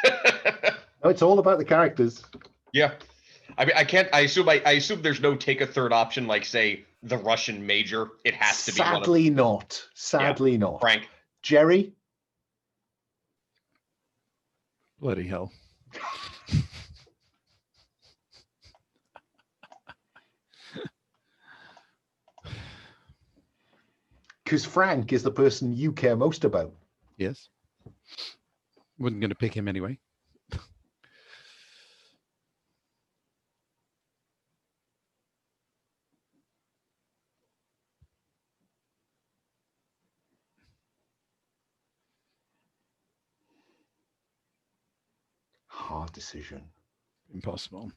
No, it's all about the characters. Yeah. I mean, I assume there's no take a third option, like say the Russian major. It has to be one of Sadly not. Sadly not. Frank. Gerry? Bloody hell. Because Frank is the person you care most about. Yes. Wasn't going to pick him anyway. Hard decision. Impossible.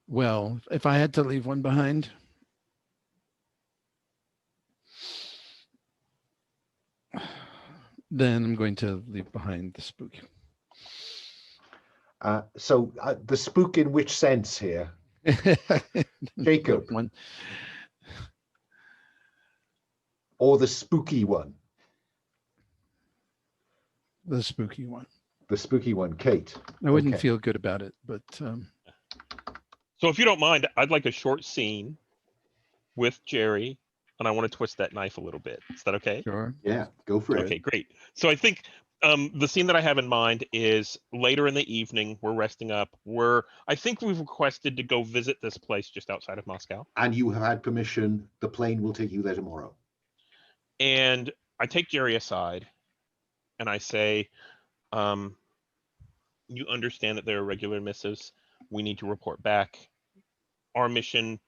Well, if I had to leave one behind, then I'm going to leave behind the spook. So the spook in which sense here? Jacob. One. Or the spooky one? The spooky one. The spooky one, Kate. I wouldn't feel good about it, but So if you don't mind, I'd like a short scene with Gerry, and I want to twist that knife a little bit. Is that okay? sure. Yeah, go for it. Okay, great. So I think the scene that I have in mind is later in the evening. We're resting up. I think we've requested to go visit this place just outside of Moscow. And you have had permission. The plane will take you there tomorrow. And I take Gerry aside, and I say, you understand that there are regular missives. We need to report back. Our mission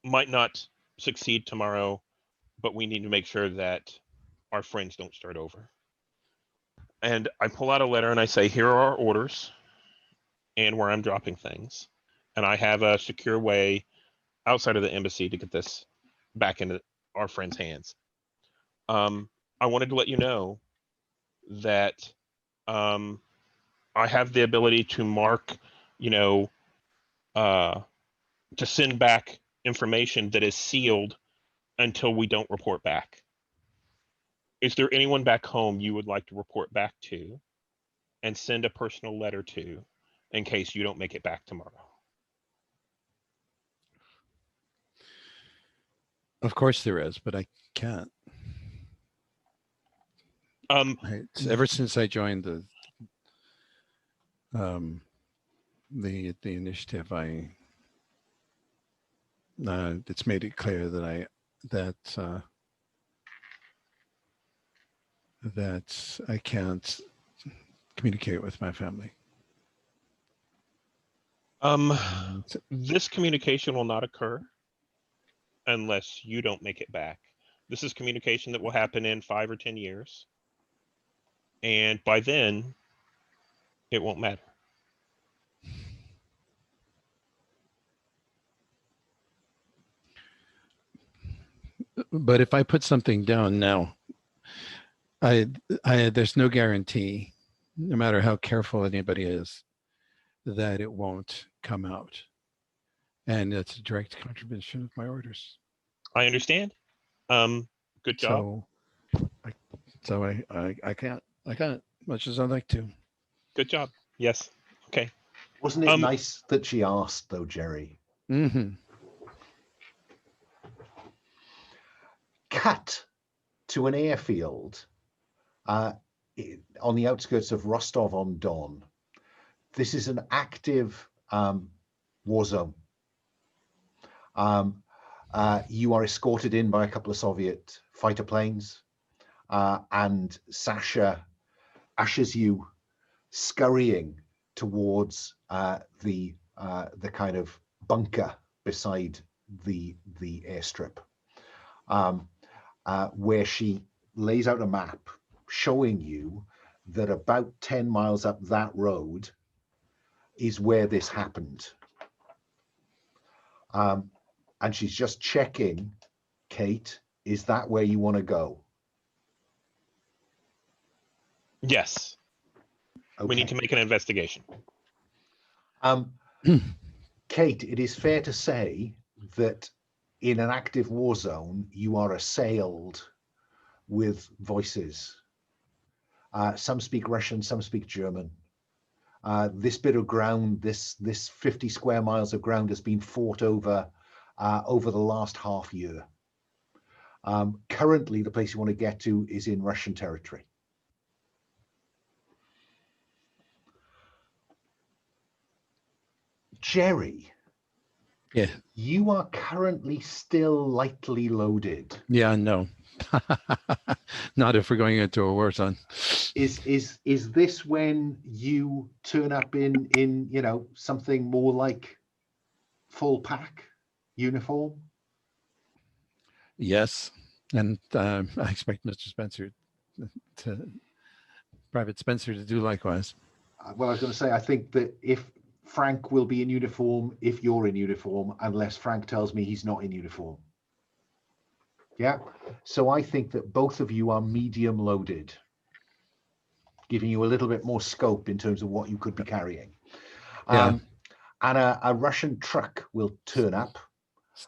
might not succeed tomorrow, but we need to make sure that our friends don't start over. And I pull out a letter and I say, here are our orders and where I'm dropping things. and I have a secure way outside of the embassy to get this back into our friends' hands. I wanted to let you know that I have the ability to mark, to send back information that is sealed until we don't report back. Is there anyone back home you would like to report back to and send a personal letter to in case you don't make it back tomorrow? Of course there is, but I can't. Ever since I joined the initiative, it's made it clear that I can't communicate with my family. This communication will not occur unless you don't make it back. This is communication that will happen in 5 or 10 years. And by then, it won't matter. But if I put something down now, there's no guarantee, no matter how careful anybody is, that it won't come out. And it's a direct contravention of my orders. I understand. Good job. So I can't much as I'd like to. Good job. Yes. Okay. Wasn't it nice that she asked, though, Gerry? Mm-hmm. Cut to an airfield on the outskirts of Rostov-on-Don. This is an active war zone. You are escorted in by a couple of Soviet fighter planes, and Sasha ushers you scurrying towards the kind of bunker beside the airstrip, where she lays out a map showing you that about 10 miles up that road is where this happened. And she's just checking, Kate, is that where you want to go? Yes. Okay. We need to make an investigation. Kate, it is fair to say that in an active war zone, you are assailed with voices. Some speak Russian, some speak German. This bit of ground, this 50 square miles of ground has been fought over the last half year. Currently, the place you want to get to is in Russian territory. Gerry, yeah, you are currently still lightly loaded. Yeah, no. Not if we're going into a war zone. Is this when you turn up in something more like full pack uniform? Yes, and I expect Mr. Spencer Private Spencer to do likewise. Well, I was going to say, I think that if Frank will be in uniform, if you're in uniform, unless Frank tells me he's not in uniform. Yeah, so I think that both of you are medium loaded, giving you a little bit more scope in terms of what you could be carrying. Yeah. And a Russian truck will turn up,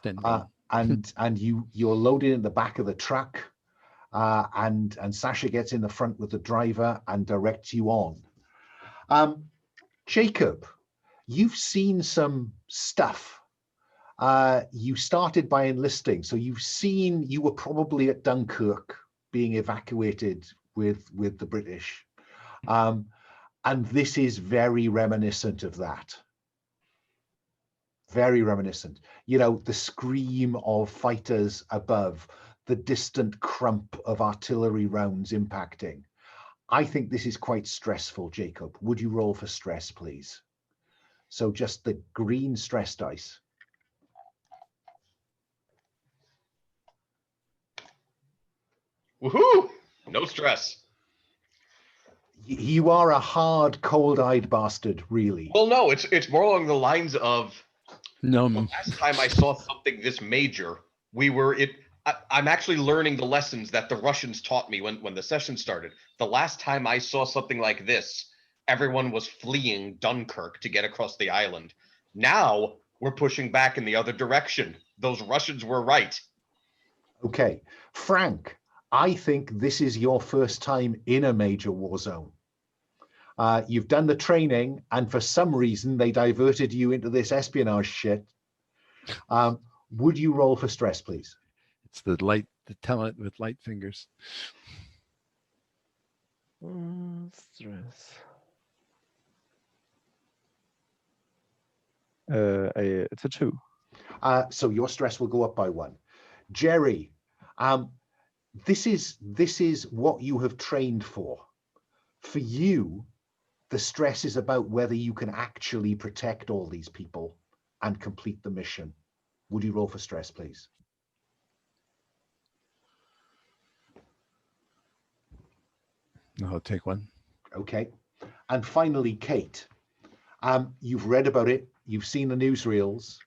and you're loaded in the back of the truck, and Sasha gets in the front with the driver and directs you on. Jacob, you've seen some stuff. You started by enlisting, so you were probably at Dunkirk being evacuated with the British. And this is very reminiscent of that. Very reminiscent. The scream of fighters above, the distant crump of artillery rounds impacting. I think this is quite stressful, Jacob. Would you roll for stress, please? So just the green stress dice. Woohoo! No stress. You are a hard, cold-eyed bastard, really. Well, no, it's more along the lines of No, The last time I saw something this major, I'm actually learning the lessons that the Russians taught me when the session started. The last time I saw something like this, everyone was fleeing Dunkirk to get across the island. Now we're pushing back in the other direction. Those Russians were right. Okay, Frank, I think this is your first time in a major war zone. You've done the training, and for some reason they diverted you into this espionage shit. Would you roll for stress, please? it's the talent with light fingers. Stress. It's a 2. So your stress will go up by 1. Gerry, this is what you have trained for. For you, the stress is about whether you can actually protect all these people and complete the mission. Would you roll for stress, please? I'll take 1. Okay. And finally, Kate, you've read about it, you've seen the newsreels,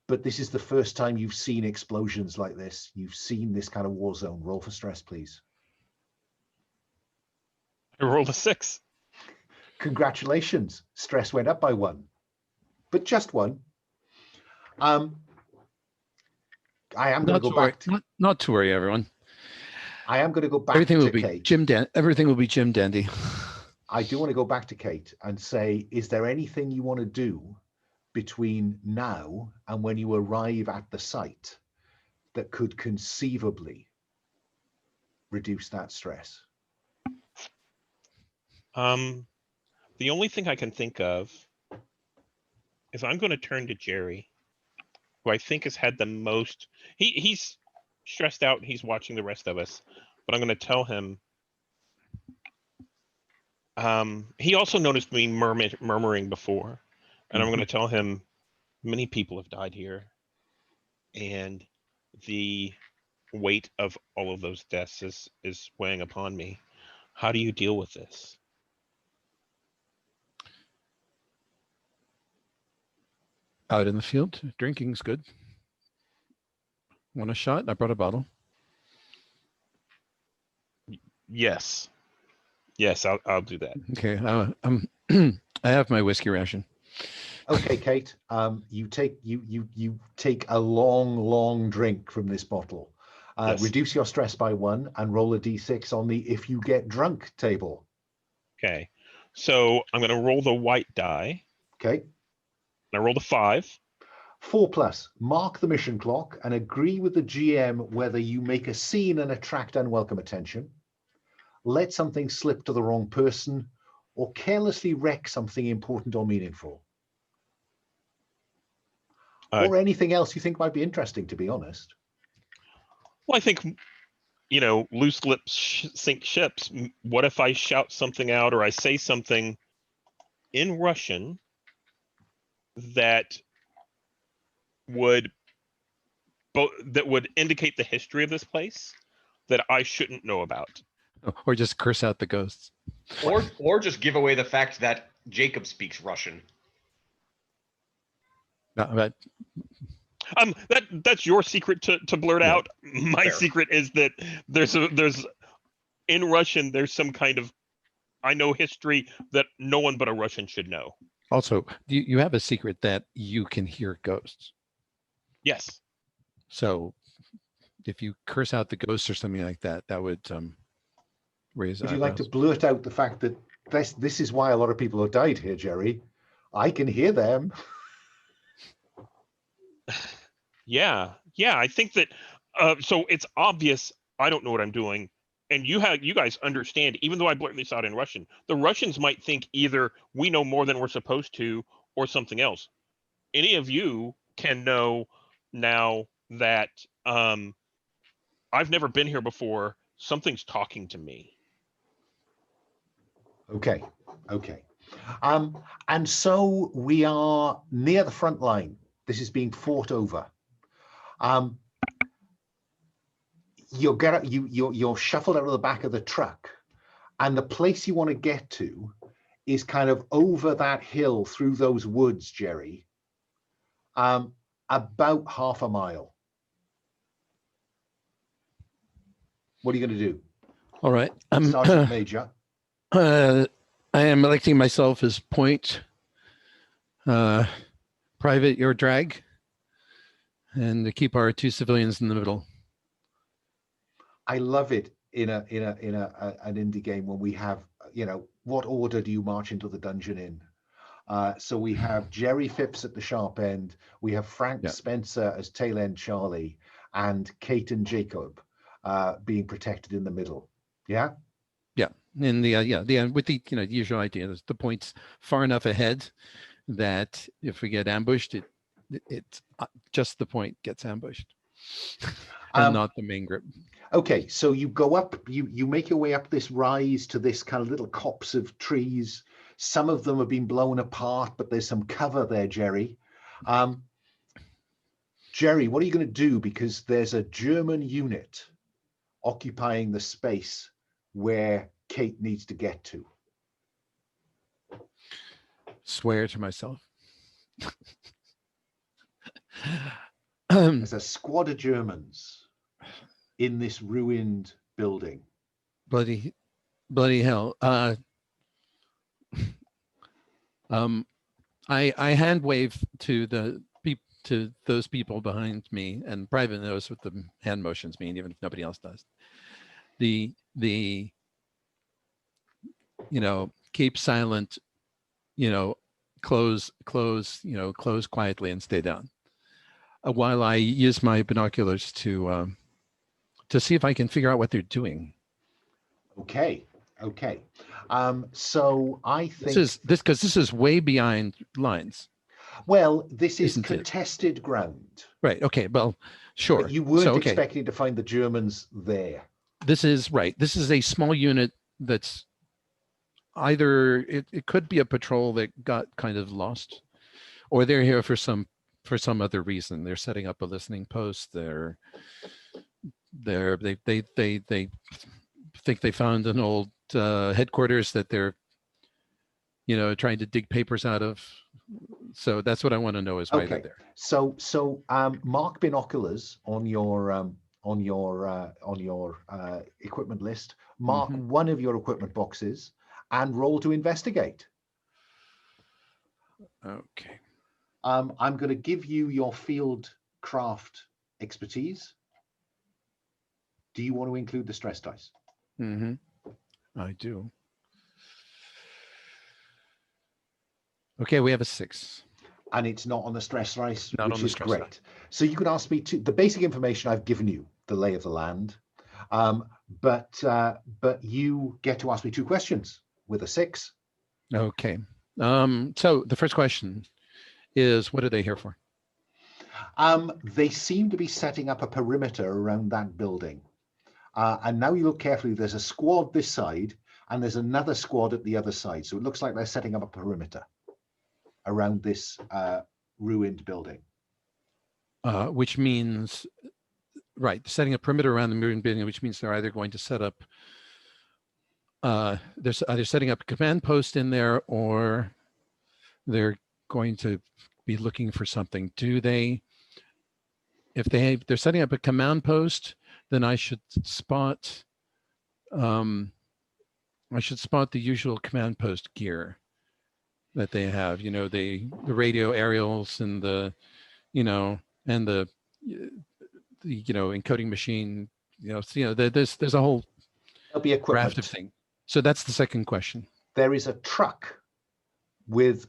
but this is the first time you've seen explosions like this. You've seen this kind of war zone. Roll for stress, please. I rolled a 6. Congratulations. Stress went up by 1, but just 1. I am going to go back to, not to worry, everyone. I am going to go back Everything to will be Kate. Everything will be Jim Dandy. I do want to go back to Kate and say, is there anything you want to do between now and when you arrive at the site that could conceivably reduce that stress? The only thing I can think of is I'm going to turn to Gerry, who I think has had the most. He's stressed out. He's watching the rest of us, but I'm going to tell him. He also noticed me murmuring before, and I'm going to tell him many people have died here, and the weight of all of those deaths is weighing upon me. How do you deal with this? Out in the field, drinking's good. Want a shot? I brought a bottle. Yes, I'll do that. Okay, I have my whiskey ration. Okay, Kate. You take a long drink from this bottle. Yes. Reduce your stress by 1 and roll a d6 on the if you get drunk table. Okay, so I'm going to roll the white die. Okay. I rolled a 5. 4+. Mark the mission clock and agree with the GM whether you make a scene and attract unwelcome attention, let something slip to the wrong person, or carelessly wreck something important or meaningful. Or anything else you think might be interesting, to be honest. Well, I think, loose lips sink ships. What if I shout something out or I say something in Russian that would indicate the history of this place that I shouldn't know about? Or just curse out the ghosts. Or just give away the fact that Jacob speaks Russian. No, that's your secret to blurt out. My Fair. secret is that there's in Russian there's some kind of I know history that no one but a Russian should know. Also, you have a secret that you can hear ghosts. Yes. So if you curse out the ghosts or something like that, that would raise. Would you like to blurt out the fact that this is why a lot of people have died here, Gerry? I can hear them. Yeah. I think that. So it's obvious I don't know what I'm doing, and you guys understand. Even though I blurt this out in Russian, the Russians might think either we know more than we're supposed to, or something else. Any of you can know now that I've never been here before. Something's talking to me. Okay. And so we are near the front line. This is being fought over. You're shuffled out of the back of the truck, and the place you want to get to is kind of over that hill through those woods, Gerry. About half a mile. What are you going to do? All right. Sergeant Major. I am electing myself as point. Private, your drag. And to keep our 2 civilians in the middle. I love it in an indie game when we have, what order do you march into the dungeon in? So we have Gerry Phipps at the sharp end, we have Frank Spencer as tail end Charlie, and Kate and Jacob being protected in the middle. Yeah. Yeah, and with the usual idea, the point's far enough ahead that if we get ambushed, it just the point gets ambushed, and not the main group. Okay, so you go up, you make your way up this rise to this kind of little copse of trees. Some of them have been blown apart, but there's some cover there, Gerry. Gerry, what are you going to do? Because there's a German unit occupying the space where Kate needs to get to. Swear to myself. There's a squad of Germans in this ruined building. Bloody hell. I hand wave to those people behind me, and Private knows what the hand motions mean, even if nobody else does. The keep silent, close quietly and stay down. While I use my binoculars to see if I can figure out what they're doing. Okay. So I think this is way behind lines. Well, this is contested ground. Right. Okay. Well, sure. But you weren't expecting to find the Germans there. This is right. This is a small unit that's either it could be a patrol that got kind of lost, or they're here for some other reason. They're setting up a listening post. They think they found an old headquarters that they're trying to dig papers out of. So that's what I want to know is why they're there. So mark binoculars on your equipment list. Mark one of your equipment boxes and roll to investigate. Okay. I'm going to give you your field craft expertise. Do you want to include the stress dice? I do. Okay, we have a 6. And it's not on the stress dice, which is great. Dice. So you can ask me the basic information I've given you, the lay of the land, but you get to ask me 2 questions with a 6. Okay. So the first question is, what are they here for? They seem to be setting up a perimeter around that building. And now you look carefully, there's a squad this side and there's another squad at the other side. So it looks like they're setting up a perimeter around this ruined building. Which means, right, setting a perimeter around the ruined building, which means they're either going to set up, they're either setting up a command post in there, or they're going to be looking for something. If they're setting up a command post, then I should spot the usual command post gear that they have, the radio aerials and the encoding machine, there's a whole raft of things. So that's the second question. There is a truck with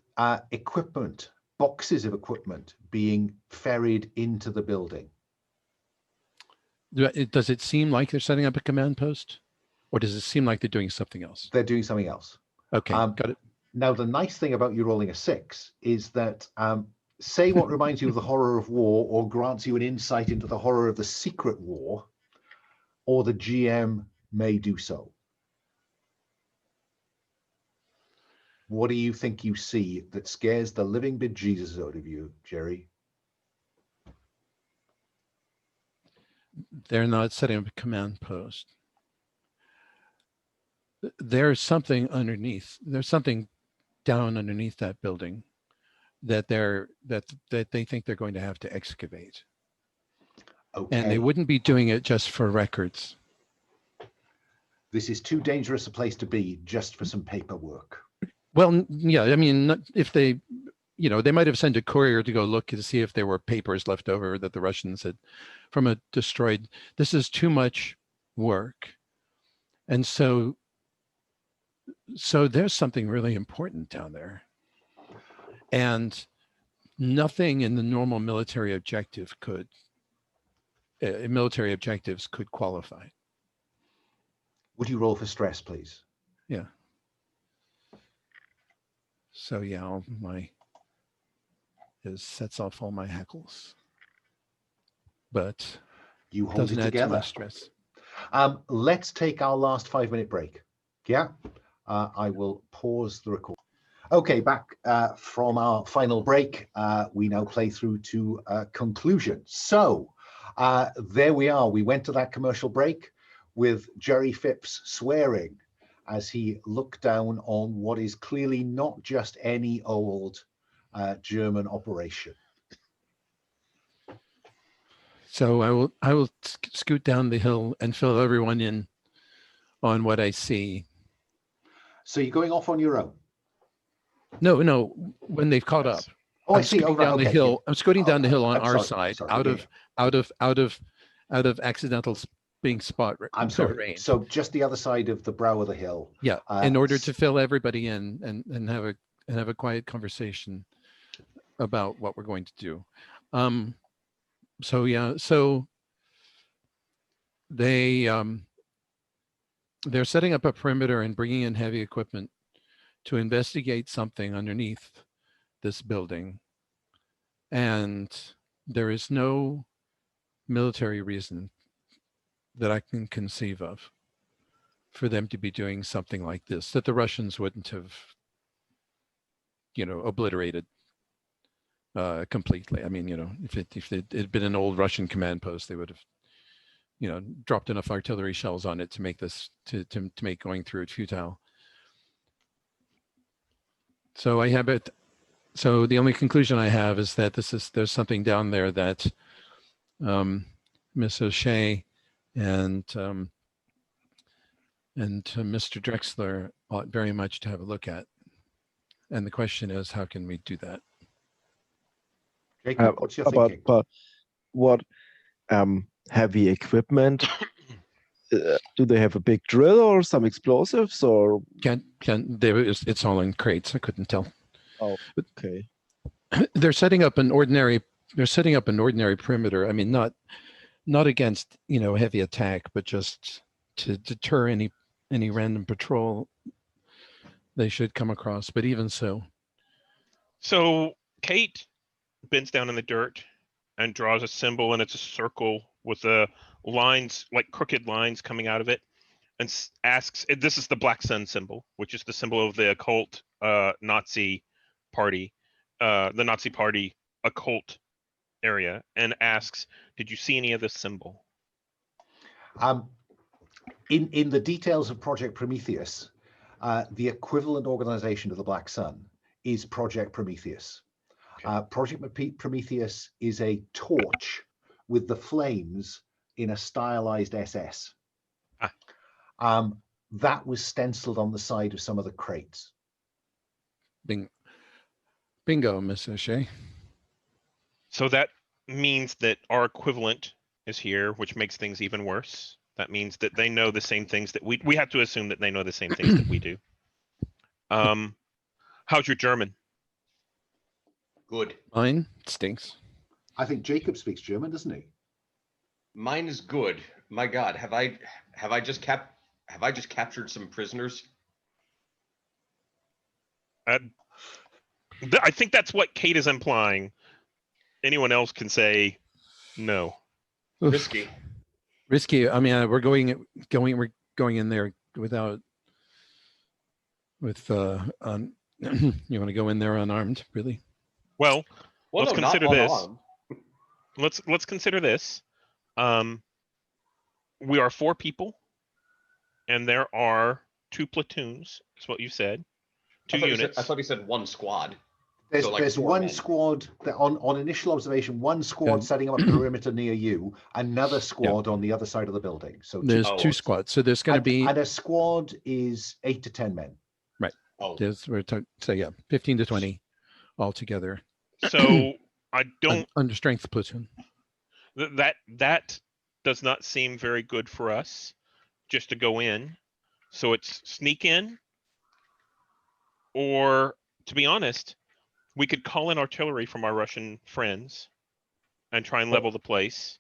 equipment, boxes of equipment being ferried into the building. Does it seem like they're setting up a command post, or does it seem like they're doing something else? They're doing something else. Okay, got it. Now, the nice thing about you rolling a 6 is that say what reminds you of the horror of war or grants you an insight into the horror of the secret war, or the GM may do so. What do you think you see that scares the living bejesus out of you, Gerry? They're not setting up a command post. There's something underneath. There's something down underneath that building that they think they're going to have to excavate. Okay. And they wouldn't be doing it just for records. This is too dangerous a place to be just for some paperwork. Well, yeah, I mean, if they, they might have sent a courier to go look to see if there were papers left over that the Russians had from a destroyed. This is too much work. And so there's something really important down there. And nothing in the normal military objectives could qualify. Would you roll for stress, please? Yeah. So yeah, it sets off all my hackles, but you hold doesn't it add to together. my stress. Let's take our last 5-minute break. Yeah, I will pause the record. Okay, back from our final break, we now play through to conclusion. So there we are. We went to that commercial break with Gerry Phipps swearing as he looked down on what is clearly not just any old German operation. So I will scoot down the hill and fill everyone in on what I see. So you're going off on your own? No, when they've caught up. Oh, I'm I see. scooting down the hill. Yeah. I'm scooting down the hill on our side, out of accidental being spot. I'm sorry. Range. So just the other side of the brow of the hill. Yeah, in order to fill everybody in and have a quiet conversation about what we're going to do. So they're setting up a perimeter and bringing in heavy equipment to investigate something underneath this building. And there is no military reason that I can conceive of for them to be doing something like this, that the Russians wouldn't have, obliterated completely. I mean, if it had been an old Russian command post, they would have, dropped enough artillery shells on it to make this, to make going through it futile. So I have it. So the only conclusion I have is that there's something down there that Miss O'Shea and Mr. Drexler ought very much to have a look at. And the question is, how can we do that? Jacob, what's your thinking? But what heavy equipment? Do they have a big drill or some explosives or? It's all in crates. I couldn't tell. Oh, okay. They're setting up an ordinary perimeter. I mean, not against heavy attack, but just to deter any random patrol they should come across. But even so. So Kate bends down in the dirt and draws a symbol, and it's a circle with the lines, like crooked lines coming out of it, and asks, this is the Black Sun symbol, which is the symbol of the occult Nazi party, the Nazi party occult area, and asks, did you see any of this symbol? In the details of Projekt Prometheus, the equivalent organization of the Black Sun is Projekt Prometheus. Okay. Projekt Prometheus is a torch with the flames in a stylized SS. That was stenciled on the side of some of the crates. Bingo, Miss O'Shea. So that means that our equivalent is here, which makes things even worse. That means that they know the same things that we have to assume that they know the same things that we do. How's your German? Good. Mine stinks. I think Jacob speaks German, doesn't he? Mine is good. My God, have I just captured some prisoners? I think that's what Kate is implying. Anyone else can say no. Risky. Risky. I mean, we're going in there with you want to go in there unarmed, really? Well, let's consider this. Unarmed. Let's consider this. We are 4 people, and there are 2 platoons. Is what you said. 2 units. I thought he said 1 squad. There's, So, like, there's 4 one men. squad that on initial observation, one squad setting up a perimeter near you, another squad on the other side of the building. So There's Oh, two squads, so there's going to be and a squad is 8 to 10 men. Oh, we're talking, so yeah, 15 to 20 altogether. So I don't Under strength platoon. that does not seem very good for us just to go in. So it's sneak in, or to be honest, we could call in artillery from our Russian friends and try and level the place.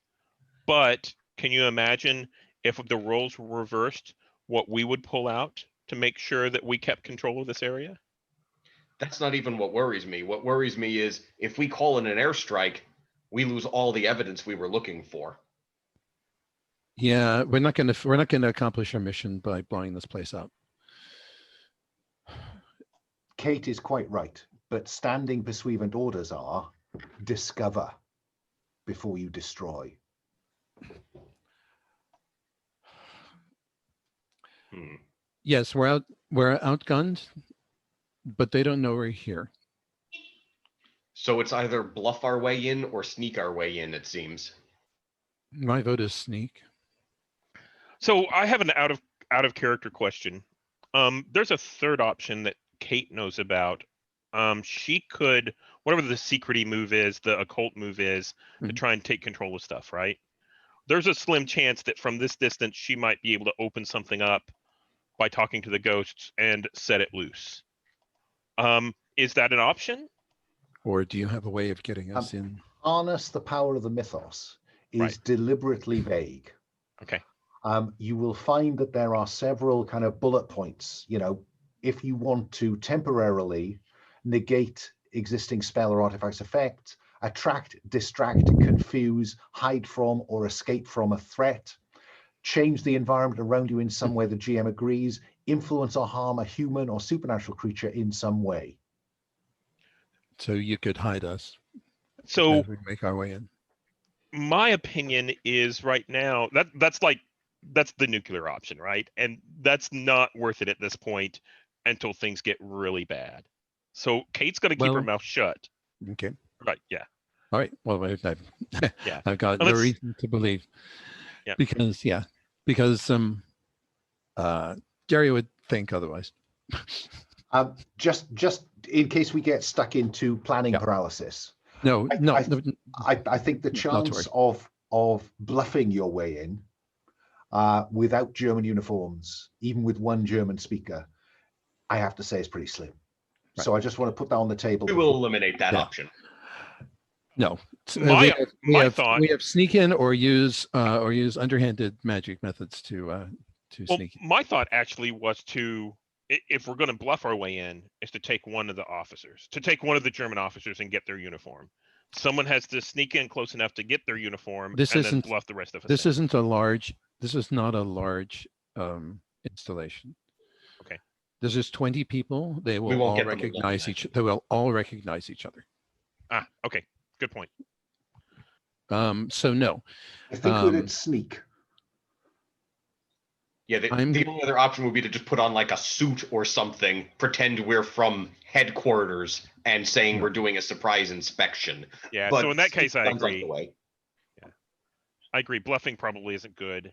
But can you imagine if the roles were reversed, what we would pull out to make sure that we kept control of this area? that's not even what worries me. What worries me is if we call in an airstrike, we lose all the evidence we were looking for. Yeah, we're not going to accomplish our mission by blowing this place up. Kate is quite right, but standing pursuivant orders are discover before you destroy. Yes, we're outgunned, but they don't know we're here. So it's either bluff our way in or sneak our way in, it seems. My vote is sneak. So I have an out of character question. There's a third option that Kate knows about. She could, whatever the secrety move is, the occult move is, to try and take control of stuff, right? There's a slim chance that from this distance she might be able to open something up by talking to the ghosts and set it loose. Is that an option? Or do you have a way of getting us in? Harness the power of the mythos is Right. deliberately vague. Okay. You will find that there are several kind of bullet points. You know, if you want to temporarily negate existing spell or artifact's effect, attract, distract, confuse, hide from, or escape from a threat, change the environment around you in some way the GM agrees, influence or harm a human or supernatural creature in some way. So you could hide us So as we make our way in. my opinion is right now that's the nuclear option, right? And that's not worth it at this point until things get really bad. So Kate's going to keep her mouth shut. Okay. Right. Yeah. All right. Well, Yeah. I've got no reason to believe. Yeah. Because Gerry would think otherwise. Just in case we get stuck into planning paralysis. I think the chance of bluffing your way in without German uniforms, even with one German speaker, I have to say is pretty slim. Right. So I just want to put that on the table. We will eliminate that option. No, we have sneak in or use underhanded magic methods to sneak in. My thought actually was if we're going to bluff our way in, is to take one of the German officers and get their uniform. Someone has to sneak in close enough to get their uniform then bluff the rest of us. This is not a large installation. Okay. This is 20 people. They will all recognize each other. Ah, okay. Good point. So no. I think we would sneak. Yeah, the only other option would be to just put on like a suit or something, pretend we're from headquarters and saying we're doing a surprise inspection. Yeah, but so in that case, I agree. Yeah, I agree. Bluffing probably isn't good.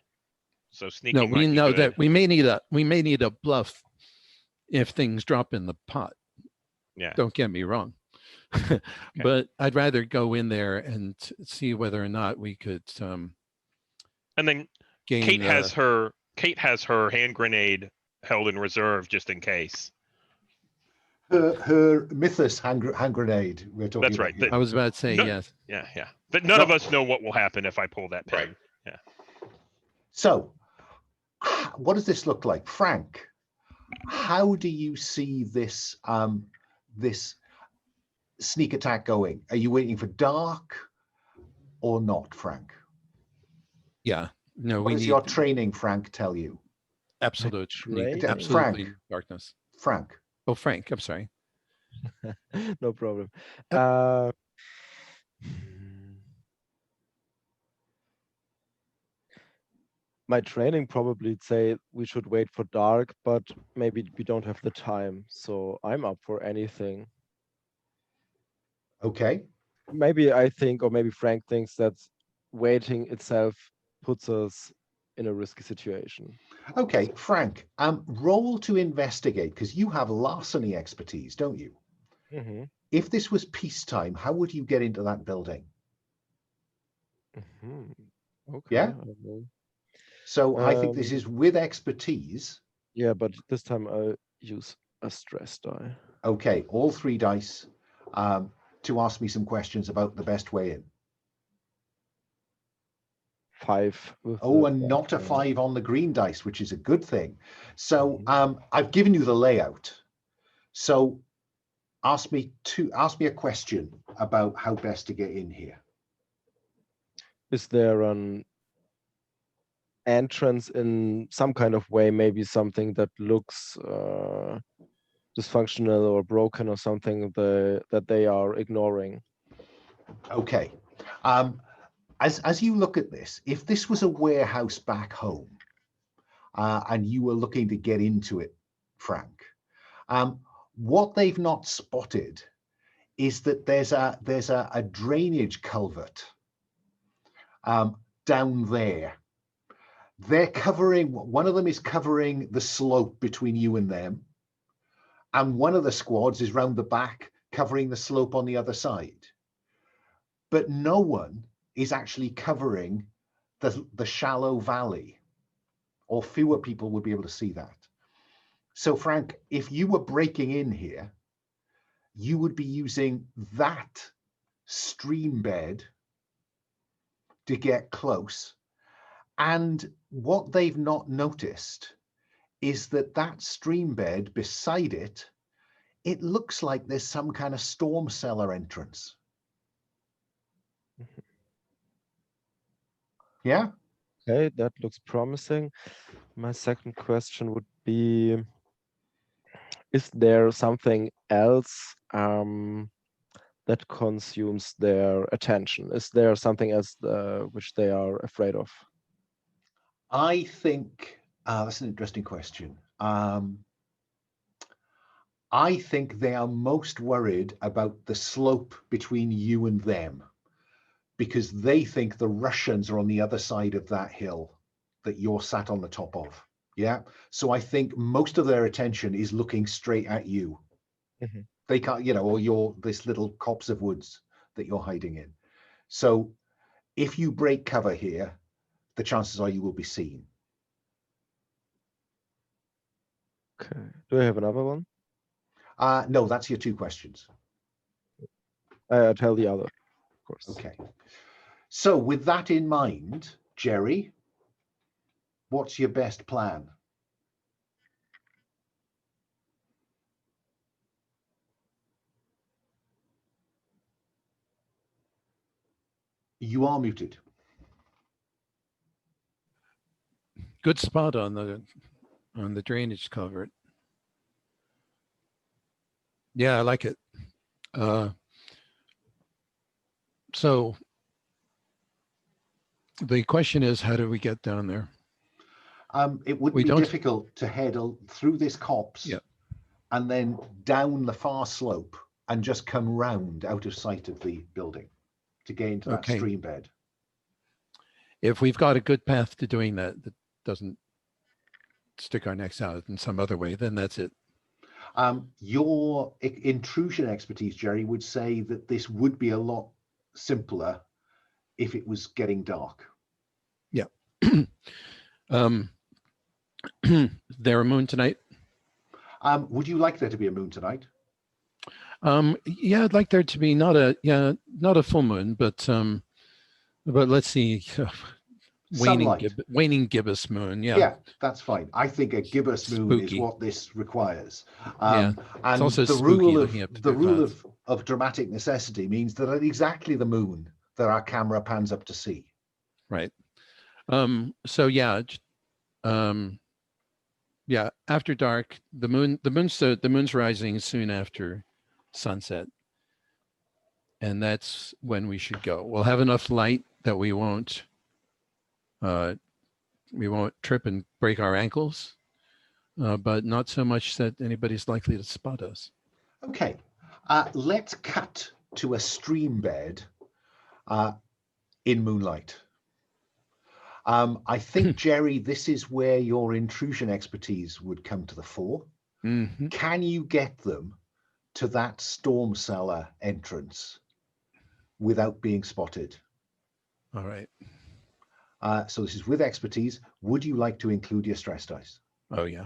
So sneaking. No, we know that we may need a bluff if things drop in the pot. Yeah. Don't get me wrong. Okay. But I'd rather go in there and see whether or not we could. And then Kate has her hand grenade held in reserve just in case. Her mythos hand grenade. We're talking. That's right. I was about to say yes. Yeah. But none of us know what will happen if I pull that pin. Right. Yeah. So, what does this look like, Frank? How do you see this this sneak attack going? Are you waiting for dark or not, Frank? Yeah. No. What does your training, Frank, tell you? Absolute Frank. Darkness. Frank. Oh, Frank. I'm sorry. No problem. My training probably say we should wait for dark, but maybe we don't have the time. So I'm up for anything. Okay. Maybe I think, or maybe Frank thinks that waiting itself puts us in a risky situation. Okay, Frank, roll to investigate, because you have larceny expertise, don't you? Mm-hmm. If this was peacetime, how would you get into that building? Mm-hmm. Okay. Yeah? I will. So I think this is with expertise. Yeah, but this time I'll use a stress die. Okay, all 3 dice to ask me some questions about the best way in. 5 with Oh, the and not a die. 5 on the green dice, which is a good thing. So I've given you the layout. So ask me a question about how best to get in here. Is there an entrance in some kind of way, maybe something that looks dysfunctional or broken or something that they are ignoring? Okay. As you look at this, if this was a warehouse back home and you were looking to get into it, Frank, what they've not spotted is that there's a drainage culvert down there. They're covering, one of them is covering the slope between you and them, and one of the squads is round the back covering the slope on the other side. But no one is actually covering the shallow valley, or fewer people would be able to see that. So Frank, if you were breaking in here, you would be using that stream bed to get close. And what they've not noticed is that stream bed beside it, it looks like there's some kind of storm cellar entrance. Yeah? Okay, that looks promising. My second question would be, is there something else that consumes their attention? Is there something else which they are afraid of? I think that's an interesting question. I think they are most worried about the slope between you and them, because they think the Russians are on the other side of that hill that you're sat on the top of. Yeah. So I think most of their attention is looking straight at you. Mm-hmm. They can't, or you're this little copse of woods that you're hiding in. So if you break cover here, the chances are you will be seen. Okay. Do I have another one? No, that's your 2 questions. I'll tell the other, of course. Okay. So with that in mind, Gerry, what's your best plan? You are muted. Good spot on the drainage culvert. Yeah, I like it. So the question is, how do we get down there? It would be difficult to head through this copse and then down the far slope and just come round out of sight of the building to get into that stream bed. If we've got a good path to doing that doesn't stick our necks out in some other way, then that's it. Your intrusion expertise, Gerry, would say that this would be a lot simpler if it was getting dark. Yeah. There a moon tonight? Would you like there to be a moon tonight? Yeah, I'd like there to be not a full moon, but let's see, waning gibbous moon. Yeah, that's fine. I think a gibbous moon is what this requires. And it's also the spooky rule of dramatic necessity means that at exactly the moon that our camera pans up to see. Right. So yeah, after dark, the moon's rising soon after sunset, and that's when we should go. We'll have enough light that we won't trip and break our ankles, but not so much that anybody's likely to spot us. Okay, let's cut to a stream bed in moonlight. I think, Gerry, this is where your intrusion expertise would come to the fore. Mm-hmm. Can you get them to that storm cellar entrance without being spotted? All right. So this is with expertise. Would you like to include your stress dice? Oh yeah.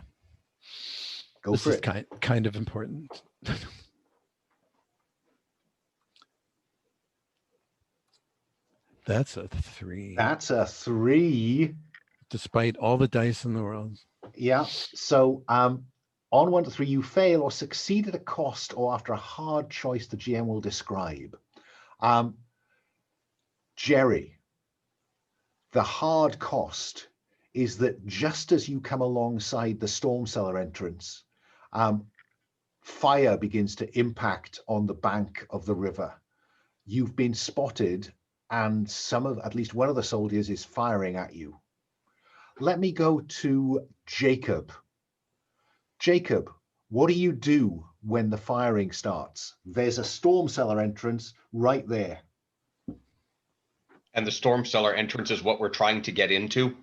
Go This for is it. kind of important. That's a 3. That's a 3. Despite all the dice in the world. Yeah. So on 1 to 3, you fail or succeed at a cost or after a hard choice the GM will describe. Gerry, the hard cost is that just as you come alongside the storm cellar entrance, fire begins to impact on the bank of the river. You've been spotted, and at least one of the soldiers is firing at you. Let me go to Jacob. Jacob, what do you do when the firing starts? There's a storm cellar entrance right there. And the storm cellar entrance is what we're trying to get into?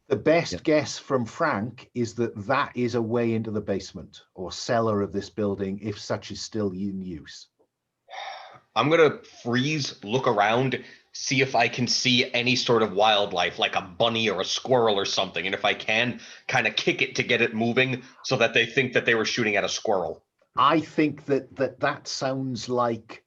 The best guess from Frank is that that is a way into the basement or cellar of this building, if such is still in use. I'm going to freeze, look around, see if I can see any sort of wildlife, like a bunny or a squirrel or something. And if I can, kind of kick it to get it moving so that they think that they were shooting at a squirrel. I think that sounds like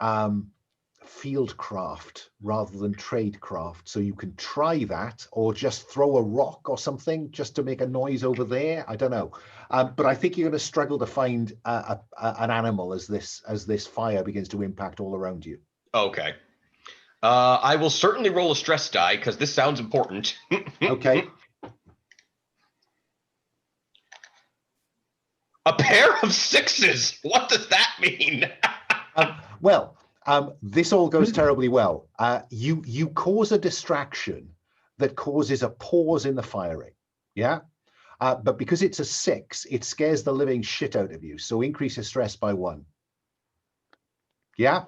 fieldcraft rather than tradecraft. So you can try that, or just throw a rock or something just to make a noise over there. I don't know. But I think you're going to struggle to find an animal as this fire begins to impact all around you. Okay. I will certainly roll a stress die because this sounds important. Okay. A pair of 6s. What does that mean? This all goes terribly well. You cause a distraction that causes a pause in the firing. Yeah. But because it's a 6, it scares the living shit out of you. So increase your stress by 1. Yeah.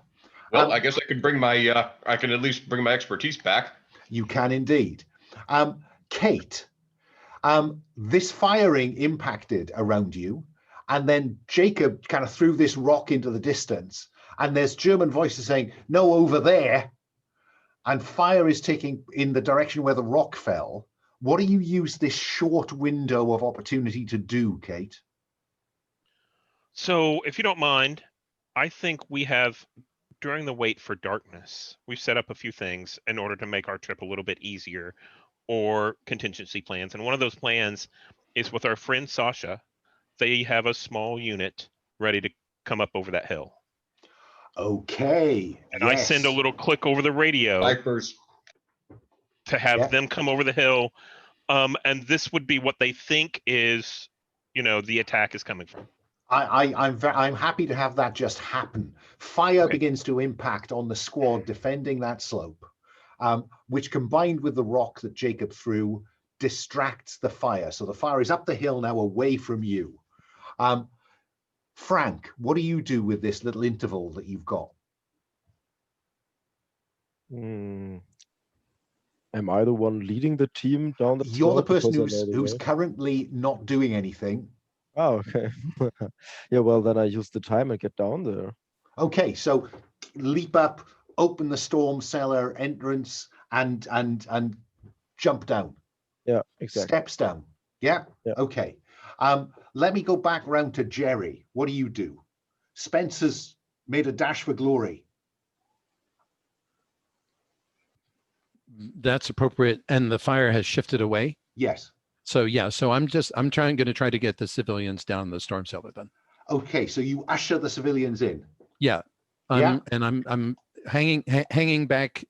Well, I guess I could I can at least bring my expertise back. You can indeed. Kate, this firing impacted around you, and then Jacob kind of threw this rock into the distance, and there's German voices saying, "No, over there," and fire is taking in the direction where the rock fell. What do you use this short window of opportunity to do, Kate? So, if you don't mind, I think we have, during the wait for darkness, we've set up a few things in order to make our trip a little bit easier, or contingency plans. And one of those plans is with our friend Sasha. They have a small unit ready to come up over that hill. Okay. And yes. I send a little click over the radio Vipers to have them come over the hill. And this would be what they think is, the attack is coming from. I'm happy to have that just happen. Fire begins to impact on the squad defending that slope, which combined with the rock that Jacob threw distracts the fire. So the fire is up the hill now away from you. Frank, what do you do with this little interval that you've got? Am I the one leading the team down the You're the person because who's currently not doing anything. Oh, okay. Yeah, well, then I use the time and get down there. Okay, so leap up, open the storm cellar entrance, and jump down. Yeah, exactly. Steps down. Yeah? Yeah. Okay. Let me go back round to Gerry. What do you do? Spencer's made a dash for glory. That's appropriate. And the fire has shifted away? Yes. So yeah, so I'm going to try to get the civilians down the storm cellar then. Okay, so you usher the civilians in. Yeah. And I'm hanging back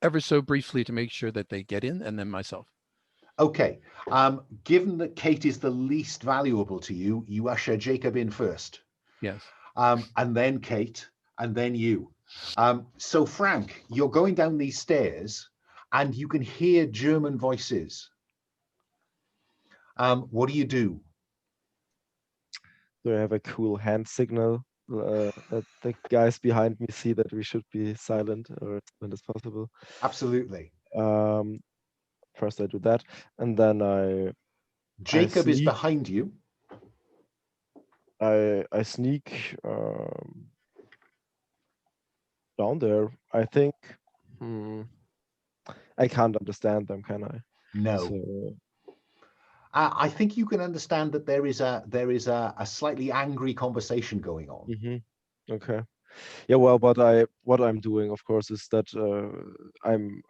ever so briefly to make sure that they get in, and then myself. Okay. Given that Kate is the least valuable to you, you usher Jacob in first. Yes. And then Kate, and then you. So Frank, you're going down these stairs and you can hear German voices. What do you do? Do I have a cool hand signal that the guys behind me see that we should be silent or as silent as possible. Absolutely. First I do that, and then Jacob is sneak. behind you. I sneak down there. I think I can't understand them, can I? No. So, I think you can understand that there is a slightly angry conversation going on. okay. Yeah, well, what I'm doing, of course, is that I'm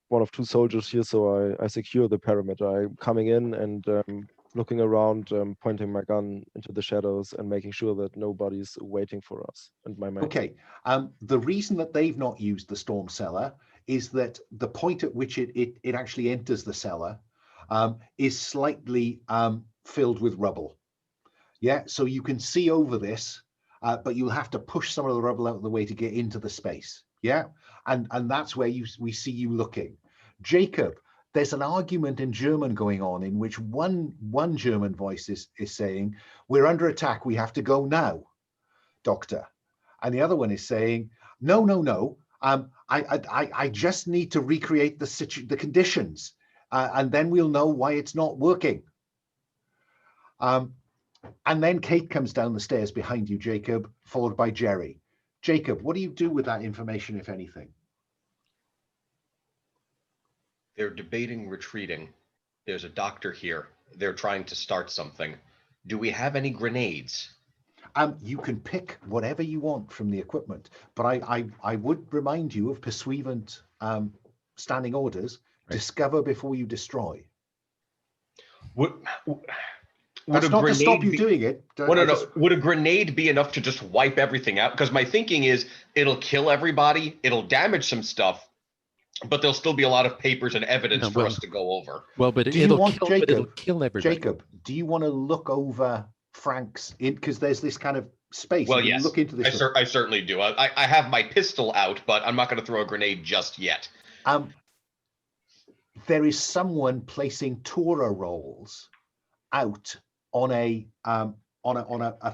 one of two soldiers here, so I secure the perimeter. I'm coming in and looking around, pointing my gun into the shadows and making sure that nobody's waiting for us and my mates. Okay. The reason that they've not used the storm cellar is that the point at which it actually enters the cellar is slightly filled with rubble. Yeah, so you can see over this, but you'll have to push some of the rubble out of the way to get into the space. Yeah, and that's where we see you looking. Jacob, there's an argument in German going on in which one German voice is saying, "We're under attack, we have to go now, Doctor," and the other one is saying, "No. I just need to recreate the conditions, and then we'll know why it's not working." And then Kate comes down the stairs behind you, Jacob, followed by Gerry. Jacob, what do you do with that information, if anything? They're debating retreating. There's a doctor here. They're trying to start something. Do we have any grenades? You can pick whatever you want from the equipment, but I would remind you of pursuivant standing orders. Right. Discover before you destroy. That's not to stop you doing it. No. Would a grenade be enough to just wipe everything out? Because my thinking is it'll kill everybody, it'll damage some stuff, but there'll still be a lot of papers and evidence for us to go over. Well, but it'll kill everybody. Jacob, do you want to look over Frank's because there's this kind of space? Well, yes, look into this. I certainly do. I have my pistol out, but I'm not going to throw a grenade just yet. There is someone placing Torah rolls out on a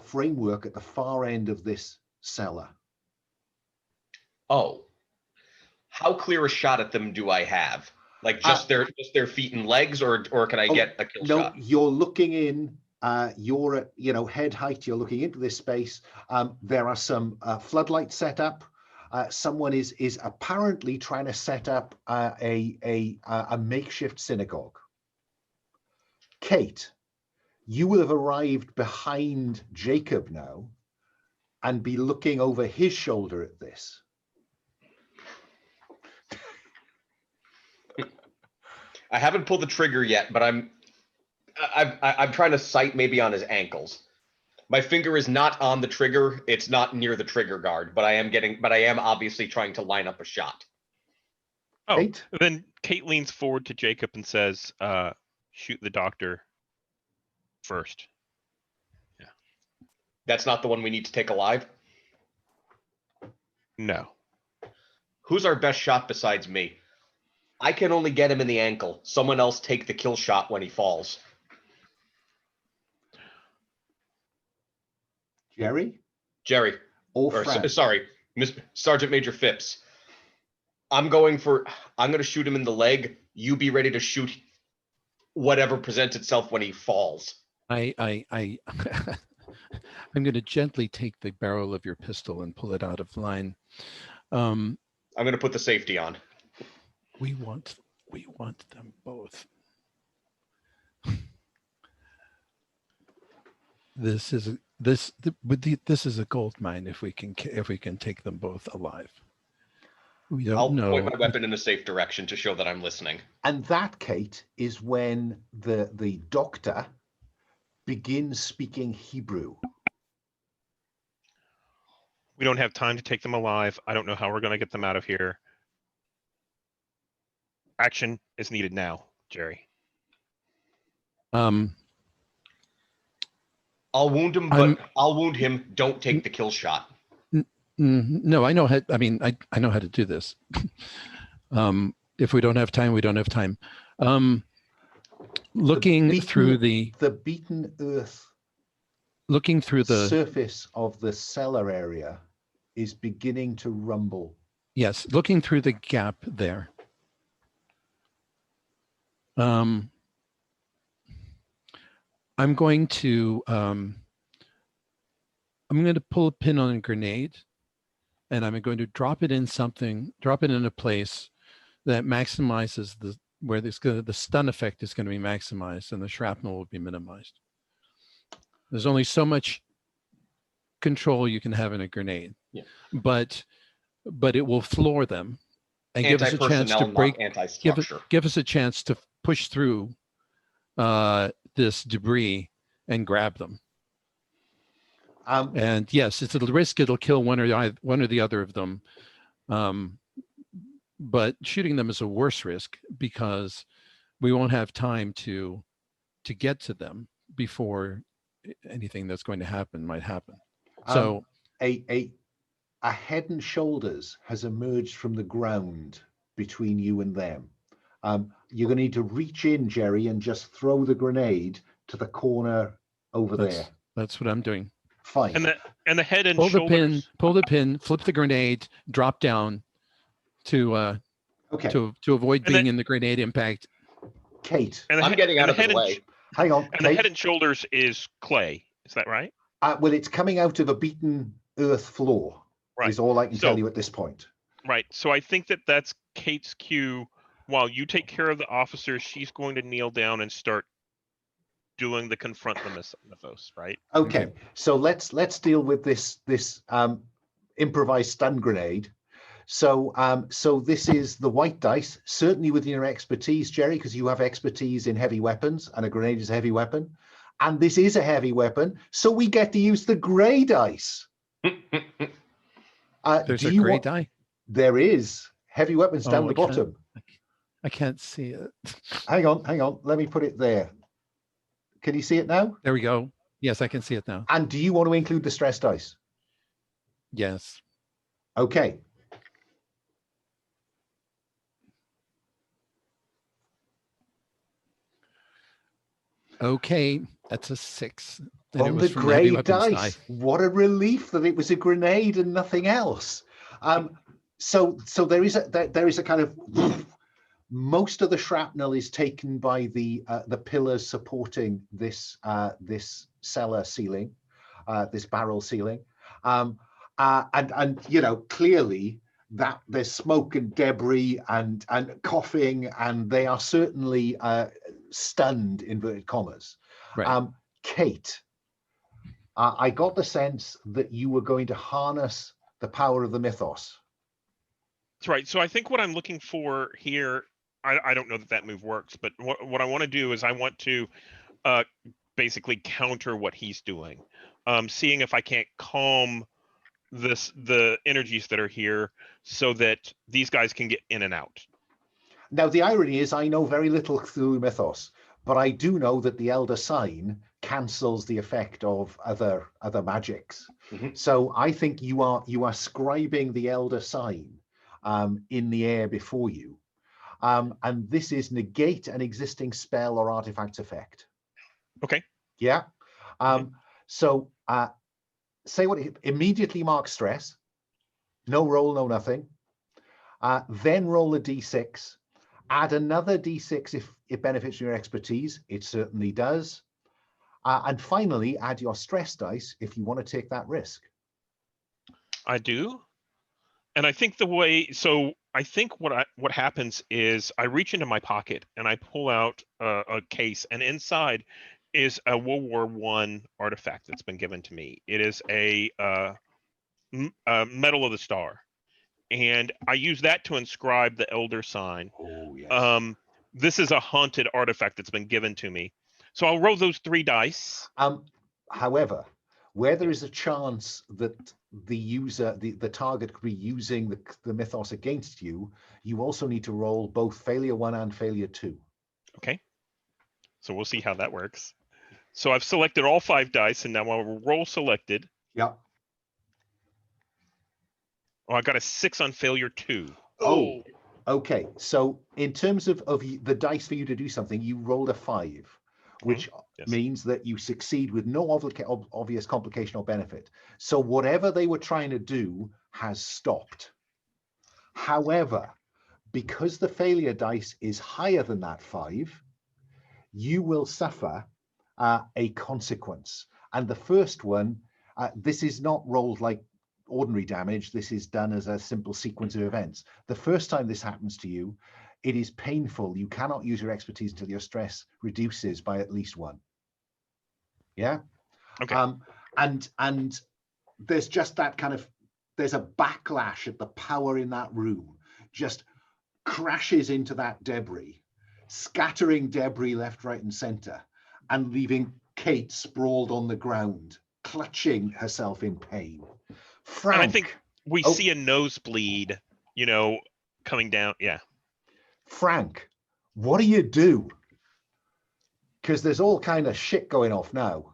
framework at the far end of this cellar. Oh, how clear a shot at them do I have? Like just their feet and legs, or can I get a kill shot? No, you're looking in. You're at head height. You're looking into this space. There are some floodlights set up. Someone is apparently trying to set up a makeshift synagogue. Kate, you will have arrived behind Jacob now and be looking over his shoulder at this. I haven't pulled the trigger yet, but I'm trying to sight maybe on his ankles. My finger is not on the trigger. It's not near the trigger guard, but I am obviously trying to line up a shot. Oh, Kate? Then Kate leans forward to Jacob and says, shoot the doctor first. Yeah. That's not the one we need to take alive? No. Who's our best shot besides me? I can only get him in the ankle. Someone else take the kill shot when he falls. Gerry? Gerry. Sorry, Sergeant Major Phipps. I'm going to shoot him in the leg. You be ready to shoot whatever presents itself when he falls. I'm going to gently take the barrel of your pistol and pull it out of line. I'm going to put the safety on. We want them both. This is a gold mine if we can take them both alive. We don't know. I'll point my weapon in a safe direction to show that I'm listening. And that, Kate, is when the doctor begins speaking Hebrew. We don't have time to take them alive. I don't know how we're going to get them out of here. Action is needed now, Gerry. I'll wound him, but I'll wound him. Don't take the kill shot. No, I know how. I mean, I know how to do this. If we don't have time, we don't have time. Looking through the beaten earth. looking through the surface of the cellar area is beginning to rumble. Yes, looking through the gap there. I'm going to pull a pin on a grenade, and I'm going to drop it in a place that maximizes where the stun effect is going to be maximized and the shrapnel will be minimized. There's only so much control you can have in a grenade, but it will floor them and give us a chance to break. Give us a chance to push through this debris and grab them. And yes, it's a risk. It'll kill one or the other of them. But shooting them is a worse risk because we won't have time to get to them before anything that's going to happen might happen. So a head and shoulders has emerged from the ground between you and them. You're going to need to reach in, Gerry, and just throw the grenade to the corner over there. That's what I'm doing. Fine. And the head and pull shoulders. Pull the pin, flip the grenade, drop down to avoid being in the grenade impact. Kate. I'm getting out of the way. Hang on. And Kate. the head and shoulders is clay. Is that right? Well, it's coming out of a beaten earth floor. Right. Is all I can tell you at this point. Right. So I think that's Kate's cue. While you take care of the officers, she's going to kneel down and start doing the confront the mythos, right? Okay. So let's deal with this improvised stun grenade. So this is the white dice, certainly within your expertise, Gerry, because you have expertise in heavy weapons, and a grenade is a heavy weapon. And this is a heavy weapon, so we get to use the gray dice. There's a gray die? There is. Heavy weapons down the bottom. I can't see it. Hang on. Let me put it there. Can you see it now? There we go. Yes, I can see it now. And do you want to include the stress dice? Yes. Okay. Okay, that's a 6. On the gray dice. What a relief that it was a grenade and nothing else. So there is a kind of most of the shrapnel is taken by the pillars supporting this cellar ceiling, this barrel ceiling, and clearly that there's smoke and debris and coughing, and they are certainly stunned, inverted commas. Right. Kate, I got the sense that you were going to harness the power of the mythos. That's right. So I think what I'm looking for here, I don't know that move works, but what I want to do is I want to basically counter what he's doing, seeing if I can't calm the energies that are here so that these guys can get in and out. Now, the irony is I know very little Cthulhu mythos, but I do know that the Elder Sign cancels the effect of other magics. Mm-hmm. So I think you are scribing the Elder Sign in the air before you. And this is negate an existing spell or artifact's effect. Okay. Yeah. So say what immediately mark stress. No roll, no nothing. Then roll a d6. Add another d6 if it benefits your expertise. It certainly does. And finally, add your stress dice if you want to take that risk. I do. And I think what happens is I reach into my pocket and I pull out a case, and inside is a World War I artifact that's been given to me. It is a Medal of the Star, and I use that to inscribe the Elder Sign. Oh, yes. This is a haunted artifact that's been given to me. So I'll roll those 3 dice. However, where there is a chance that the user, the target could be using the mythos against you, you also need to roll both failure 1 and failure 2. Okay. So we'll see how that works. So I've selected all 5 dice, and now I'll roll selected. Yep. Oh, I got a 6 on failure 2. Oh, okay. So in terms of the dice for you to do something, you rolled a 5. which Yes. means that you succeed with no obvious complication or benefit. So whatever they were trying to do has stopped. However, because the failure dice is higher than that 5, you will suffer a consequence. And the first one, this is not rolled like ordinary damage. This is done as a simple sequence of events. The first time this happens to you, it is painful. You cannot use your expertise until your stress reduces by at least 1. Yeah. Okay. And there's just that kind of, there's a backlash at the power in that room, just crashes into that debris, scattering debris left, right, and center, and leaving Kate sprawled on the ground, clutching herself in pain. Frank, And I think we see a nosebleed, coming down. Yeah. Frank, what do you do? Because there's all kind of shit going off now.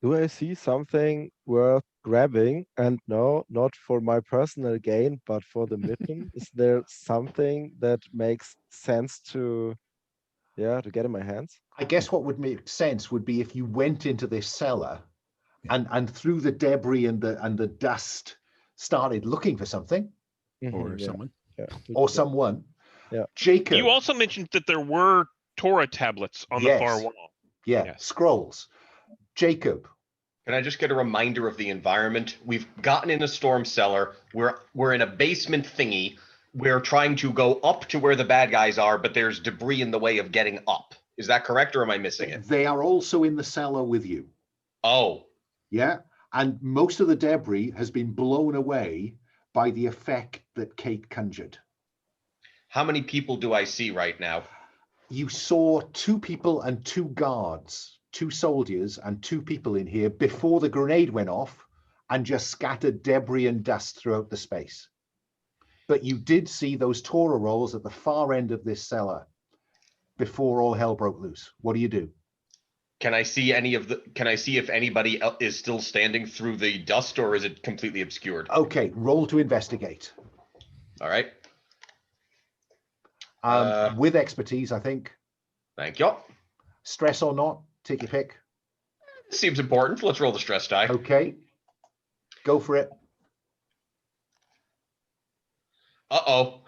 Do I see something worth grabbing? And no, not for my personal gain, but for the mission. Is there something that makes sense to get in my hands? I guess what would make sense would be if you went into this cellar and through the debris and the dust started looking for something. Or someone. Yeah. Or someone. Yeah. Jacob. You also mentioned that there were Torah tablets on the far wall. Yeah, Yes. scrolls. Jacob. Can I just get a reminder of the environment? We've gotten in a storm cellar. We're in a basement thingy. We're trying to go up to where the bad guys are, but there's debris in the way of getting up. Is that correct, or am I missing it? They are also in the cellar with you. Oh. Yeah. And most of the debris has been blown away by the effect that Kate conjured. How many people do I see right now? You saw 2 people and 2 guards, 2 soldiers and 2 people in here before the grenade went off and just scattered debris and dust throughout the space. But you did see those Torah rolls at the far end of this cellar before all hell broke loose. What do you do? Can I see if anybody else is still standing through the dust, or is it completely obscured? Okay, roll to investigate. All right. With expertise, I think. Thank you. Stress or not, take your pick. Seems important. Let's roll the stress die. Okay, go for it. Uh-oh.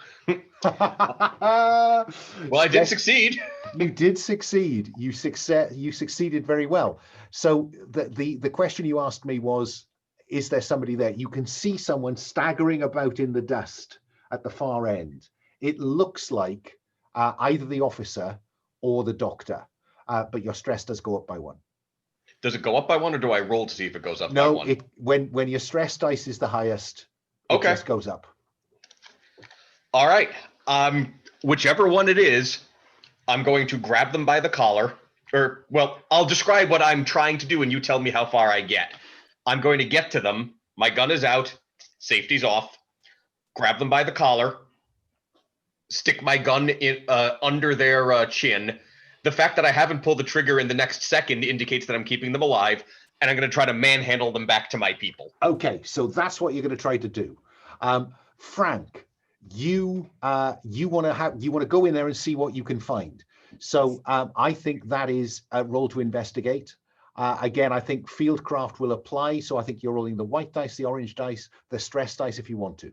Well, I did succeed. You did succeed. You succeeded very well. So the question you asked me was, is there somebody there? You can see someone staggering about in the dust at the far end. It looks like either the officer or the doctor, but your stress does go up by 1. Does it go up by 1, or do I roll to see if it goes up by 1? No, when your stress dice is the highest, it just goes up. All right. Whichever one it is, I'm going to grab them by the collar. Or, well, I'll describe what I'm trying to do, and you tell me how far I get. I'm going to get to them. My gun is out. Safety's off. Grab them by the collar. Stick my gun in under their chin. The fact that I haven't pulled the trigger in the next second indicates that I'm keeping them alive, and I'm going to try to manhandle them back to my people. Okay, so that's what you're going to try to do. Frank, you want to go in there and see what you can find. So I think that is a roll to investigate. Again, I think fieldcraft will apply. So I think you're rolling the white dice, the orange dice, the stress dice if you want to.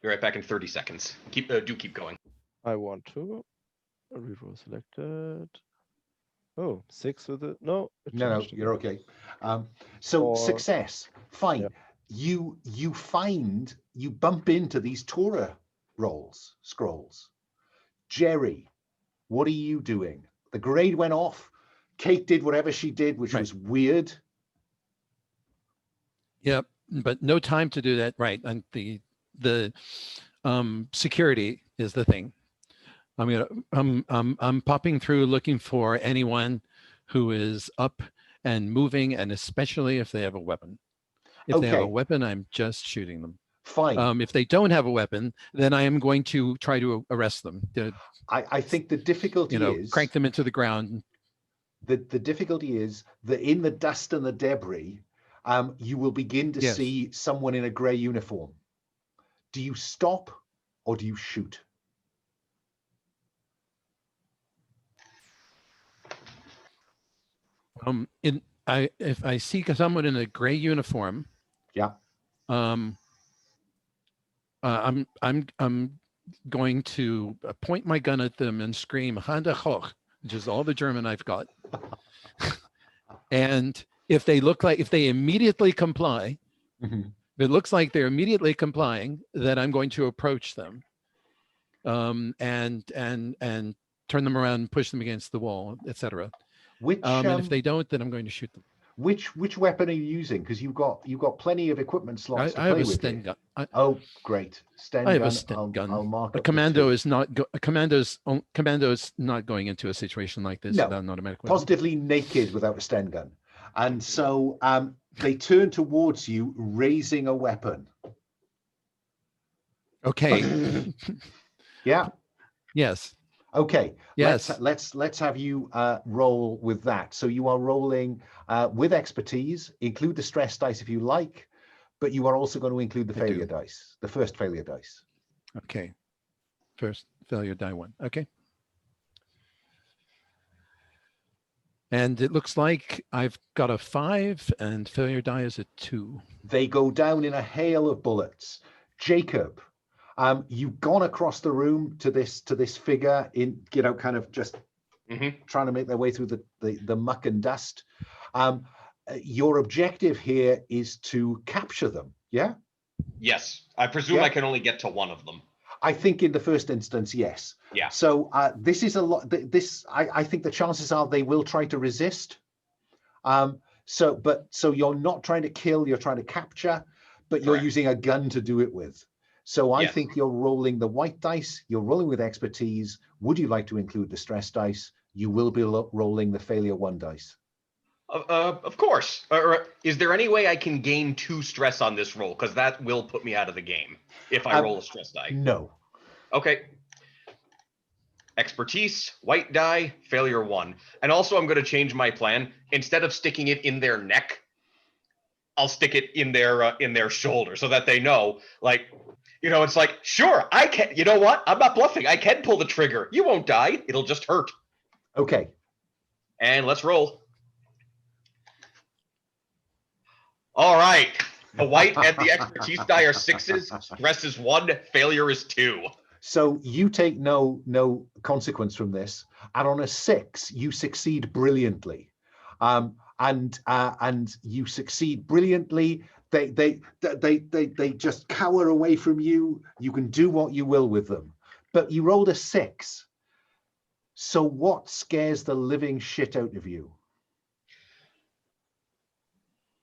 Be right back in 30 seconds. Keep going. I want to. Reroll selected. Oh, 6 with it. No. No, you're okay. So success. Fine. Yeah. You bump into these Torah scrolls. Gerry, what are you doing? The grenade went off. Kate did whatever she did, which was weird. Yep, but no time to do that. Right, and the security is the thing. I'm popping through looking for anyone who is up and moving, and especially if they have a weapon. If they have a weapon, I'm just shooting them. Fine. If they don't have a weapon, then I am going to try to arrest them. I think the difficulty is crank them into the ground. The difficulty is that in the dust and the debris, you will begin to see someone in a gray uniform. Do you stop or do you shoot? If I see someone in a gray uniform, Yeah. I'm going to point my gun at them and scream "Handa hoch," which is all the German I've got. And if they immediately comply, if it looks like they're immediately complying, then I'm going to approach them, and turn them around and push them against the wall, etc. And if they don't, then I'm going to shoot them. Which weapon are you using? Because you've got plenty of equipment slots to play with. I have a Sten gun. Oh, great! Sten gun. I have a Sten gun. I'll mark a commando is not commando's not going into a situation like this without an automatic weapon. Positively naked without a Sten gun, and so they turn towards you, raising a weapon. Okay. Yeah. Yes. Okay. Yes. Let's have you roll with that. So you are rolling with expertise. Include the stress dice if you like, but you are also going to include the failure dice, the first failure dice. Okay. First failure die 1. Okay. And it looks like I've got a 5 and failure die is a 2. They go down in a hail of bullets. Jacob, you've gone across the room to this figure in, kind of just trying to make their way through the muck and dust. Your objective here is to capture them. Yeah. Yes, I presume I can only get to one of them. I think in the first instance, yes. Yeah. So this is a lot. I think the chances are they will try to resist. So you're not trying to kill, you're trying to capture, but you're using a gun to do it with. So I think you're rolling the white dice, you're rolling with expertise. Would you like to include the stress dice? You will be rolling the failure 1 dice. Of course. Is there any way I can gain 2 stress on this roll? Because that will put me out of the game if I roll a stress die. No. Okay. Expertise, white die, failure 1. And also I'm going to change my plan. Instead of sticking it in their neck, I'll stick it in their shoulder so that they know, like, it's like, sure, I can. You know what? I'm not bluffing. I can pull the trigger. You won't die. It'll just hurt. Okay. And let's roll. All right. The white and the expertise die are 6s. Stress is 1. Failure is 2. So you take no consequence from this, and on a 6, you succeed brilliantly. And you succeed brilliantly. They just cower away from you. You can do what you will with them, but you rolled a 6. So what scares the living shit out of you?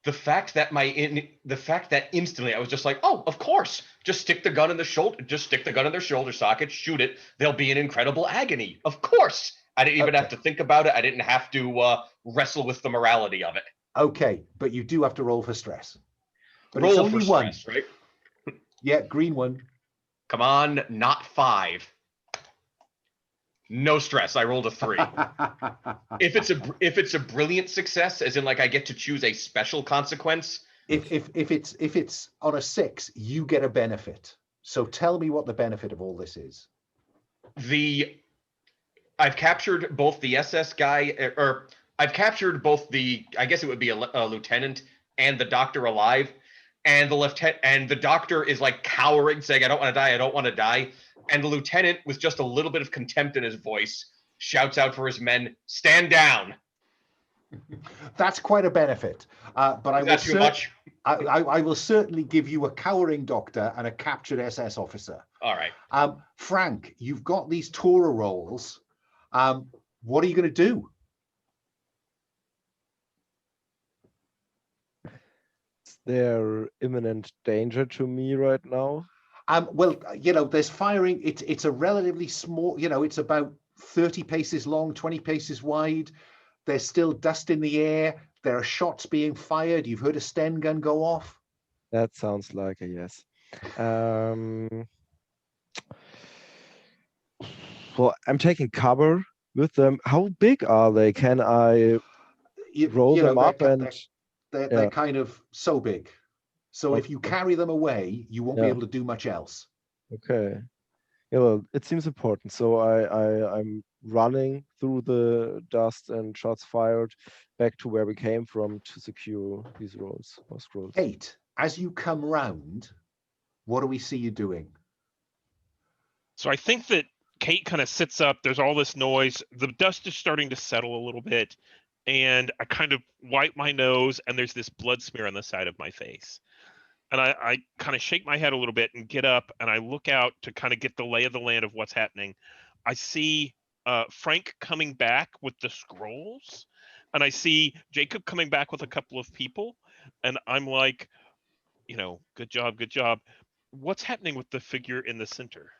The fact that instantly I was just like, oh, of course, just stick the gun in the shoulder, just stick the gun in their shoulder socket, shoot it. They'll be in incredible agony. Of course. I didn't even have to think about it. I didn't have to wrestle with the morality of it. Okay, but you do have to roll for stress. But roll it's only for 1. Stress, right? Yeah, green 1. Come on, not 5. No stress. I rolled a 3. If it's a brilliant success, as in like I get to choose a special consequence. If it's on a 6, you get a benefit. So tell me what the benefit of all this is. I've captured both the SS guy, or I've captured both I guess it would be a lieutenant and the doctor alive, and the doctor is like cowering, saying, "I don't want to die. I don't want to die." And the lieutenant, with just a little bit of contempt in his voice, shouts out for his men, "Stand down." That's quite a benefit. But I will certainly give you a cowering doctor and a captured SS officer. All right. Frank, you've got these Torah rolls. What are you going to do? Is there imminent danger to me right now? Well, there's firing. It's a relatively small, it's about 30 paces long, 20 paces wide. There's still dust in the air. There are shots being fired. You've heard a Sten gun go off. That sounds like a yes. Well, I'm taking cover with them. How big are they? Can I roll them up? They're kind of so big. So if you carry them away, you won't be able to do much else. Okay. Yeah, well, it seems important. So I'm running through the dust and shots fired back to where we came from to secure these rolls or scrolls. Kate, as you come round, what do we see you doing? So I think that Kate kind of sits up. There's all this noise. The dust is starting to settle a little bit. And I kind of wipe my nose, and there's this blood smear on the side of my face. And I kind of shake my head a little bit and get up, and I look out to kind of get the lay of the land of what's happening. I see Frank coming back with the scrolls, and I see Jacob coming back with a couple of people. And I'm like, good job, good job. What's happening with the figure in the center?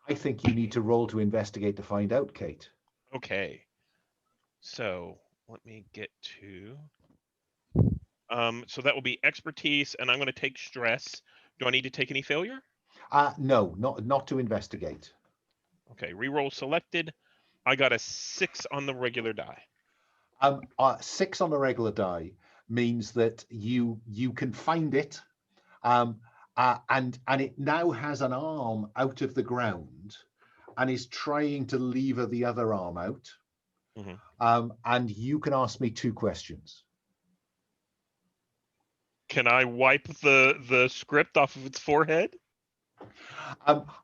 I think you need to roll to investigate to find out, Kate. Okay. So let me get to... so that will be expertise, and I'm going to take stress. Do I need to take any failure? No, not to investigate. Okay, reroll selected. I got a 6 on the regular die. 6 on the regular die means that you can find it, and it now has an arm out of the ground and is trying to lever the other arm out. Mm-hmm. And you can ask me 2 questions. Can I wipe the script off of its forehead?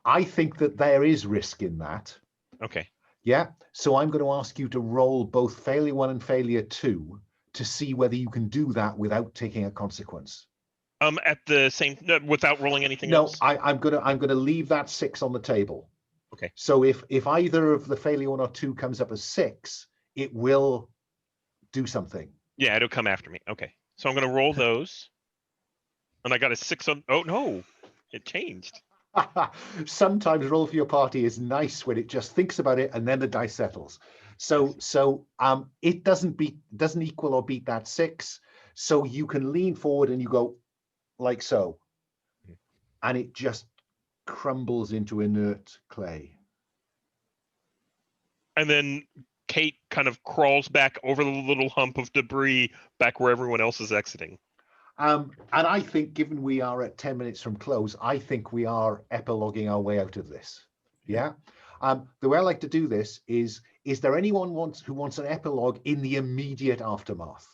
I think that there is risk in that. Okay. Yeah. So I'm going to ask you to roll both failure 1 and failure 2 to see whether you can do that without taking a consequence. At the same, without rolling anything else? No, I'm gonna leave that 6 on the table. Okay. So if either of the failure 1 or 2 comes up as 6, it will do something. Yeah, it'll come after me. Okay. So I'm going to roll those. And I got a 6 on... Oh, no. It changed. Sometimes roll for your party is nice when it just thinks about it and then the dice settles. So it doesn't equal or beat that 6. So you can lean forward and you go like so. And it just crumbles into inert clay. And then Kate kind of crawls back over the little hump of debris back where everyone else is exiting. And I think, given we are at 10 minutes from close, I think we are epiloguing our way out of this. Yeah. The way I like to do this is there anyone who wants an epilogue in the immediate aftermath?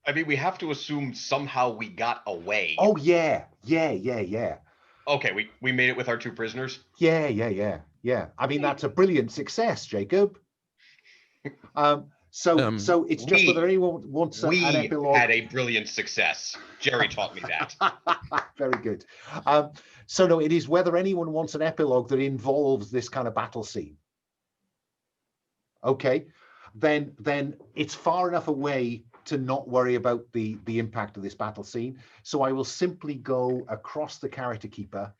I mean, we have to assume somehow we got away. Oh, yeah. Okay, we made it with our 2 prisoners? Yeah. I mean, that's a brilliant success, Jacob. So it's just whether anyone wants an epilogue. We had a brilliant success. Gerry taught me that. Very good. So no, it is whether anyone wants an epilogue that involves this kind of battle scene. Okay, then it's far enough away to not worry about the impact of this battle scene. So I will simply go across the character keeper.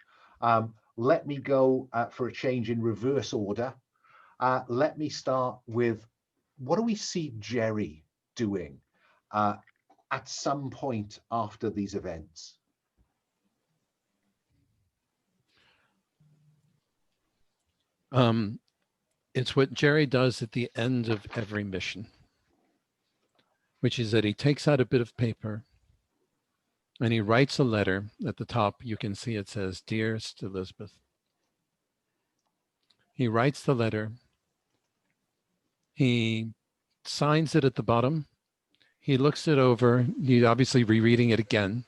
Let me go for a change in reverse order. Let me start with, what do we see Gerry doing at some point after these events? It's what Gerry does at the end of every mission, which is that he takes out a bit of paper and he writes a letter. At the top, you can see it says, "Dearest Elizabeth." He writes the letter. He signs it at the bottom. He looks it over. He's obviously rereading it again.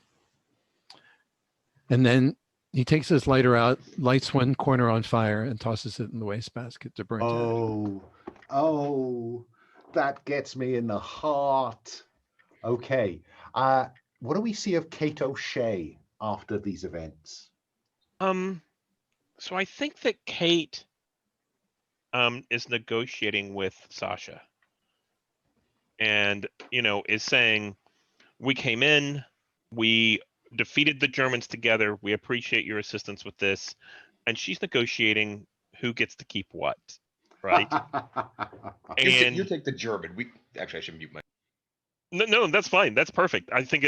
And then he takes his lighter out, lights one corner on fire, and tosses it in the wastebasket to burn down. Oh, that gets me in the heart. Okay. What do we see of Kate O'Shea after these events? So I think that Kate is negotiating with Sasha. And, is saying, we came in, we defeated the Germans together, we appreciate your assistance with this. And she's negotiating who gets to keep what, right? And you take the German. Actually, I should mute my... No, that's fine. That's perfect. I think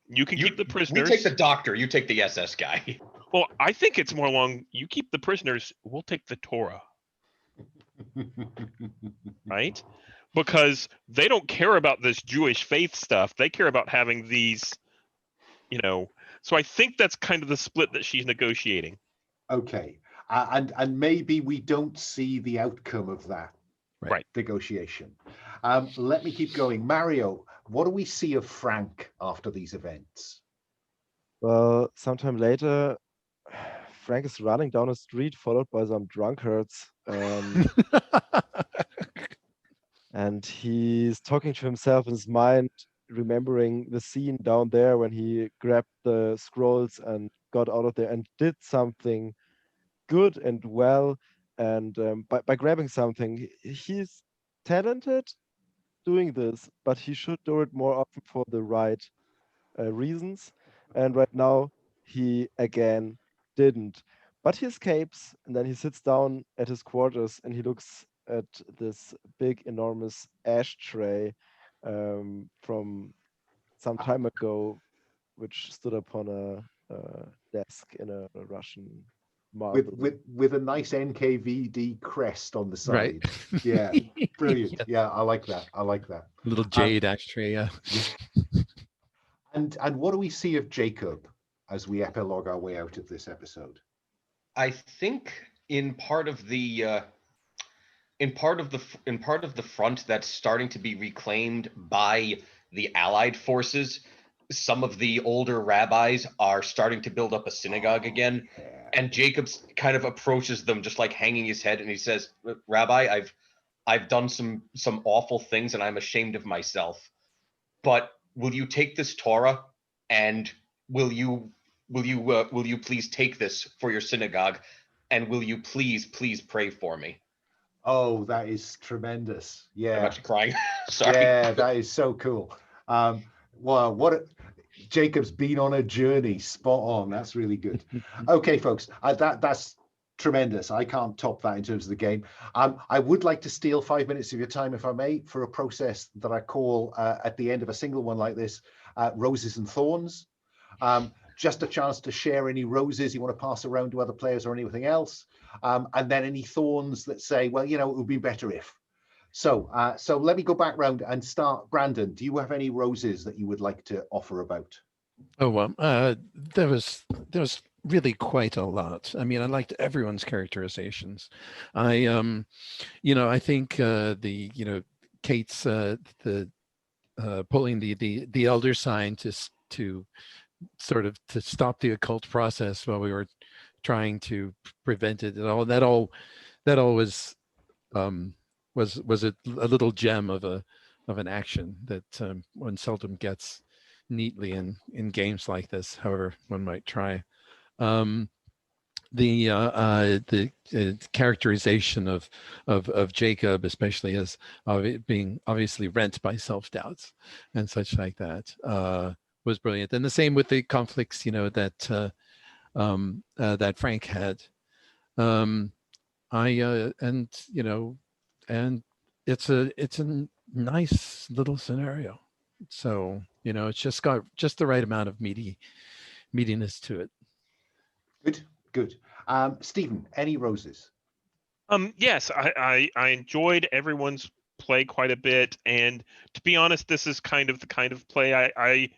you can keep the prisoners. We take the doctor, you take the SS guy. Well, I think it's more along, you keep the prisoners, we'll take the Torah. Right? because they don't care about this Jewish faith stuff. They care about having these, so I think that's kind of the split that she's negotiating. Okay. And maybe we don't see the outcome of that Right. negotiation. Let me keep going. Mario, what do we see of Frank after these events? Well, sometime later, Frank is running down a street followed by some drunkards. And he's talking to himself in his mind, remembering the scene down there when he grabbed the scrolls and got out of there and did something good and well. And by grabbing something, he's talented doing this, but he should do it more often for the right reasons. And right now, he again didn't. But he escapes, and then he sits down at his quarters and he looks at this big, enormous ashtray from some time ago, which stood upon a desk in a Russian marble. With a nice NKVD crest on the side. Right. Yeah, brilliant. Yeah, I like that. I like that. Little jade ashtray, yeah. And what do we see of Jacob as we epilogue our way out of this episode? I think in part of the front that's starting to be reclaimed by the Allied forces, some of the older rabbis are starting to build up a synagogue again, and Jacobs kind of approaches them just like hanging his head, and he says, "Rabbi, I've done some awful things, and I'm ashamed of myself. But will you take this Torah, and will you please take this for your synagogue, and will you please pray for me?" Oh, that is tremendous. Yeah. I'm actually crying. Sorry. Yeah, that is so cool. Well, Jacob's been on a journey. Spot on. That's really good. Okay, folks, that's tremendous. I can't top that in terms of the game. I would like to steal 5 minutes of your time, if I may, for a process that I call at the end of a single one like this, roses and thorns. Just a chance to share any roses you want to pass around to other players or anything else. And then any thorns that say, well, it would be better if. So let me go back round and start. Brandon, do you have any roses that you would like to offer about? Oh, well, there was really quite a lot. I mean, I liked everyone's characterizations. I think Kate's pulling the elder sign to sort of to stop the occult process while we were trying to prevent it. That all was a little gem of an action that one seldom gets neatly in games like this, however one might try. The characterization of Jacob, especially as being obviously rent by self-doubts and such like that, was brilliant. And the same with the conflicts, that Frank had. And it's a nice little scenario. So, it's just got just the right amount of meatiness to it. Good. Stephen, any roses? Yes, I enjoyed everyone's play quite a bit, and to be honest, this is kind of the kind of play I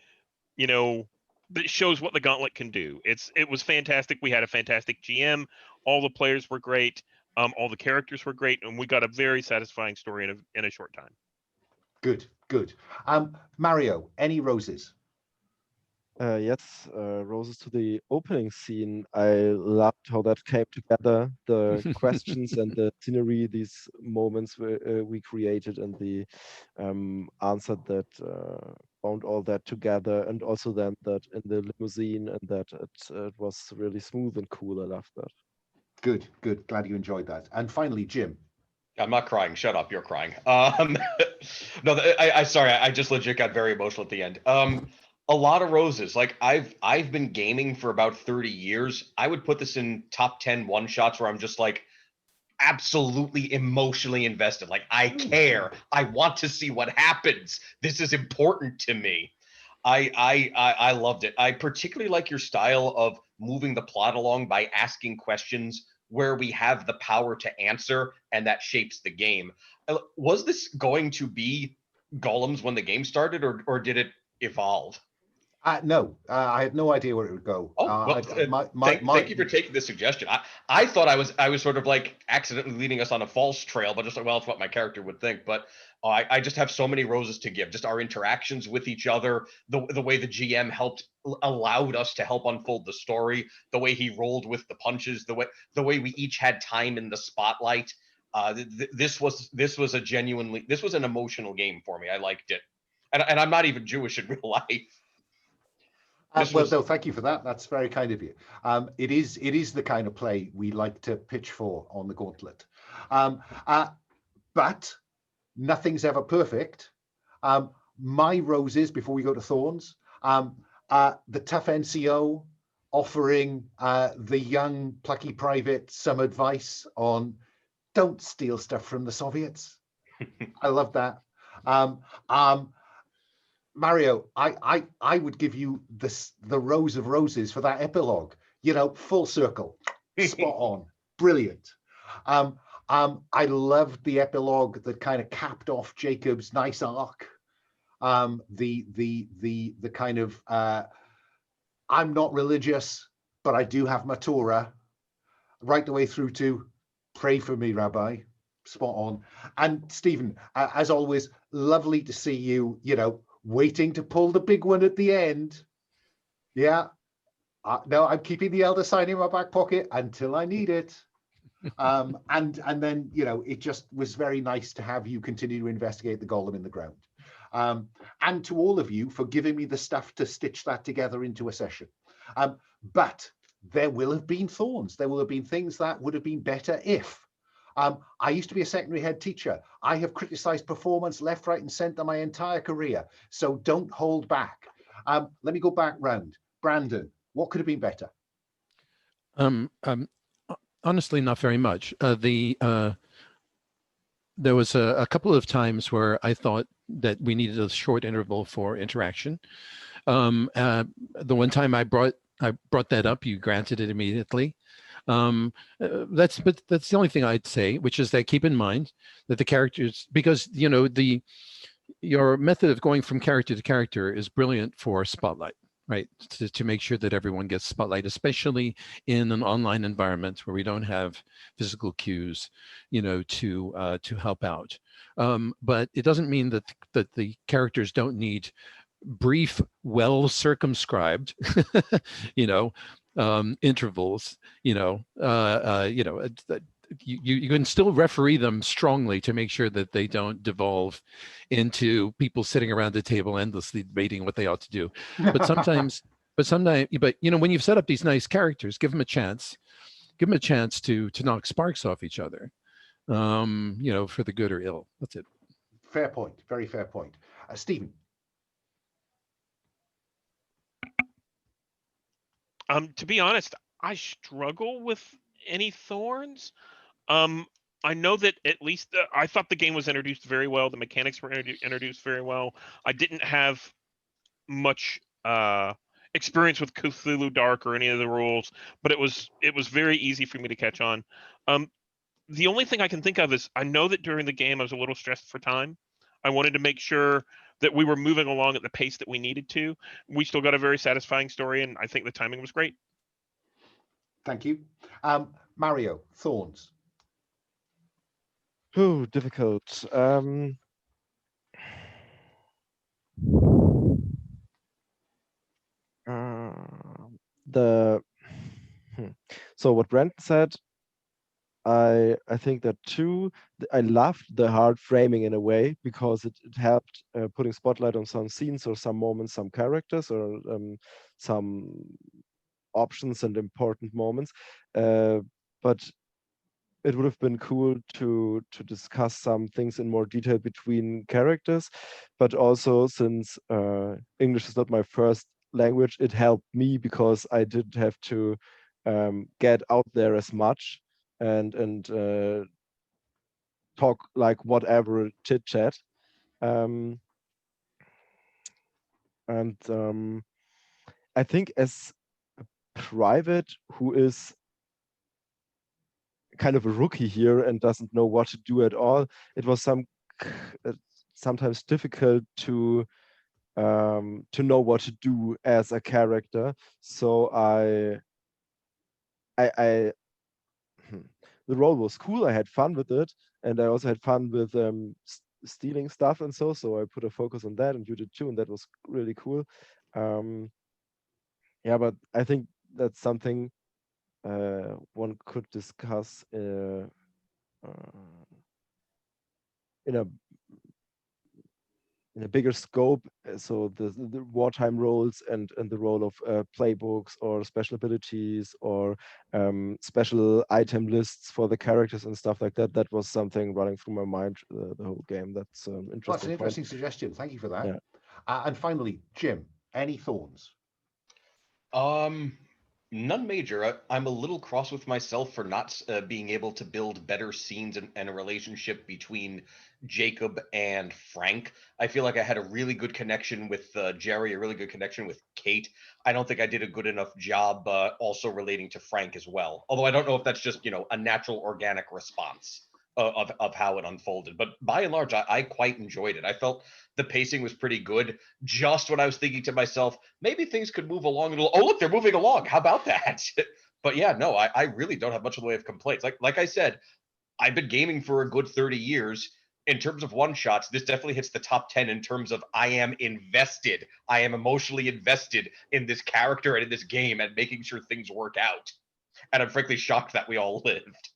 that shows what the Gauntlet can do. It was fantastic. We had a fantastic GM. All the players were great. All the characters were great, and we got a very satisfying story in a short time. Good. Mario, any roses? Yes, roses to the opening scene. I loved how that came together, the questions and the scenery, these moments we created, and the answer that bound all that together, and also then that in the limousine, and that it was really smooth and cool. I loved that. Good. Glad you enjoyed that. And finally, Jim. I'm not crying. Shut up. You're crying. No, sorry. I just legit got very emotional at the end. A lot of roses. Like I've been gaming for about 30 years. I would put this in top 10 one-shots where I'm just like absolutely emotionally invested. Like I care. I want to see what happens. This is important to me. I loved it. I particularly like your style of moving the plot along by asking questions where we have the power to answer, and that shapes the game. Was this going to be golems when the game started, or did it evolve? No, I had no idea where it would go. Oh, well, thank you for taking the suggestion. I thought I was sort of like accidentally leading us on a false trail, but just like, well, it's what my character would think. But I just have so many roses to give. Just our interactions with each other, the way the GM allowed us to help unfold the story, the way he rolled with the punches, the way we each had time in the spotlight. This was an emotional game for me. I liked it, and I'm not even Jewish in real life. No, thank you for that. That's very kind of you. It is the kind of play we like to pitch for on the Gauntlet. But nothing's ever perfect. My roses, before we go to thorns, the tough NCO offering the young plucky private some advice on don't steal stuff from the Soviets. I love that. Mario, I would give you the rose of roses for that epilogue. You know, full circle, spot on, brilliant. I loved the epilogue that kind of capped off Jacob's nice arc. The kind of I'm not religious, but I do have my Torah, right the way through to pray for me, Rabbi. Spot on. And Stephen, as always, lovely to see you. You know, waiting to pull the big one at the end. Yeah. No, I'm keeping the Elder Sign in my back pocket until I need it. And then, you know, it just was very nice to have you continue to investigate the golem in the ground. And to all of you for giving me the stuff to stitch that together into a session. But there will have been thorns. There will have been things that would have been better if. I used to be a secondary head teacher. I have criticized performance left, right, and center my entire career. So don't hold back. Let me go back round. Brandon, what could have been better? Honestly, not very much. There was a couple of times where I thought that we needed a short interval for interaction. The one time I brought that up, you granted it immediately. That's the only thing I'd say, which is that keep in mind that the characters, because you know your method of going from character to character is brilliant for spotlight, right? To make sure that everyone gets spotlight, especially in an online environment where we don't have physical cues, you know, to help out. But it doesn't mean that the characters don't need brief, well circumscribed, you know, intervals. You can still referee them strongly to make sure that they don't devolve into people sitting around the table endlessly debating what they ought to do. But sometimes, you know, when you've set up these nice characters, give them a chance to knock sparks off each other, you know, for the good or ill. That's it. Fair point. Very fair point. Stephen. To be honest, I struggle with any thorns. I know that at least I thought the game was introduced very well. The mechanics were introduced very well. I didn't have much experience with Cthulhu Dark or any of the rules, but it was very easy for me to catch on. The only thing I can think of is I know that during the game I was a little stressed for time. I wanted to make sure that we were moving along at the pace that we needed to. We still got a very satisfying story, and I think the timing was great. Thank you. Mario, thorns. Oh, difficult. So what Brandon said, I think that too. I loved the hard framing in a way because it helped putting spotlight on some scenes or some moments, some characters, or some options and important moments. But it would have been cool to discuss some things in more detail between characters. But also, since English is not my first language, it helped me because I didn't have to get out there as much and talk like whatever chit chat. And I think as a private who is kind of a rookie here and doesn't know what to do at all. It was sometimes difficult to know what to do as a character. So the role was cool. I had fun with it, and I also had fun with stealing stuff and so I put a focus on that, and you did too, and that was really cool. Yeah, but I think that's something one could discuss in a bigger scope. So the wartime roles and the role of playbooks or special abilities or special item lists for the characters and stuff like that. That was something running through my mind the whole game. That's interesting. That's an interesting suggestion. Thank you for that. Yeah. And finally, Jim, any thorns? None major. I'm a little cross with myself for not being able to build better scenes and a relationship between Jacob and Frank. I feel like I had a really good connection with Gerry, a really good connection with Kate. I don't think I did a good enough job also relating to Frank as well. Although I don't know if that's just, a natural organic response of how it unfolded. But by and large, I quite enjoyed it. I felt the pacing was pretty good. Just when I was thinking to myself, maybe things could move along. Oh, look, they're moving along. How about that? But yeah, no, I really don't have much in the way of complaints. Like I said, I've been gaming for a good 30 years. In terms of one-shots, this definitely hits the top 10 in terms of I am invested. I am emotionally invested in this character and in this game and making sure things work out. And I'm frankly shocked that we all lived.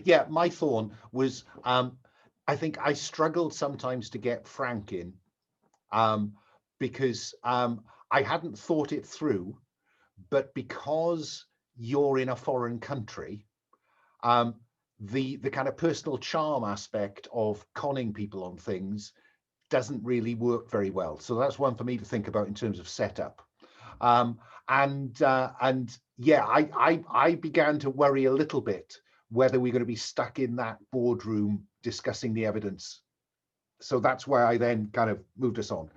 Yeah, my thorn was I think I struggled sometimes to get Frank in because I hadn't thought it through, but because you're in a foreign country, the kind of personal charm aspect of conning people on things doesn't really work very well. So that's one for me to think about in terms of setup. And yeah, I began to worry a little bit whether we're going to be stuck in that boardroom discussing the evidence. So that's why I then kind of moved us on.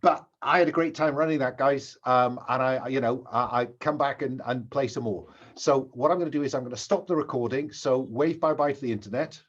But I had a great time running that, guys. And I come back and play some more. So what I'm going to do is I'm going to stop the recording. So wave bye-bye to the internet.